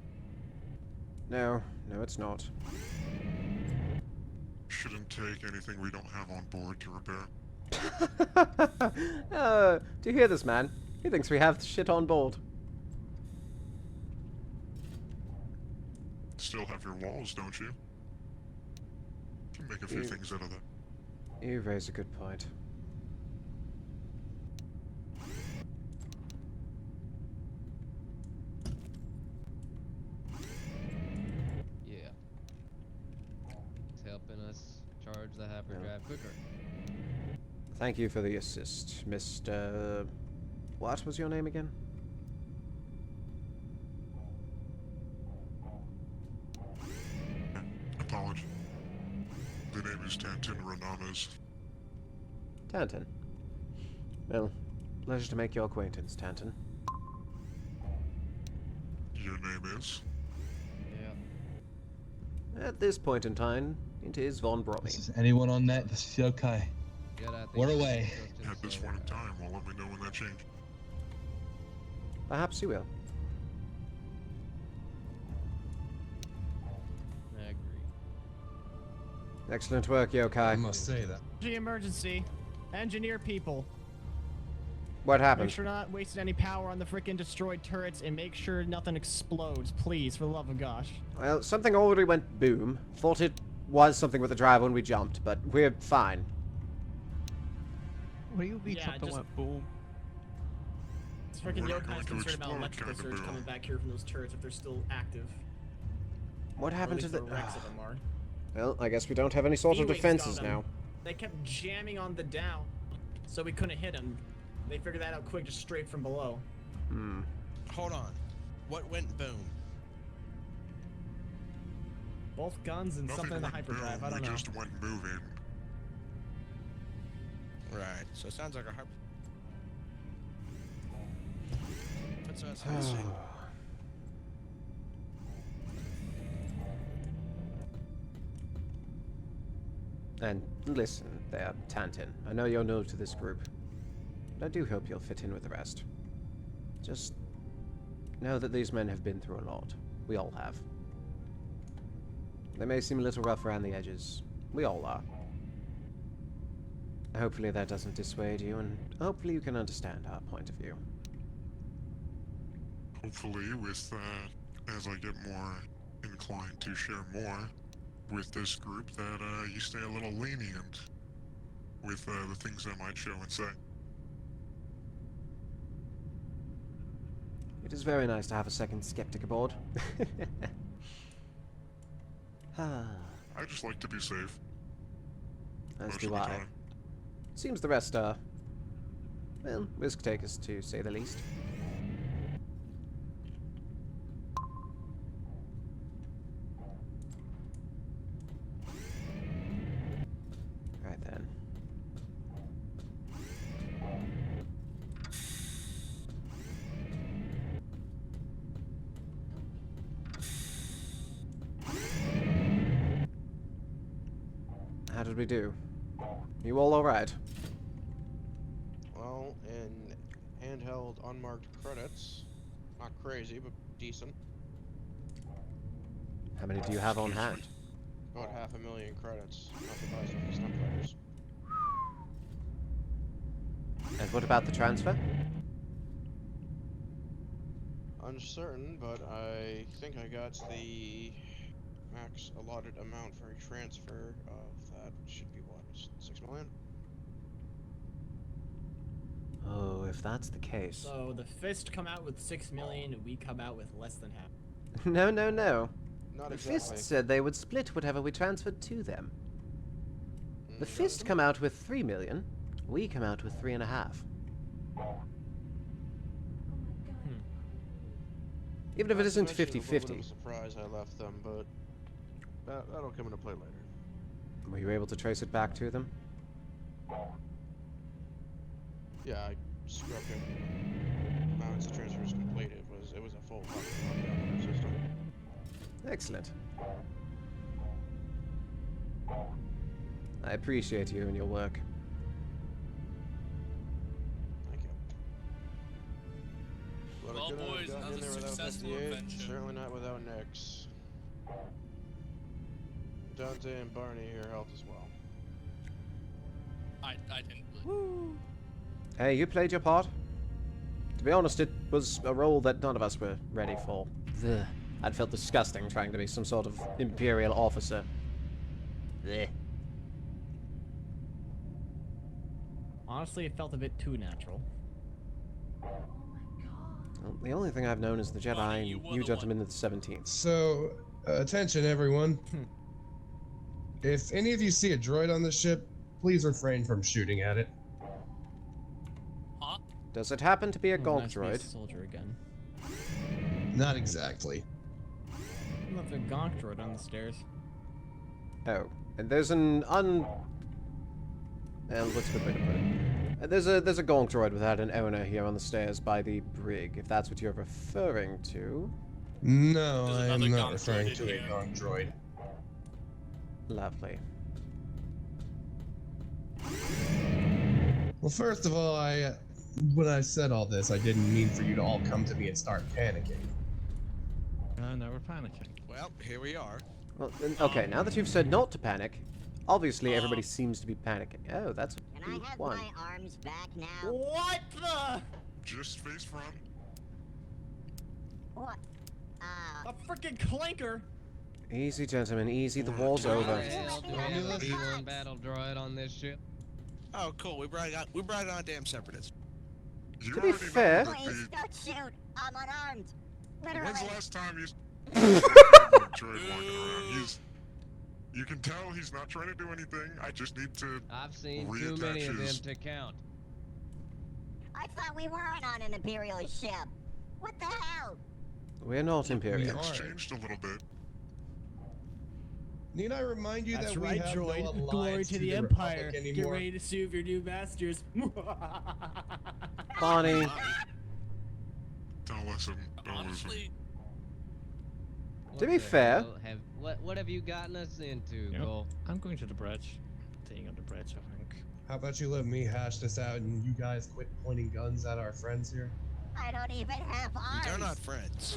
No, no it's not. Shouldn't take anything we don't have on board to repair. Do you hear this, man? He thinks we have shit on board. Still have your walls, don't you? Can make a few things out of that. You raise a good point. Yeah. It's helping us charge the hyperdrive quicker. Thank you for the assist, Mr. What was your name again? Apology. The name is Tantin Ranamas. Tantin. Well, pleasure to make your acquaintance, Tantin. Your name is? Yeah. At this point in time, it is Von Brommy. Is anyone on that? This is Yokai. We're away. At this point in time, well, let me know when that changes. Perhaps you will. I agree. Excellent work, Yokai. I must say that. Emergency. Engineer people. What happened? Make sure not wasting any power on the frickin' destroyed turrets and make sure nothing explodes, please, for the love of gosh. Well, something already went boom. Thought it was something with the drive when we jumped, but we're fine. What do you mean something went boom? It's freaking We're not Yokai's going to concerned about explode, electrical kinda surge boom. coming back here from those turrets if they're still active. What Or at happened to least the... wrecks of them are. Well, I guess we don't have any sort of V-Wings defenses got 'em. now. They kept jamming on the down, so we couldn't hit them. They figured that out quick, just straight from below. Hmm. Hold on. What went boom? Both guns and Nothing something in the went hyperdrive. boom, I don't we know. just went moving. Right. So it sounds like a harp. Puts us And listen there, Tantin. I know you're new to this group, but I do hope you'll fit in with the rest. Just know that these men have been through a lot. We all have. They may seem a little rough around the edges. We all are. Hopefully that doesn't dissuade you, and hopefully you can understand our point of view. Hopefully, with as I get more inclined to share more with this group, that you stay a little lenient with the things I might show and say. It is very nice to have a second skeptic aboard. I just like to be safe. As most do of the I. time. Seems the rest are, well, risk takers to say the least. Right then. How did we do? You all alright? Well, in handheld unmarked credits, not crazy, but decent. How many do you have on hand? About 500,000 credits. Not to buy some snap fighters. And what about the transfer? Uncertain, but I think I got the max allotted amount for a transfer of that, which should be what, 6 million? Oh, if that's the case. So the Fist come out with 6 million, and we come out with less than half. No, no, no. Not The exactly. Fist said they would split whatever we transferred to them. The Fist come out with 3 million. We come out with 3.5. Even if it isn't 50-50. A little bit of a surprise I left them, but that'll come into play later. Were you able to trace it back to them? Yeah, I scrubbed it. Now once the transfer was complete, it was a full fucking lockdown on their system. Excellent. I appreciate you and your work. Thank you. But Well, I couldn't have boys, gotten in another there without successful 58, adventure. certainly not without Nix. Dante and Barney here helped as well. I didn't really. Hey, you played your part. To be honest, it was a role that none of us were ready for. Ugh. I'd felt disgusting trying to be some sort of Imperial officer. Ugh. Honestly, it felt a bit too natural. Well, the only thing I've known is the Jedi and you gentlemen of the 17th. So, attention everyone. If any of you see a droid on the ship, please refrain from shooting at it. Huh? Does it happen to be a Gonk Nice to be a droid? soldier again. Not exactly. Not the Gonk droid on the stairs. Oh, and there's an what's a good way to put it? There's a Gonk droid without an owner here on the stairs by the brig, if that's what you're referring to. No, There's I another am not Gonk referring droid to in a here. Gonk droid. Lovely. Well, first of all, when I said all this, I didn't mean for you to all come to me and start panicking. No, we're panicking. Well, here we are. Well, then, okay, now that you've said not to panic, obviously everybody seems to be panicking. Oh, that's a Can I big have one. my arms back now? What the? Just face front. What? A freaking clanker! Easy, gentlemen, easy. The war's over. Hell, do we have a B1 battle droid on this ship? Oh, cool. We brought on a damn separatist. You To be already know fair- that Please don't shoot. I'm unarmed. Literally. When's the last time you droid walking around? You can tell he's not trying to do anything. I just need to. I've seen too reattach many of them his- to count. I thought we weren't on an Imperial ship. What the hell? We're not Imperial. Things changed a little bit. Need I remind you That's that right, we have droid. no alliance Glory to the Republic Empire. Get anymore? ready to sue your new masters. Bonnie. Don't listen. Don't listen. To be fair, What have you gotten us into, Yep. Cole? I'm going to the bridge. Staying on the bridge, I think. How about you let me hash this out and you guys quit pointing guns at our friends here? I don't even have arms. They're not friends.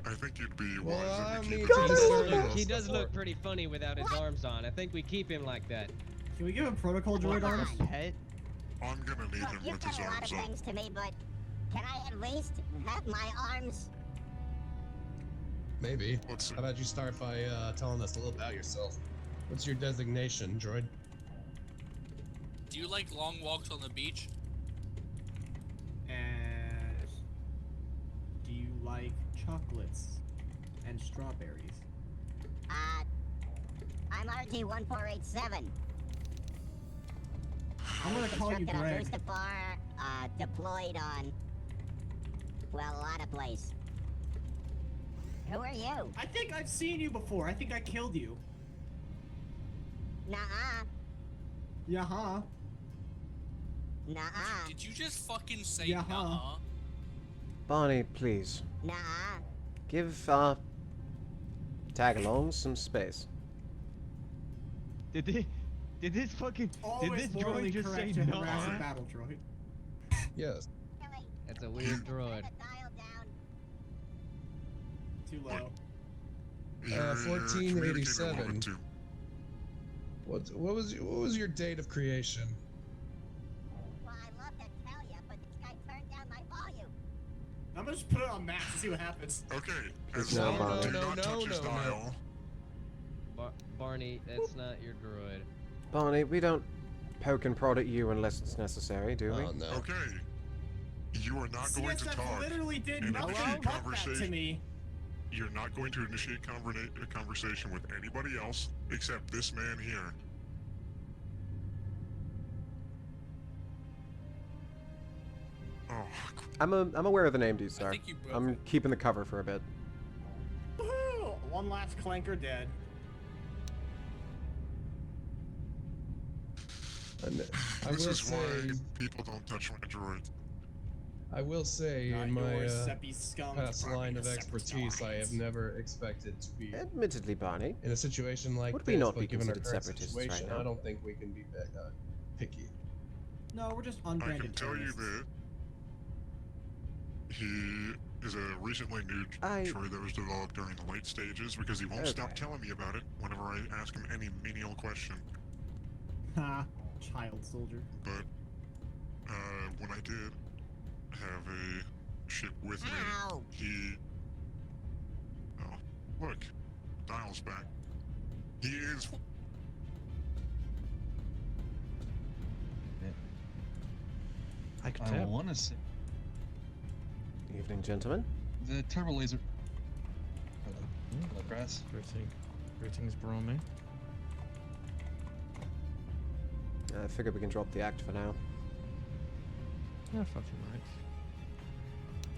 I think you'd be Well, wise I if you mean, keep to it. discern He this does look pretty funny without his arms on. I think we keep him like that. Can we give him protocol droid arms? Pet? I'm gonna need Look, him you've with done his a lot of arms up. things to me, but can I at least have my arms? Maybe. How about you start by telling us a little about yourself? What's your designation, droid? Do you like long walks on the beach? And do you like chocolates and strawberries? I'm RG-1487. I'm gonna call you Constructed on Greg. Mustafar, deployed on, well, a lot of place. Who are you? I think I've seen you before. I think I killed you. Nuh-uh. Yeah-huh. Nuh-uh. Did you just fucking say Yeah, huh? nuh-uh? Bonnie, please. Nuh-uh. Give, tag-alongs some space. Did this fucking Always did this morally droid just say correct to no? harass a battle droid. Yes. That's a weird droid. Too low. 1487. What was your date of creation? Well, I love to tell you, but this guy turned down my volume. I'm gonna just put it on max and see what happens. Okay. It's As no long Bonnie. as do not touch his dial. Barney, that's not your droid. Bonnie, we don't poke and prod at you unless it's necessary, do we? Oh no. Okay. You are not going to CSF talk. literally did and nothing initiate but that to me. You're not going to initiate a conversation with anybody else except this man here. Oh, I'm aware of the name, sir. think you broke I'm keeping the cover for a bit. Woohoo! One last clanker dead. I this will is say, why people don't touch my droid. I will say, Not in my yours, Seppi scum. past line of expertise, I have never expected to be Admittedly, Bonnie. in a situation like Would this. we not but be given our considered current separatists situation, right now? I don't think we can be picky. No, we're just I can unbranded tell you terrorists. that he is a recently new droid that was developed during the late stages because he won't stop Okay. telling me about it whenever I ask him any menial question. Ha, child soldier. But when I did have a ship with me, he... Oh, look, dial's back. He is... I could I tell. want to say Evening, gentlemen. the turbo laser. Hello, grass. Everything's broming. I figure we can drop the act for now. Yeah, I thought you might.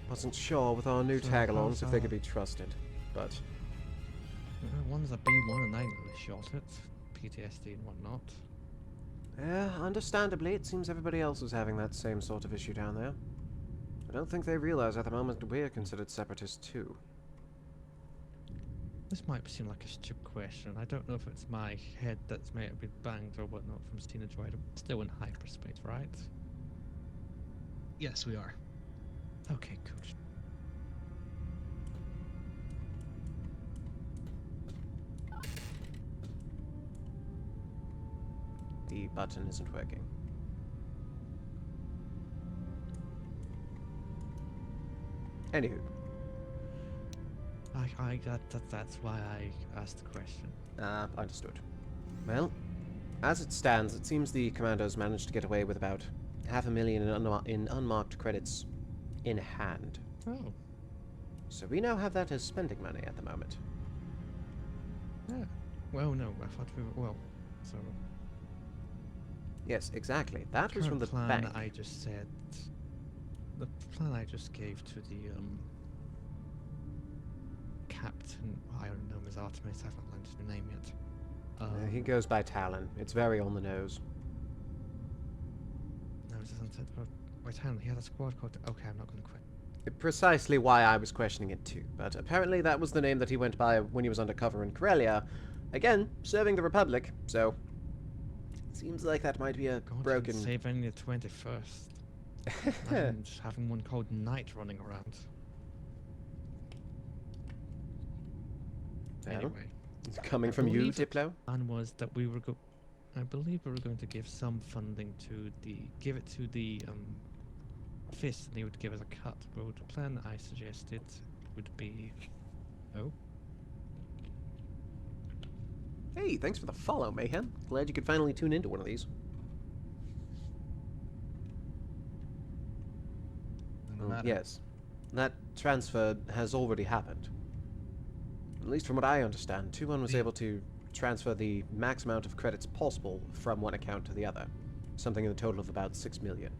Wasn't sure with our new So tag-alongs how's, if they could be trusted, but One's a B1 and I nearly shot it. PTSD and whatnot. yeah, understandably, it seems everybody else is having that same sort of issue down there. I don't think they realize at the moment we're considered separatists too. This might seem like a stupid question. I don't know if it's my head that's made a bit banged or whatnot from seeing a droid. I'm still in hyperspace, right? Yes, we are. Okay, good. The button isn't working. Anywho. That's why I asked the question. Understood. Well, as it stands, it seems the commandos managed to get away with about $500,000 in unmarked credits in hand. Oh. So we now have that as spending money at the moment. Yeah. Well, no, I thought we were. Well, so. Yes, exactly. That was from the plan bank. I just said. The plan I just gave to the captain. I don't know Ms. Artemis. I've not learned his name yet. He goes by Talon. It's very on the nose. No, it doesn't say. Wait, Talon. He had a squad called. Okay, I'm not going to quit. Precisely why I was questioning it too, but apparently that was the name that he went by when he was undercover in Corellia. Again, serving the Republic, so... Seems like that might be a broken... Save only the 21st. I'm just having one called Knight running around. Well, anyway. Coming from you, Diplo? The plan was that we were I believe we were going to give some funding to the... Give it to the, Fist, and he would give us a cut. But the plan I suggested would be... Oh? Hey, thanks for the follow, Mayhem. Glad you could finally tune into one of these. Yes. That transfer has already happened. At least from what I understand, 2-1 was able to transfer the max amount of credits possible from one account to the other. Something in the total of about 6 million.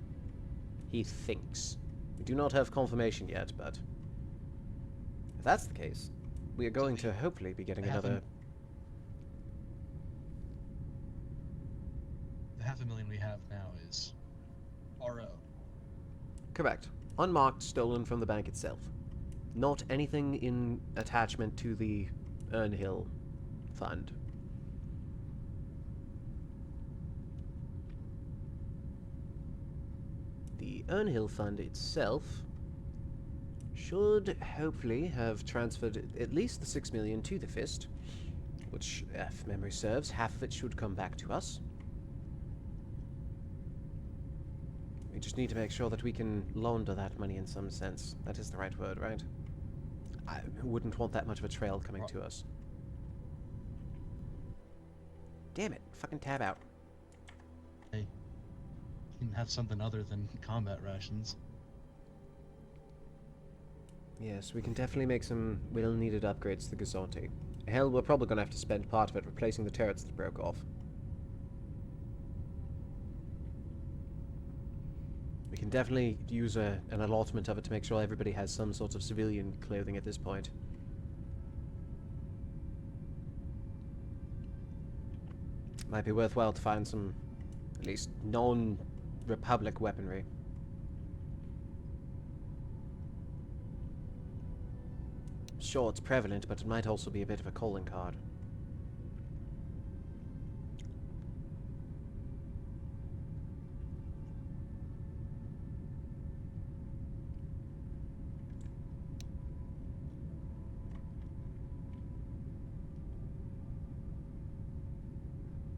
He thinks. We do not have confirmation yet, but... If that's the case, we are going to hopefully be getting another... The $500,000 we have now is RO. Correct. Unmarked, stolen from the bank itself. Not anything in attachment to the Urnhill fund. The Urnhill fund itself should hopefully have transferred at least the 6 million to the Fist, which, if memory serves, half of it should come back to us. We just need to make sure that we can launder that money in some sense. That is the right word, right? I wouldn't want that much of a trail coming to us. Damn it, fucking tab out. Hey, you can have something other than combat rations. Yes, we can definitely make some well-needed upgrades to the Gazonti. Hell, we're probably going to have to spend part of it replacing the turrets that broke off. We can definitely use an allotment of it to make sure everybody has some sort of civilian clothing at this point. Might be worthwhile to find some, at least, non-Republic weaponry. Sure, it's prevalent, but it might also be a bit of a calling card.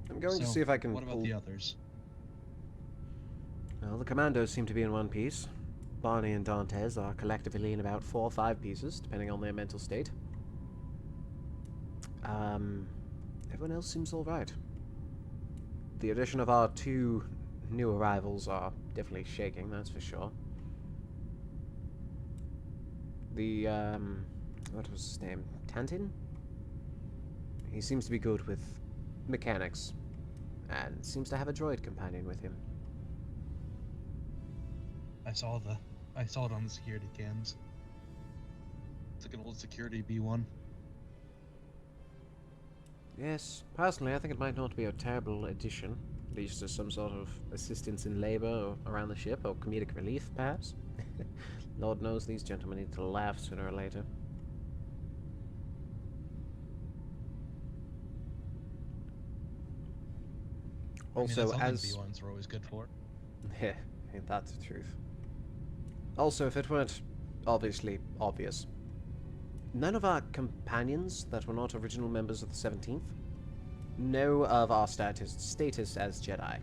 I'm going to see if I can What about the others? Well, the commandos seem to be in one piece. Barney and Dantes are collectively in about 4 or 5 pieces, depending on their mental state. Everyone else seems alright. The addition of our 2 new arrivals are definitely shaking, that's for sure. The, what was his name? Tantin? He seems to be good with mechanics, and seems to have a droid companion with him. I saw it on the security cams. It's like an old security B1. Yes, personally I think it might not be a terrible addition, at least as some sort of assistance in labor or around the ship, or comedic relief, perhaps. Lord knows these gentlemen need to laugh sooner or later. Also, as B1s are always good for. Yeah, ain't that the truth. Also, if it weren't obviously obvious, none of our companions that were not original members of the 17th know of our status as Jedi.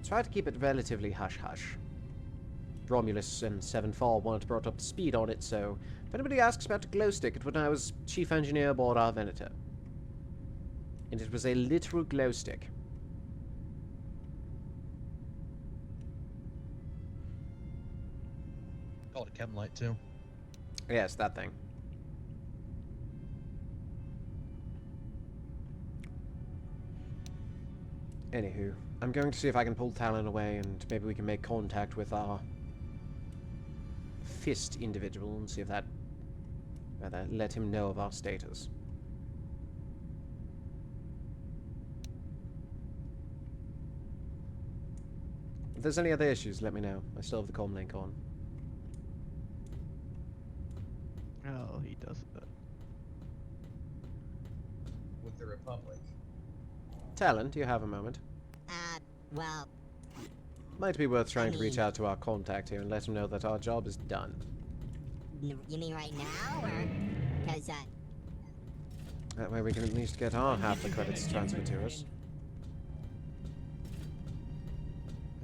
Try to keep it relatively hush-hush. Romulus and 7-4 weren't brought up to speed on it, so if anybody asks about a glow stick, it was when I was chief engineer aboard our Venator. And it was a literal glow stick. Call it a chem light too. Yes, that thing. Anywho, I'm going to see if I can pull Talon away, and maybe we can make contact with our fist individual and see if that... rather, let him know of our status. If there's any other issues, let me know. I still have the comm link on. Oh, he does that. With the Republic. Talon, do you have a moment? Well... Might be worth trying to reach out to our contact here and let him know that our job is done. You mean right now, or... Because, That way we can at least get our half the credits transferred to us.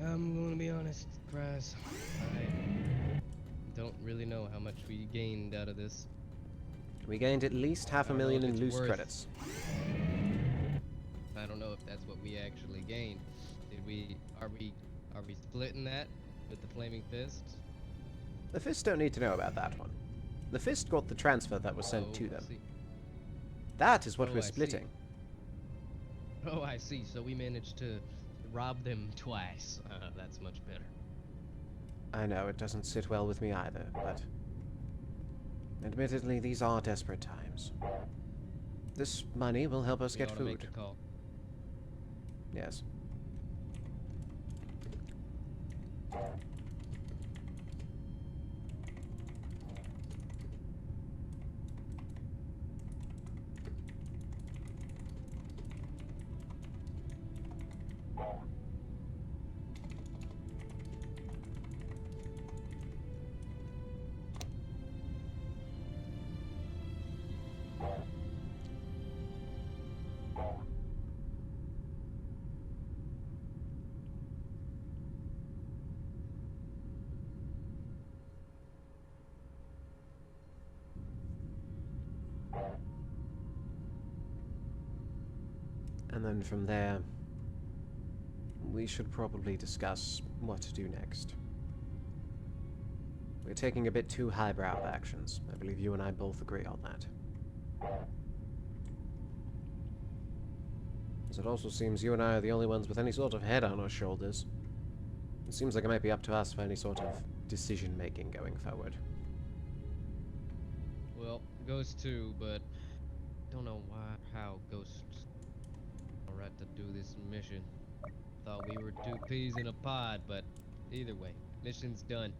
I'm gonna be honest, Kraz. I don't really know how much we gained out of this. We gained at least $500,000 in loose credits. I don't know if that's what we actually gained. Are we splitting that with the Flaming Fist? The Fist don't need to know about that one. The Fist got the transfer that was sent to them. That is what we're splitting. Oh, I see. So we managed to rob them twice. That's much better. I know, it doesn't sit well with me either, but... admittedly, these are desperate times. This money will help us get ought to food. make a call. Yes. And then from there, we should probably discuss what to do next. We're taking a bit too highbrow of actions. I believe you and I both agree on that. As it also seems you and I are the only ones with any sort of head on our shoulders. It seems like it might be up to us for any sort of decision-making going forward. Well, Ghost too, but don't know how Ghost alright to do this mission. Thought we were two peas in a pod, but either way, mission's done.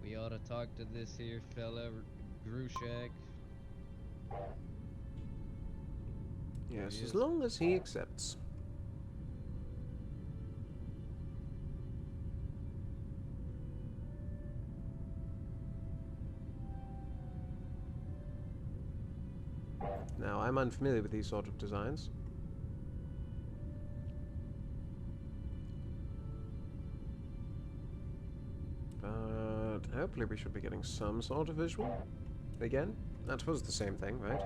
We ought to talk to this here fella, Grushak. Yes, as long as he accepts. Now, I'm unfamiliar with these sort of designs. But hopefully we should be getting some sort of visual. Again, that was the same thing, right?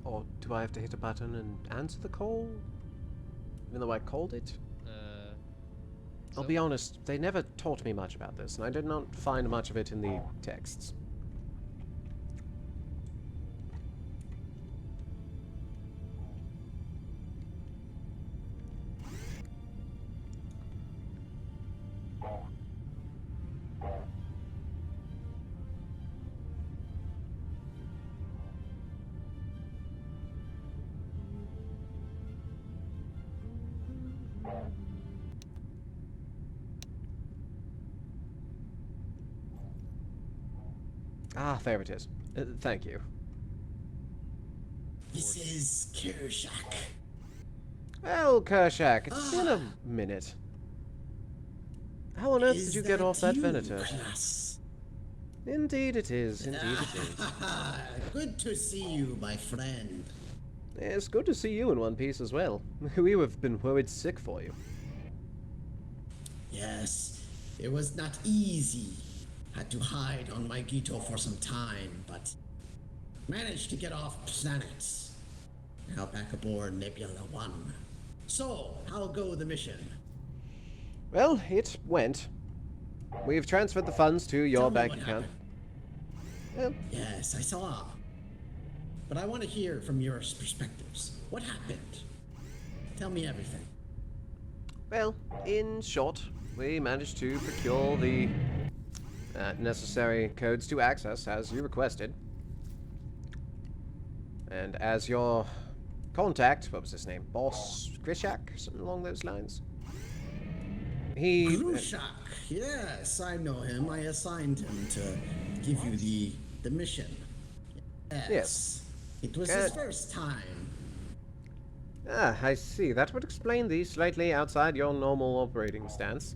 Or do I have to hit a button and answer the call? Even though I called it? I'll be honest, they never taught me much about this, and I did not find much of it in the texts. Ah, there it is. Thank you. This is Kershak. Well, Kershak, it's been a minute. How on earth did you get off that Venator? Indeed it is, indeed it is. Good to see you, my friend. It's good to see you in one piece as well. We have been worried sick for you. Yes, it was not easy. Had to hide on my Gito for some time, but managed to get off planet. Now back aboard Nebula 1. So, how go the mission? Well, it went. We've transferred the funds to your Tell me bank what account. Yes, I saw. But I want to hear from your perspectives. What happened? Tell me everything. Well, in short, we managed to procure the necessary codes to access as you requested. And as your contact, what was his name? Boss Grishak? Something along those lines? Grushak, yes, I know him. I assigned him to give you the mission. Yes. It was his first time. Ah, I see. That would explain the slightly outside your normal operating stance.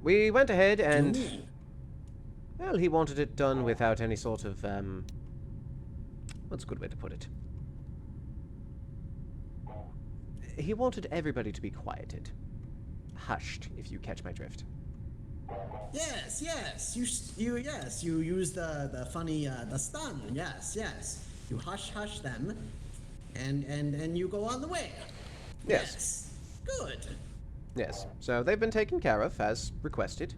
We went ahead and... Well, he wanted it done without any sort of, what's a good way to put it? He wanted everybody to be quieted. Hushed, if you catch my drift. Yes, you use the funny the stun. Yes. You hush them, and you go on the way. Yes. Good. Yes. So they've been taken care of as requested.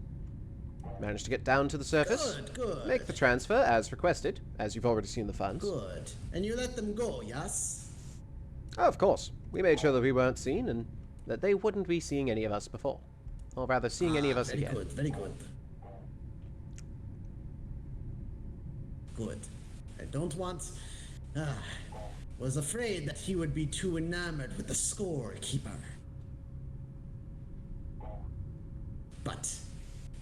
Managed to get down to the surface. Good. Make the transfer as requested, as you've already seen the funds. Good. And you let them go, yes? Oh, of course. We made sure that we weren't seen and that they wouldn't be seeing any of us before. Or rather, seeing any of us again. Very good. Good. I don't want... was afraid that he would be too enamored with the scorekeeper. But,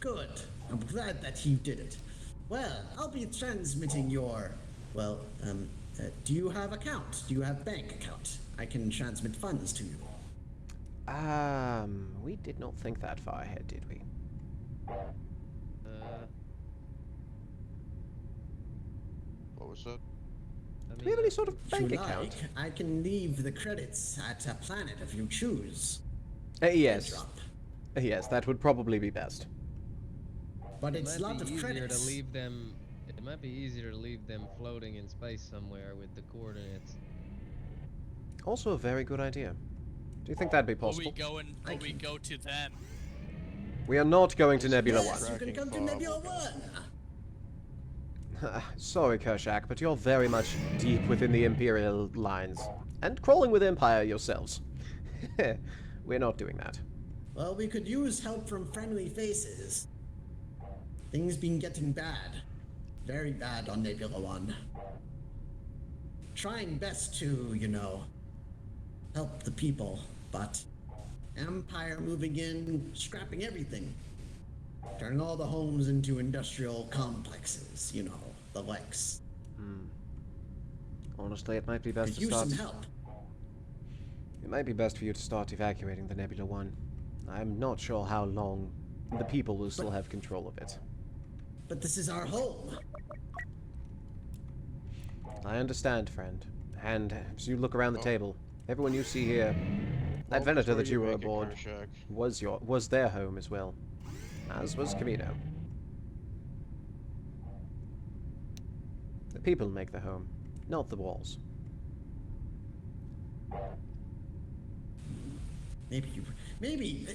good. I'm glad that he did it. Well, I'll be transmitting your... Well, do you have account? Do you have bank account? I can transmit funds to you. We did not think that far ahead, did we? What was that? Do we have any sort of bank If you account? like, I can leave the credits at a planet if you choose. Yes. Yes, that would probably be best. But it's a lot of easier credits. to leave them. It might be easier to leave them floating in space somewhere with the coordinates. Also a very good idea. Do you think that'd be possible? We go to them. We are not going to Nebula Yes, 1. you can come to Nebula 1. Sorry, Kershak, but you're very much deep within the Imperial lines. And crawling with Empire yourselves. We're not doing that. Well, we could use help from friendly faces. Things been getting bad. Very bad on Nebula 1. Trying best to, help the people, but Empire moving in, scrapping everything. Turning all the homes into industrial complexes, the likes. Honestly, it might be best Could to use start... some help. It might be best for you to start evacuating the Nebula 1. I'm not sure how long the people will still have control of it. But this is our home. I understand, friend. And as you look around the table, everyone you see here, that Venator that you were aboard was their home as well, as was Camino. The people make the home, not the walls. Maybe,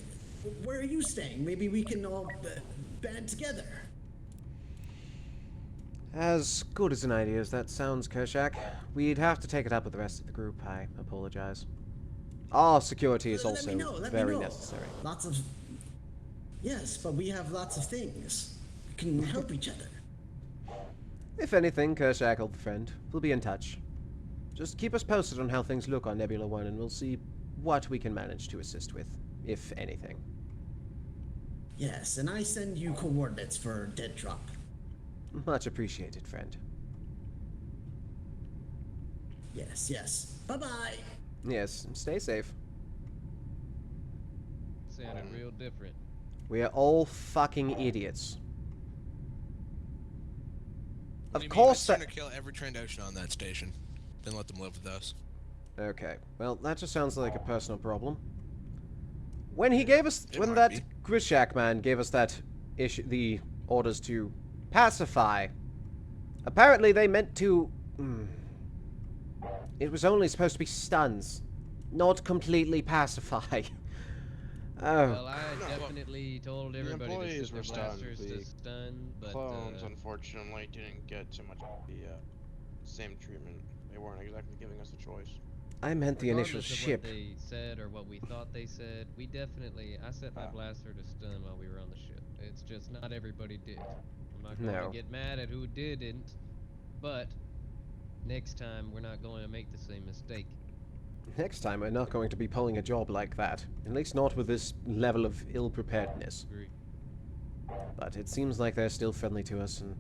where are you staying? Maybe we can all band together. As good as an idea as that sounds, Kershak, we'd have to take it up with the rest of the group. I apologize. Our security is also very necessary. Lots of... Yes, but we have lots of things. We can help each other. If anything, Kershak, old friend, we'll be in touch. Just keep us posted on how things look on Nebula 1 and we'll see what we can manage to assist with, if anything. Yes, and I send you coordinates for dead drop. Much appreciated, friend. Yes. Bye-bye. Yes, stay safe. Sounded real different. We are all fucking idiots. Of course I'd that... sooner kill every Trandoshan on that station than let them live with us. Okay, well, that just sounds like a personal problem. When he gave us... When that Grishak man gave us that the orders to pacify, apparently they meant to... It was only supposed to be stuns, not completely pacify. Oh. Well, I definitely told everybody to employees set their were stunned. blasters The to stun, but clones, unfortunately, didn't get too much of the same treatment. They weren't exactly giving us a choice. I meant the initial regardless of ship. what they said or what we thought they said, we definitely... I set my blaster to stun while we were on the ship. It's just not everybody did. I'm not going to get mad at who didn't, but next time we're not going to make the same mistake. Next time, we're not going to be pulling a job like that. At least not with this level of ill-preparedness. But it seems like they're still friendly to us, and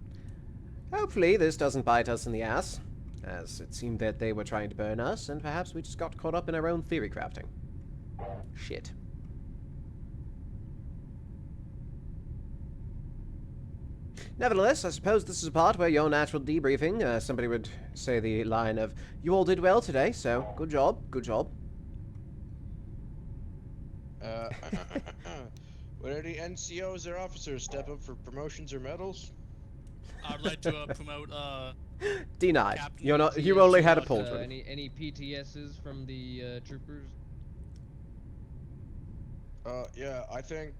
hopefully this doesn't bite us in the ass, as it seemed that they were trying to burn us, and perhaps we just got caught up in our own theory crafting. Shit. Nevertheless, I suppose this is a part where your natural debriefing, somebody would say the line of, "You all did well today, so good job, good job." Would any NCOs or officers step up for promotions or medals? I'd like to promote, Denied. You're not. You only had a pauldron. Any PTSs from the troopers? Yeah, I think,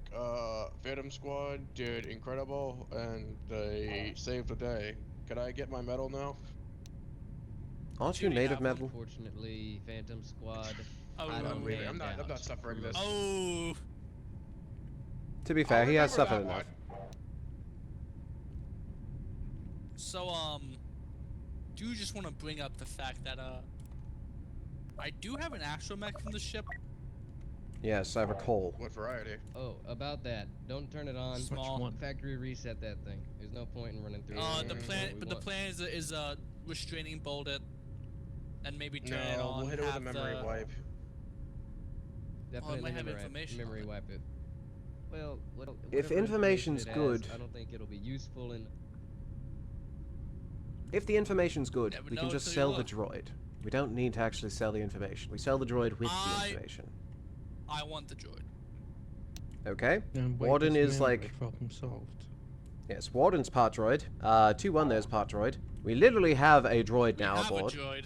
Phantom Squad did incredible, and they saved the day. Could I get my medal now? Aren't you native metal? Unfortunately, Phantom Squad. I don't really. I'm not suffering this. Oh. To be fair, he has suffered enough. So, do you just want to bring up the fact that, I do have an astromech from the ship? Yes, I recall. What variety? Oh, about that. Don't turn it on. Small. Factory reset that thing. There's no point in running through The plan is restraining bolt it, and maybe turn it on. We'll hit it with a memory wipe. Definitely might have information memory wipe it. Well, if information's good, I don't think it'll be useful in. If the information's good, we can just sell the droid. We don't need to actually sell the information. We sell the droid with the information. I want the droid. Okay. And Warden is like... problem solved. Yes, Warden's part droid. 2-1 there's part droid. We literally have a droid now aboard. We have a droid.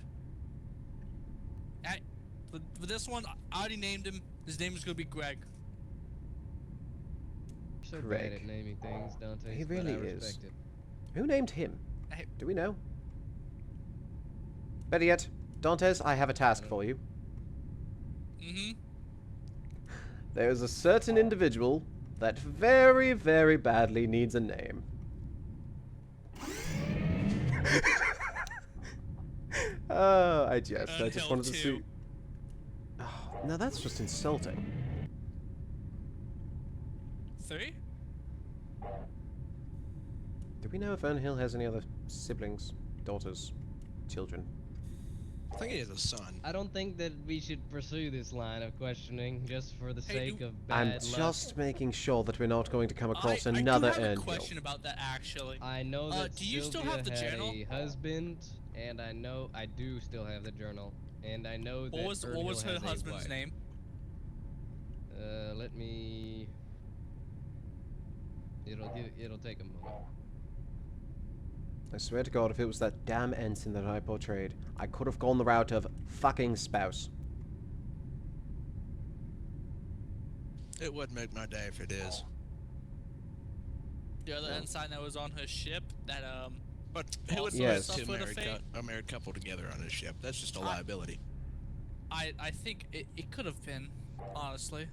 For this one, I already named him. His name is going to be Greg. So bad at naming things, Dante. He really is. Who named him? Do we know? Better yet, Dantes, I have a task for you. There is a certain individual that very, very badly needs a name. I just wanted to see... Oh, now that's just insulting. 3? Do we know if Urnhill has any other siblings, daughters, children? I think he has a son. I don't think that we should pursue this line of questioning just for the sake of bad I'm luck. just making sure that we're not going to come across another Urnhill. I have a question about that, actually. I know that do you still have the had journal? a husband, and I know I do still have the journal, and I know that what was her has a husband's wife. name? Let me. It'll take a moment. I swear to God, if it was that damn ensign that I portrayed, I could have gone the route of fucking spouse. It would make my day if it is. The other ensign that was on her ship, that But who would Yes. put a married couple together on his ship? That's just a liability. I think it could have been, honestly.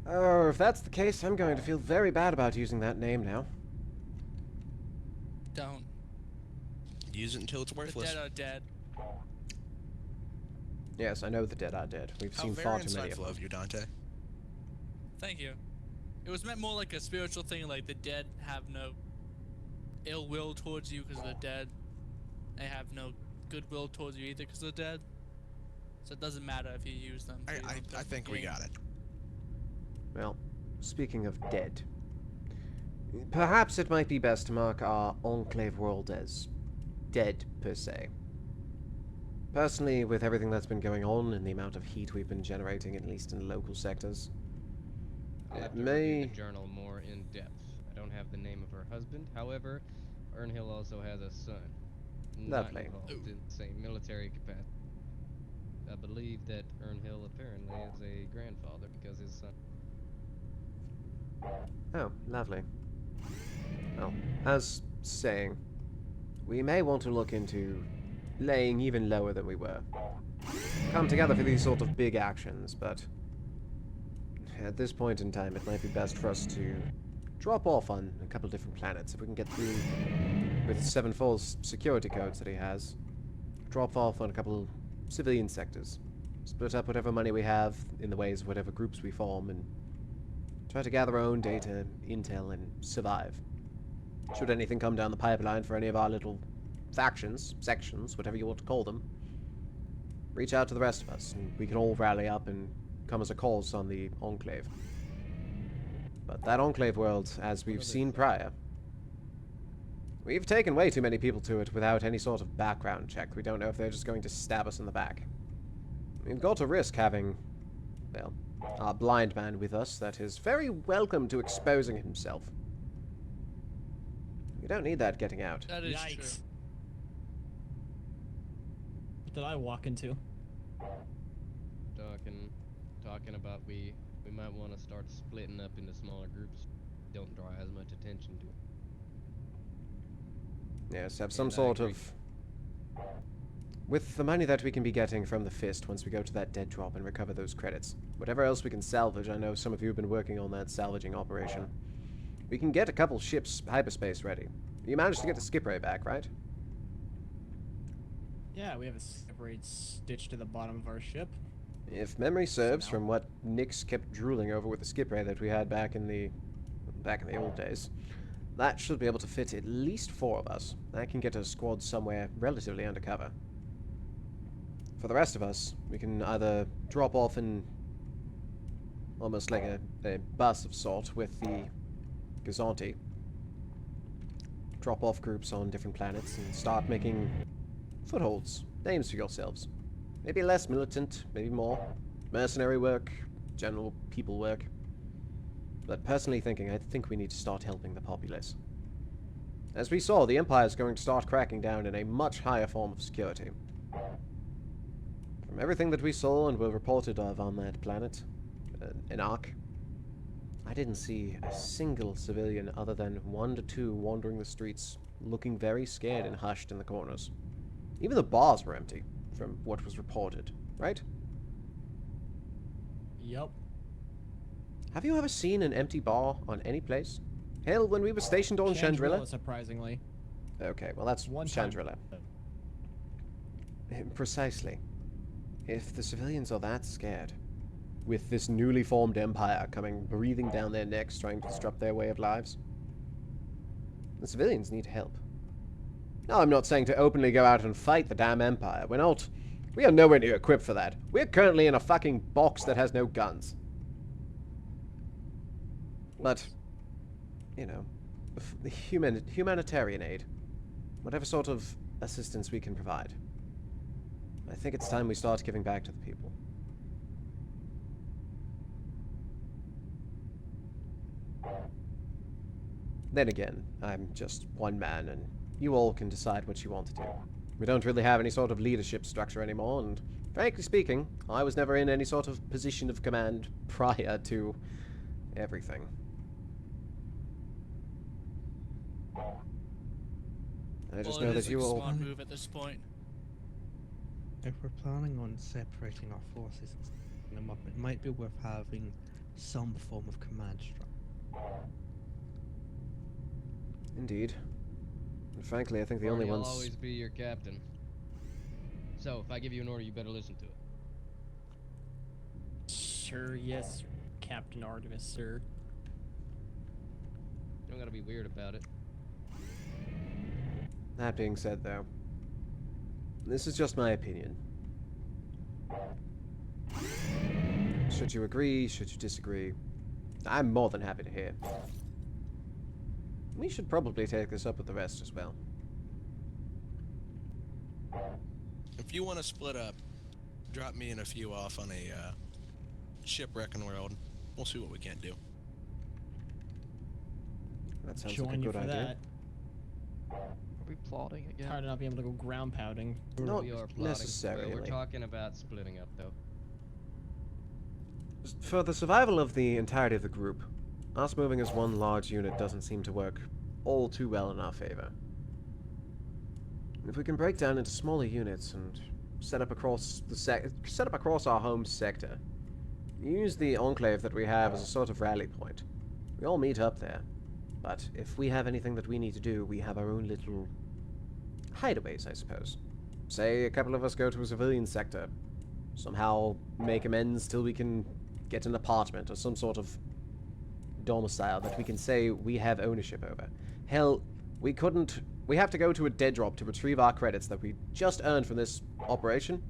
Oh, if that's the case, I'm going to feel very bad about using that name now. Don't. Use it until it's worthless. The dead are dead. Yes, I know the dead are dead. We've seen far too many of them. Of you, Dante. Thank you. It was meant more like a spiritual thing, like the dead have no ill will towards you because they're dead. They have no goodwill towards you either because they're dead. So it doesn't matter if you use them. I think we got it. Well, speaking of dead, Perhaps it might be best to mark our Enclave world as dead, per se. Personally, with everything that's been going on and the amount of heat we've been generating, at least in local sectors, I'll have it to review may... the journal more in depth. I don't have the name of her husband. However, Urnhill also has a son. Not Lovely. involved in the same military capacity. I believe that Urnhill apparently is a grandfather because his son. Oh, lovely. Well, as saying, we may want to look into laying even lower than we were. Come together for these sort of big actions, but at this point in time, it might be best for us to drop off on a couple different planets. If we can get through with Sevenfold's security codes that he has, drop off on a couple civilian sectors. Split up whatever money we have in the ways of whatever groups we form, and try to gather our own data, intel, and survive. Should anything come down the pipeline for any of our little factions, sections, whatever you want to call them, reach out to the rest of us, and we can all rally up and come as a cause on the Enclave. But that Enclave world, as we've seen prior, we've taken way too many people to it without any sort of background check. We don't know if they're just going to stab us in the back. We've got to risk having, well, our blind man with us that is very welcome to exposing himself. We don't need that getting out. That is Yikes. true. What did I walk into? Talking about we might want to start splitting up into smaller groups. Don't draw as much attention to it. Yes, have some And I sort agree. of... With the money that we can be getting from the Fist once we go to that dead drop and recover those credits, whatever else we can salvage, I know some of you have been working on that salvaging operation. We can get a couple ships hyperspace ready. You managed to get the skip ray back, right? Yeah, we have a skip raid stitched to the bottom of our ship. If memory serves, from what Nyx kept drooling over with the skip ray that we had back in the old days, that should be able to fit at least 4 of us. That can get a squad somewhere relatively undercover. For the rest of us, we can either drop off in almost like a bus of sort with the Gazanti, drop off groups on different planets and start making footholds, names for yourselves. Maybe less militant, maybe more. Mercenary work, general people work. But personally thinking, I think we need to start helping the populace. As we saw, the Empire is going to start cracking down in a much higher form of security. From everything that we saw and were reported of on that planet, Enarc, I didn't see a single civilian other than 1 to 2 wandering the streets, looking very scared and hushed in the corners. Even the bars were empty, from what was reported, right? Yup. Have you ever seen an empty bar on any place? Hell, when we were stationed on Chandrilla? Surprisingly. Okay, well that's One time. Chandrilla. Precisely. If the civilians are that scared, with this newly formed empire coming breathing down their necks trying to disrupt their way of lives, the civilians need help. Now, I'm not saying to openly go out and fight the damn empire. We are nowhere near equipped for that. We're currently in a fucking box that has no guns. But, you know, the humanitarian aid, whatever sort of assistance we can provide, I think it's time we start giving back to the people. Then again, I'm just one man, and you all can decide what you want to do. We don't really have any sort of leadership structure anymore, and frankly speaking, I was never in any sort of position of command prior to everything. I just know that you all... Smart move at this point. If we're planning on separating our forces and splitting them up, it might be worth having some form of command structure. Indeed. And frankly, I think the Or only he'll ones... always be your captain. So, if I give you an order, you better listen to it. Sure, yes, Captain Artemis, sir. You don't gotta be weird about it. That being said, though, this is just my opinion. Should you agree, should you disagree, I'm more than happy to hear. we should probably take this up with the rest as well. If you want to split up, drop me and a few off on a shipwrecking world. We'll see what we can do. That sounds Join like a you good for idea. that. Are we plotting again? Tired of not being able to go ground pounding. Not We are plotting. necessarily. We're talking about splitting up, though. For the survival of the entirety of the group, us moving as one large unit doesn't seem to work all too well in our favor. If we can break down into smaller units and set up across our home sector, use the enclave that we have as a sort of rally point. We all meet up there, but if we have anything that we need to do, we have our own little hideaways, I suppose. Say a couple of us go to a civilian sector, somehow make amends till we can get an apartment or some sort of domicile that we can say we have ownership over. Hell, we have to go to a dead drop to retrieve our credits that we just earned from this operation,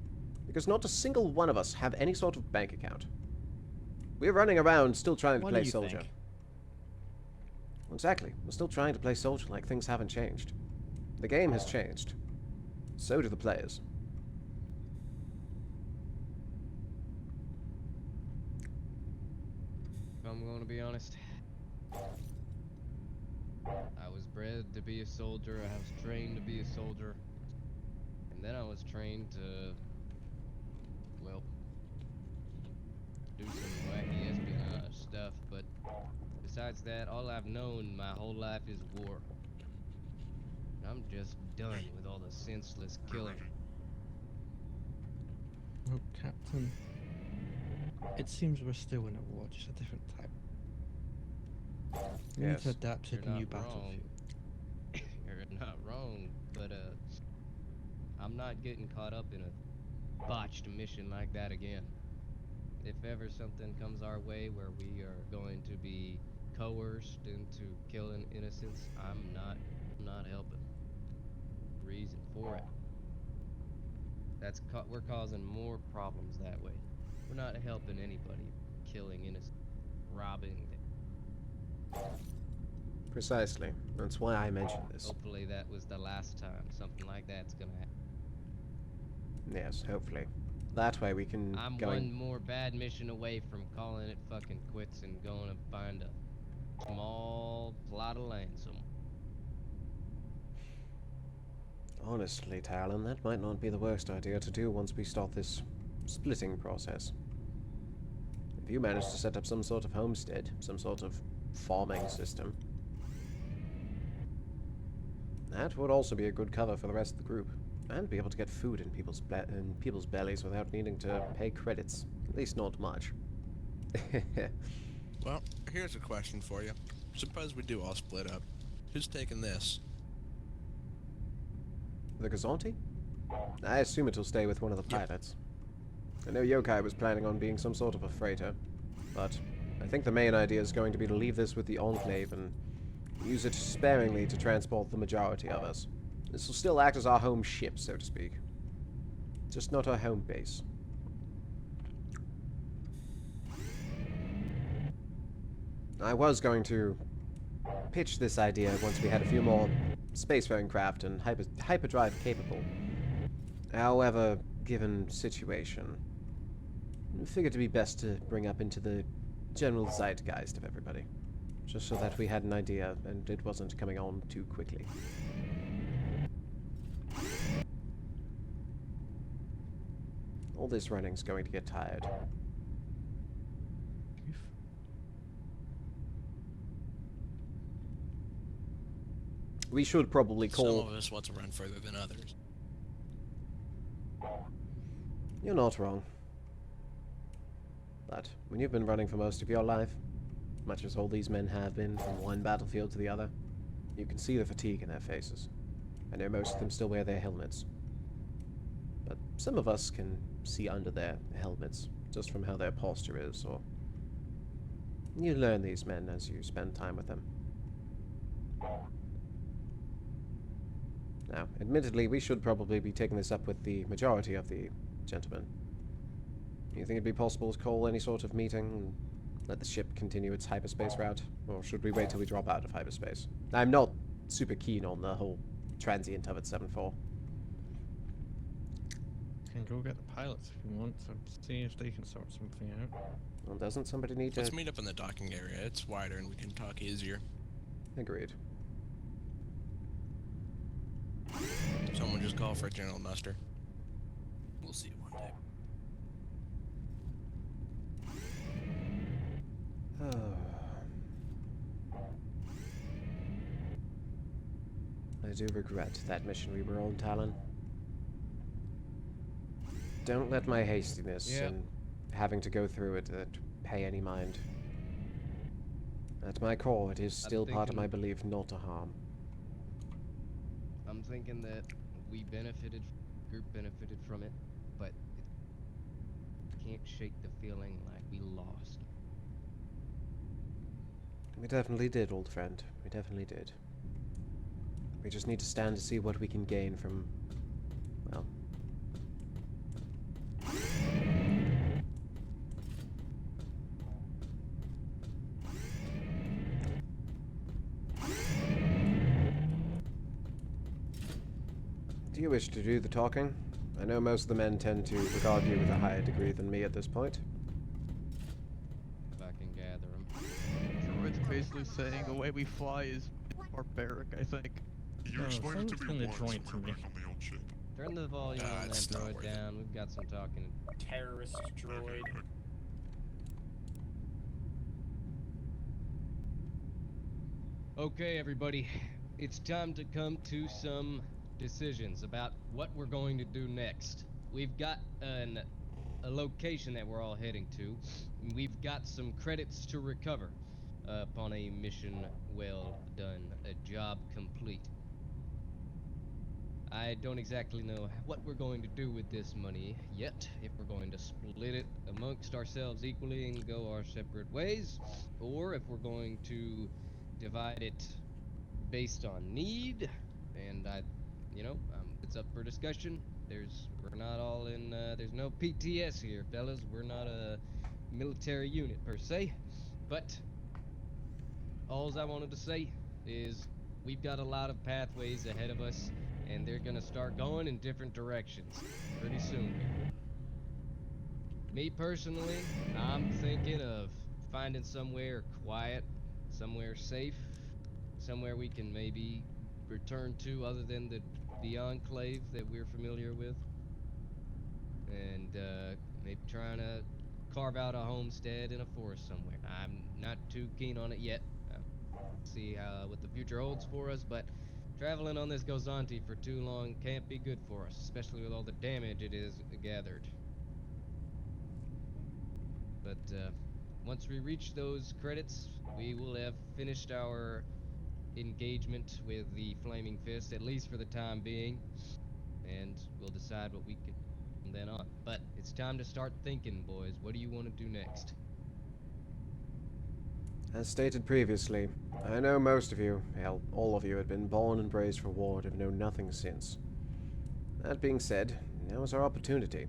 because not a single one of us have any sort of bank account. We're running around still trying to What play do you soldier. think? Well, exactly. We're still trying to play soldier like things haven't changed. The game has changed. So do the players. If I'm going to be honest, I was bred to be a soldier, I was trained to be a soldier, and then I was trained to, well, do some wacky espionage stuff, but besides that, all I've known my whole life is war. I'm just done with all the senseless killing. Oh, Captain. It seems we're still in a war, just a different type. We need to adapt to You're the new not battlefield. wrong. You're not wrong, but I'm not getting caught up in a botched mission like that again. If ever something comes our way where we are going to be coerced into killing innocents, I'm not helping. Reason for it. We're causing more problems that way. We're not helping anybody. Killing innocent, robbing them. Precisely. That's why I mentioned this. Hopefully that was the last time something like that's gonna happen. Yes, hopefully. That way we can I'm go one more bad mission away from calling it fucking quits and going to find a small plot of land somewhere. Honestly, Talon, that might not be the worst idea to do once we start this splitting process. If you manage to set up some sort of homestead, some sort of farming system, that would also be a good cover for the rest of the group, and be able to get food in people's bellies without needing to pay credits. At least not much. Well, here's a question for you. Suppose we do all split up. Who's taking this? The Gazanti? I assume it'll stay with one of the pilots. I know Yokai was planning on being some sort of a freighter, but I think the main idea is going to be to leave this with the Enclave and use it sparingly to transport the majority of us. This will still act as our home ship, so to speak. Just not our home base. I was going to pitch this idea once we had a few more spacefaring craft and hyperdrive capable. However, given situation, I figured it'd be best to bring up into the general zeitgeist of everybody, just so that we had an idea and it wasn't coming on too quickly. All this running's going to get tired. We should probably call... Some of us want to run further than others. You're not wrong. But when you've been running for most of your life, much as all these men have been from one battlefield to the other, you can see the fatigue in their faces. I know most of them still wear their helmets. But some of us can see under their helmets, just from how their posture is, or... You learn these men as you spend time with them. Now, admittedly, we should probably be taking this up with the majority of the gentlemen. Do you think it'd be possible to call any sort of meeting and Let the ship continue its hyperspace route? Or should we wait till we drop out of hyperspace? I'm not super keen on the whole transient of it, 7-4. Can go get the pilots if you want to see if they can sort something out. Well, doesn't somebody need to... Let's meet up in the docking area. It's wider and we can talk easier. Agreed. Someone just call for a general muster. We'll see you one day. I do regret that mission we were on, Talon. Don't let my hastiness and having to go through it pay any mind. At my core, it is still part of my belief not to harm. I'm thinking that we benefited, group benefited from it, but it can't shake the feeling like we lost. We definitely did, old friend. We definitely did. We just need to stand to see what we can gain from, well... Do you wish to do the talking? I know most of the men tend to regard you with a higher degree than me at this point. If I can gather them. Droid's basically saying the way we fly is barbaric, I think. You explained it to me once when we were back on the old ship. Turn the volume on that droid down. We've got some talking. Terrorist droid. Okay, everybody. It's time to come to some decisions about what we're going to do next. We've got a location that we're all heading to. We've got some credits to recover upon a mission well done, a job complete. I don't exactly know what we're going to do with this money yet, if we're going to split it amongst ourselves equally and go our separate ways, or if we're going to divide it based on need, and it's up for discussion. We're not all in, there's no PTS here, fellas. We're not a military unit per se, but alls I wanted to say is we've got a lot of pathways ahead of us, and they're gonna start going in different directions pretty soon. Me personally, I'm thinking of finding somewhere quiet, somewhere safe, somewhere we can maybe return to other than the enclave that we're familiar with, and maybe trying to carve out a homestead in a forest somewhere. I'm not too keen on it yet. See what the future holds for us, but traveling on this Gozanti for too long can't be good for us, especially with all the damage it has gathered. But once we reach those credits, we will have finished our engagement with the Flaming Fist, at least for the time being, and we'll decide what we can from then on. But it's time to start thinking, boys. What do you want to do next? As stated previously, I know most of you, hell, all of you, had been born and raised for war and have known nothing since. That being said, now is our opportunity.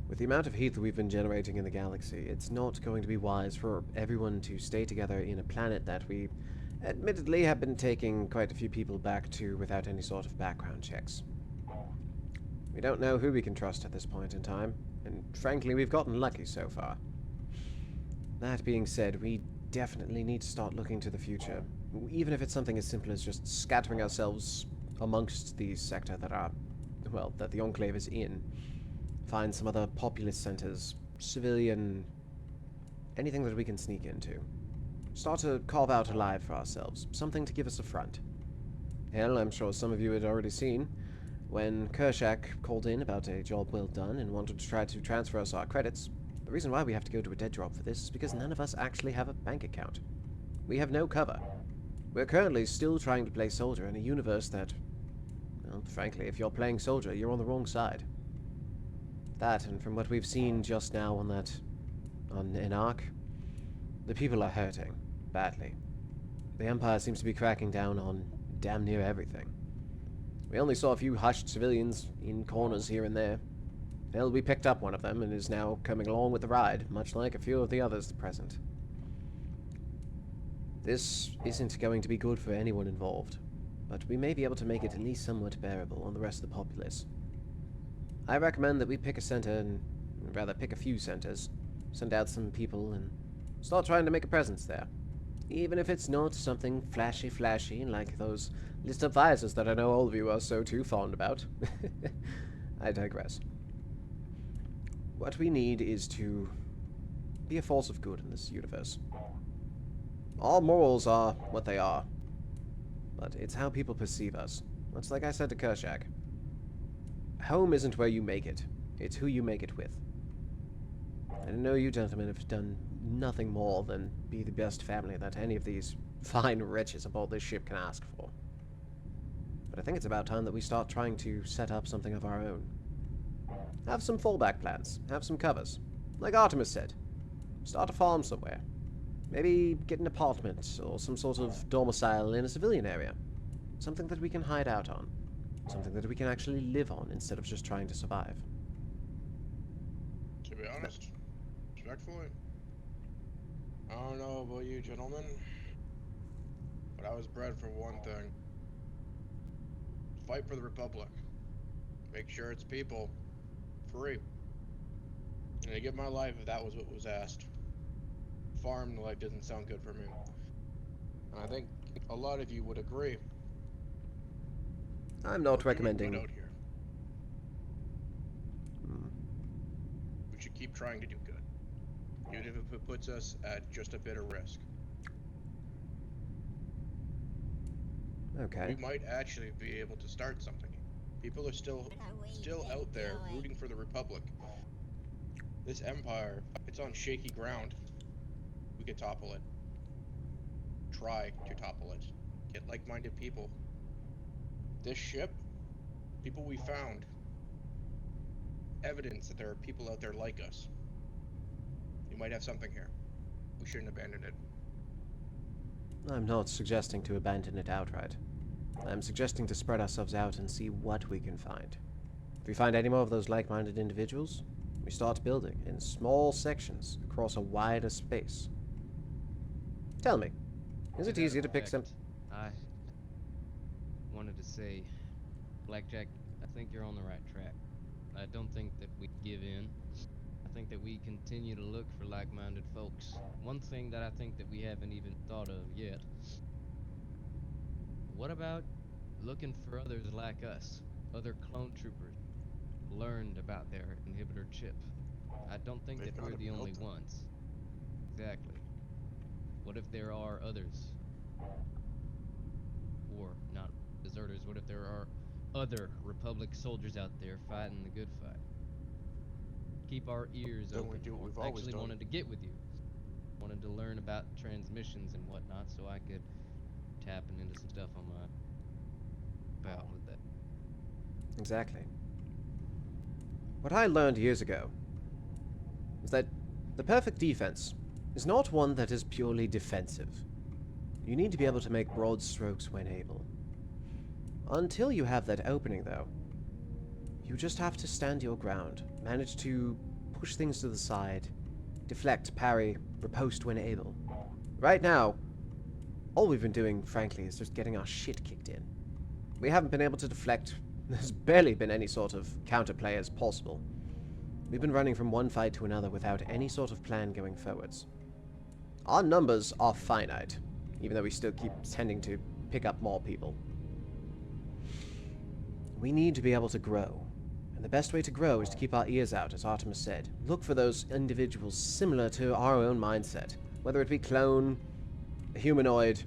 With the amount of heat that we've been generating in the galaxy, it's not going to be wise for everyone to stay together in a planet that we admittedly have been taking quite a few people back to without any sort of background checks. We don't know who we can trust at this point in time, and frankly, we've gotten lucky so far. That being said, we definitely need to start looking to the future, even if it's something as simple as just scattering ourselves amongst the sector that the Enclave is in. Find some other populous centers, civilian, anything that we can sneak into. Start to carve out a life for ourselves, something to give us a front. Hell, I'm sure some of you had already seen, when Kershak called in about a job well done and wanted to try to transfer us our credits. The reason why we have to go to a dead drop for this is because none of us actually have a bank account. We have no cover. We're currently still trying to play soldier in a universe that, well, frankly, if you're playing soldier, you're on the wrong side. That, and from what we've seen just now on Enarc, the people are hurting, badly. The Empire seems to be cracking down on damn near everything. We only saw a few hushed civilians in corners here and there. Hell, we picked up one of them and is now coming along with the ride, much like a few of the others present. This isn't going to be good for anyone involved, but we may be able to make it at least somewhat bearable on the rest of the populace. I recommend that we pick a center, and rather pick a few centers, send out some people, and start trying to make a presence there. Even if it's not something flashy like those lit-up visors that I know all of you are so too fond about. I digress. What we need is to be a force of good in this universe. All morals are what they are, but it's how people perceive us. It's like I said to Kershak. Home isn't where you make it, it's who you make it with. I know you gentlemen have done nothing more than be the best family that any of these fine wretches aboard this ship can ask for. But I think it's about time that we start trying to set up something of our own. Have some fallback plans, have some covers. Like Artemis said, start a farm somewhere. Maybe get an apartment or some sort of domicile in a civilian area. Something that we can hide out on. Something that we can actually live on instead of just trying to survive. To be honest, respectfully, I don't know about you gentlemen, but I was bred for one thing. Fight for the Republic. Make sure its people free. And I give my life if that was what was asked. Farm life doesn't sound good for me. And I think a lot of you would agree. I'm not We're doing recommending... good out here. We should keep trying to do good. Even if it puts us at just a bit of risk. Okay. We might actually be able to start something. People are still out there rooting for the Republic. This empire, it's on shaky ground. We could topple it. Try to topple it. Get like-minded people. This ship, people we found, evidence that there are people out there like us. We might have something here. We shouldn't abandon it. I'm not suggesting to abandon it outright. I'm suggesting to spread ourselves out and see what we can find. If we find any more of those like-minded individuals, we start building in small sections across a wider space. Tell me, is it easier to pick some... I wanted to say, Blackjack, I think you're on the right track. I don't think that we give in. I think that we continue to look for like-minded folks. One thing that I think that we haven't even thought of yet. What about looking for others like us? Other clone troopers learned about their inhibitor chip. I don't think that we're the only ones. Exactly. What if there are others? Or not deserters, what if there are other Republic soldiers out there fighting the good fight? Keep our ears Don't open. we do what we've I always actually done? wanted to get with you. Wanted to learn about transmissions and whatnot so I could tapping into some stuff on my bout with that. Exactly. What I learned years ago is that the perfect defense is not one that is purely defensive. You need to be able to make broad strokes when able. Until you have that opening, though, you just have to stand your ground, manage to push things to the side, deflect, parry, riposte when able. Right now, all we've been doing, frankly, is just getting our shit kicked in. We haven't been able to deflect. There's barely been any sort of counterplay as possible. We've been running from one fight to another without any sort of plan going forwards. Our numbers are finite, even though we still keep tending to pick up more people. We need to be able to grow. And the best way to grow is to keep our ears out, as Artemis said. Look for those individuals similar to our own mindset. Whether it be clone, humanoid,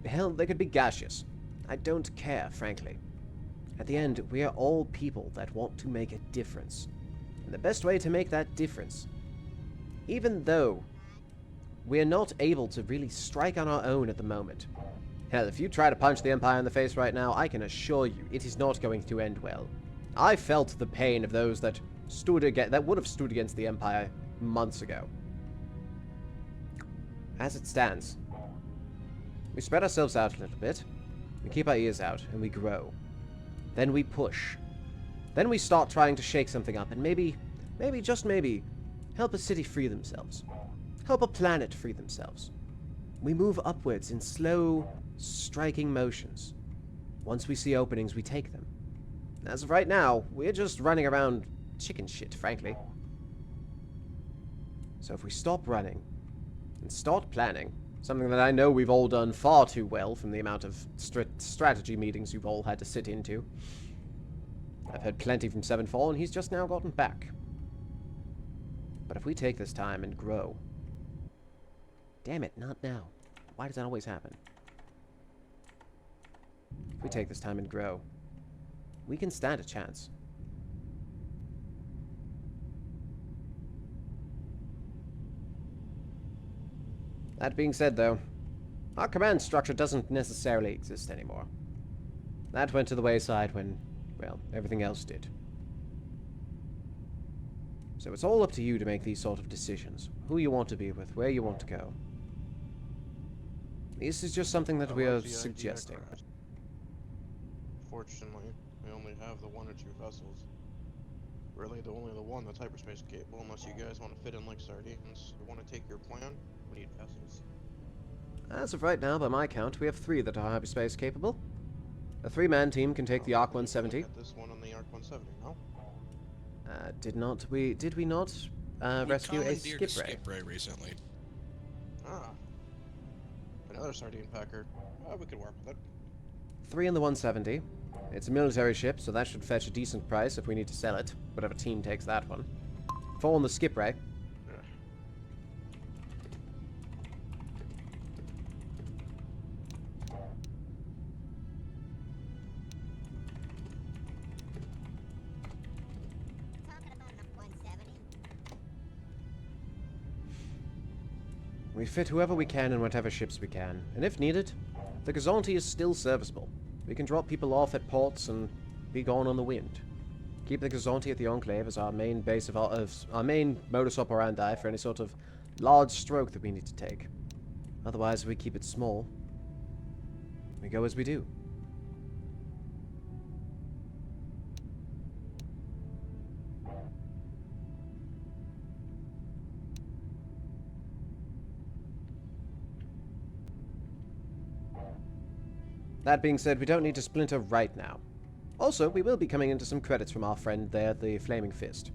hell, they could be gaseous. I don't care, frankly. At the end, we are all people that want to make a difference. And the best way to make that difference, even though we're not able to really strike on our own at the moment. Hell, if you try to punch the Empire in the face right now, I can assure you it is not going to end well. I felt the pain of those that would have stood against the Empire months ago. As it stands, we spread ourselves out a little bit, we keep our ears out, and we grow. Then we push. Then we start trying to shake something up, and maybe, just maybe, help a city free themselves. Help a planet free themselves. We move upwards in slow, striking motions. Once we see openings, we take them. As of right now, we're just running around chicken shit, frankly. So if we stop running and start planning, something that I know we've all done far too well from the amount of strategy meetings you've all had to sit into. I've heard plenty from Sevenfall, and he's just now gotten back. But if we take this time and grow... Damn it, not now. Why does that always happen? If we take this time and grow, we can stand a chance. That being said, though, our command structure doesn't necessarily exist anymore. That went to the wayside when, well, everything else did. So it's all up to you to make these sort of decisions. Who you want to be with, where you want to go. This is just something that we are suggesting. Fortunately, we only have the 1 or 2 vessels. Really, only the one that's hyperspace capable, unless you guys want to fit in like sardines. You want to take your plan? We need vessels. As of right now, by my count, we have 3 that are hyperspace capable. A 3-man team can take the Arc 170. This one on the Arc 170, no? Did we not rescue a skip ray recently? Ah. Another sardine packer. We could work with it. 3 in the 170. It's a military ship, so that should fetch a decent price if we need to sell it. Whatever team takes that one. 4 in the skip ray. We fit whoever we can in whatever ships we can, and if needed, the Gazanti is still serviceable. We can drop people off at ports and be gone on the wind. Keep the Gazanti at the Enclave as our main base of our main modus operandi for any sort of large stroke that we need to take. Otherwise, we keep it small. We go as we do. That being said, we don't need to splinter right now. Also, we will be coming into some credits from our friend there, the Flaming Fist.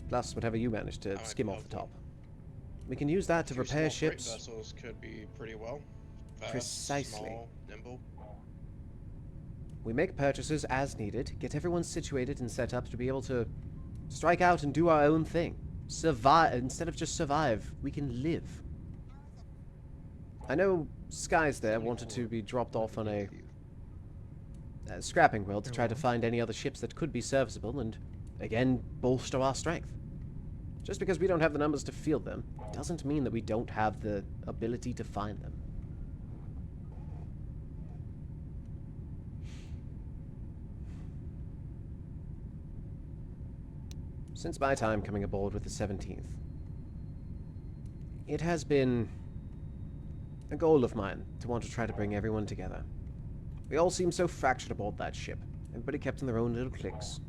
Plus, whatever you managed to skim off the top. We can use that to repair ships. Vessels could be pretty well. Fast, Precisely. Small, nimble. We make purchases as needed, get everyone situated and set up to be able to strike out and do our own thing. Survive. Instead of just survive, we can live. I know Skies there wanted to be dropped off on a scrapping world to try to find any other ships that could be serviceable and, again, bolster our strength. Just because we don't have the numbers to field them doesn't mean that we don't have the ability to find them. Since my time coming aboard with the 17th, it has been a goal of mine to want to try to bring everyone together. We all seemed so fractured aboard that ship. Everybody kept in their own little cliques.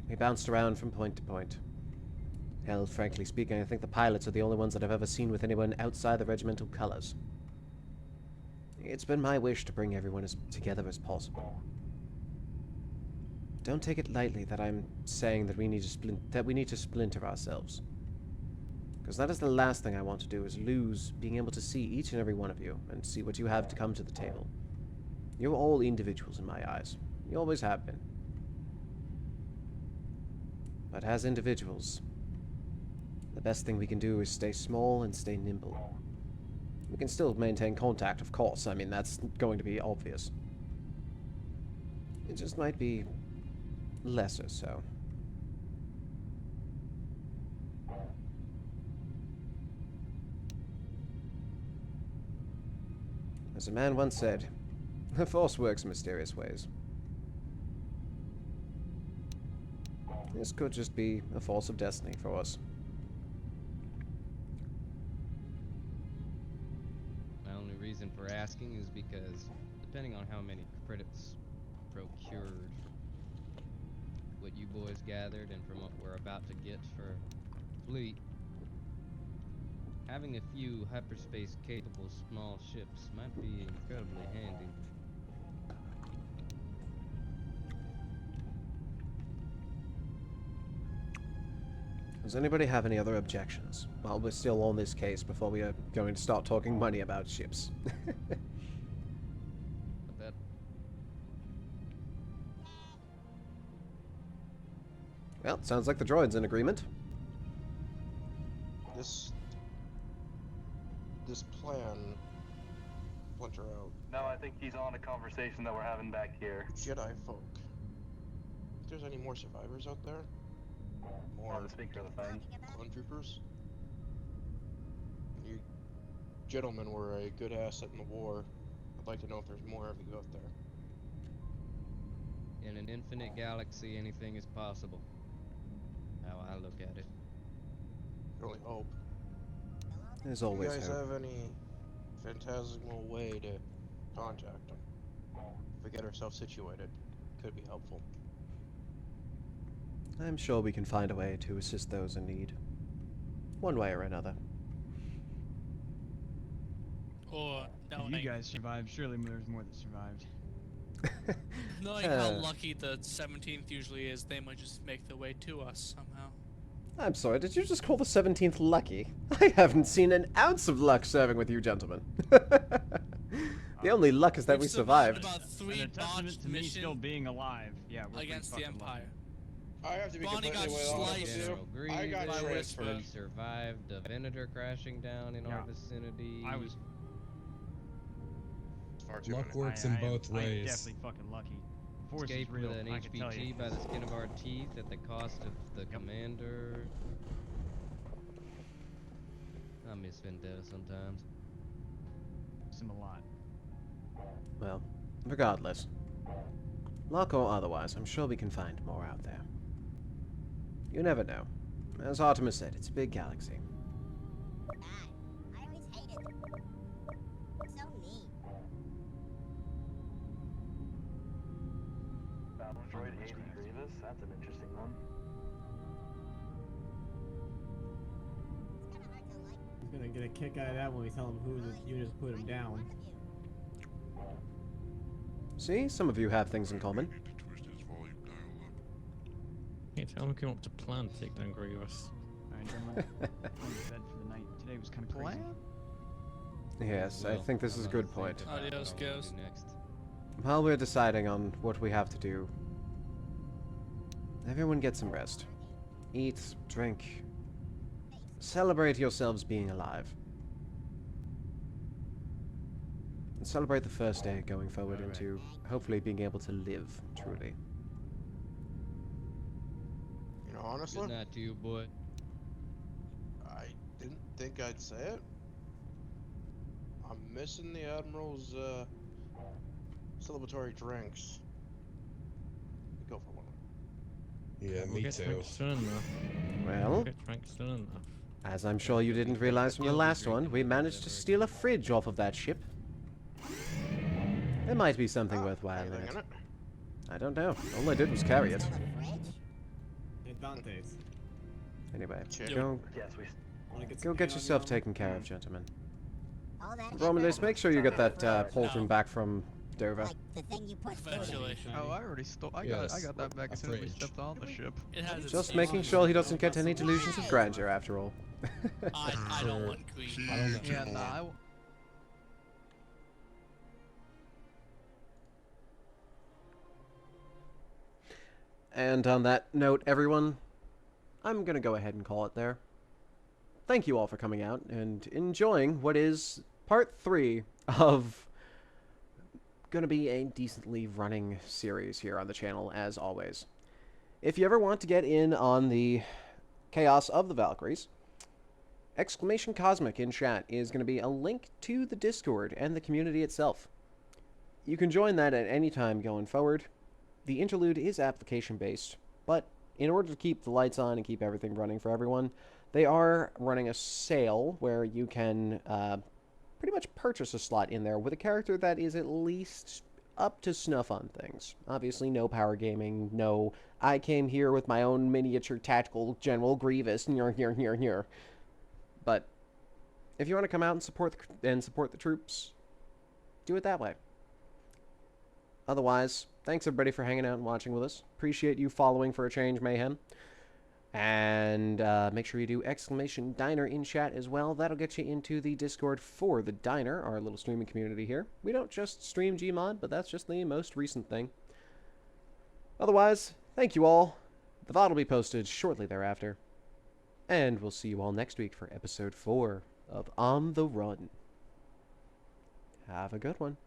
We bounced around from point to point. Hell, frankly speaking, I think the pilots are the only ones that I've ever seen with anyone outside the regimental colors. It's been my wish to bring everyone as together as possible. Don't take it lightly that I'm saying that we need to splinter ourselves. Because that is the last thing I want to do, is lose being able to see each and every one of you and see what you have to come to the table. You're all individuals in my eyes. You always have been. But as individuals, the best thing we can do is stay small and stay nimble. We can still maintain contact, of course. I mean, that's going to be obvious. It just might be lesser so. As a man once said, the Force works in mysterious ways. This could just be a force of destiny for us. My only reason for asking is because, depending on how many credits procured, what you boys gathered, and from what we're about to get for fleet, Having a few hyperspace-capable small ships might be incredibly handy. Does anybody have any other objections? While we're still on this case before we are going to start talking money about ships. That Well, sounds like the droid's in agreement. This plan, splinter out. No, I think he's on a conversation that we're having back here. Jedi folk. If there's any more survivors out there? More On the speaker of the phone. clone troopers? You gentlemen were a good asset in the war. I'd like to know if there's more of you out there. in an infinite galaxy, anything is possible. How I look at it. Really hope. There's Do always you guys hope. have any phantasmal way to contact them? If we get ourselves situated, could be helpful. I'm sure we can find a way to assist those in need. One way or another. Or If you guys survived, surely there's more that survived. knowing how lucky the 17th usually is, they might just make their way to us somehow. I'm sorry, did you just call the 17th lucky? I haven't seen an ounce of luck serving with you gentlemen. The only luck is that we survived. About 3 And a testament to me missions still being alive. Yeah, we're against the pretty fucking Empire. I have to be Bonnie got completely honest with you. General I got Grievous, transferred. we survived a Venator crashing down in our vicinity. I was. Far too Luck many. works in both I am ways. definitely fucking lucky. Force Escaped is real, with an I can tell you. HVT by the skin of our teeth at the cost of the commander. I miss Vendetta sometimes. Miss him a lot. Well, regardless. Luck or otherwise, I'm sure we can find more out there. You never know. As Artemis said, it's a big galaxy. I always hated them. So mean. Battle droid 80 Grievous? That's an interesting one. He's gonna get a kick out of that when we tell him who the units put him down. See, some of you have things in common. Hey, tell him we came up to plan to take down Grievous. Alright, gentlemen. I'm going to bed for the night. Today was kind of crazy. Yes, I think this is a good point. Adios, Ghost. While we're deciding on what we have to do, everyone get some rest. Eat, drink. Celebrate yourselves being alive. And celebrate the first day going forward into hopefully being able to live, truly. You know, honestly, Good night to you, boy. I didn't think I'd say it. I'm missing the Admiral's celebratory drinks. Go for one. Yeah, We'll me get too. drinks soon enough. Well, We'll get drinks soon enough. as I'm sure you didn't realize from the last one, we managed to steal a fridge off of that ship. There might be something worthwhile in anything it. in it? I don't know. All I did was carry it. Hey, Dante's. Anyway, Check. go Yes, we. Wanna get go some get paint on yourself your taken care of, gentlemen. All that Romulus, make sure you get that pauldron back from Dover. the thing you put Eventually. Oh, I already stole. I Yes, got that back as soon as we fridge. stepped on the ship. It has its Just making stages. sure he doesn't get any delusions of grandeur, after all. I don't want green. Yeah, nah, I w- And on that note, everyone, I'm going to go ahead and call it there. Thank you all for coming out and enjoying what is part 3 of going to be a decently running series here on the channel, as always. If you ever want to get in on the chaos of the Valkyries, !Cosmic in chat is going to be a link to the Discord and the community itself. You can join that at any time going forward. The interlude is application-based, but in order to keep the lights on and keep everything running for everyone, they are running a sale where you can pretty much purchase a slot in there with a character that is at least up to snuff on things. Obviously, no power gaming, no, I came here with my own miniature tactical General Grievous, here. But if you want to come out and support the troops, do it that way. Otherwise, thanks everybody for hanging out and watching with us. Appreciate you following for a change, Mayhem. And make sure you do !Diner in chat as well. That'll get you into the Discord for the Diner, our little streaming community here. We don't just stream Gmod, but that's just the most recent thing. Otherwise, thank you all. The VOD will be posted shortly thereafter. And we'll see you all next week for episode 4 of On the Run. Have a good one.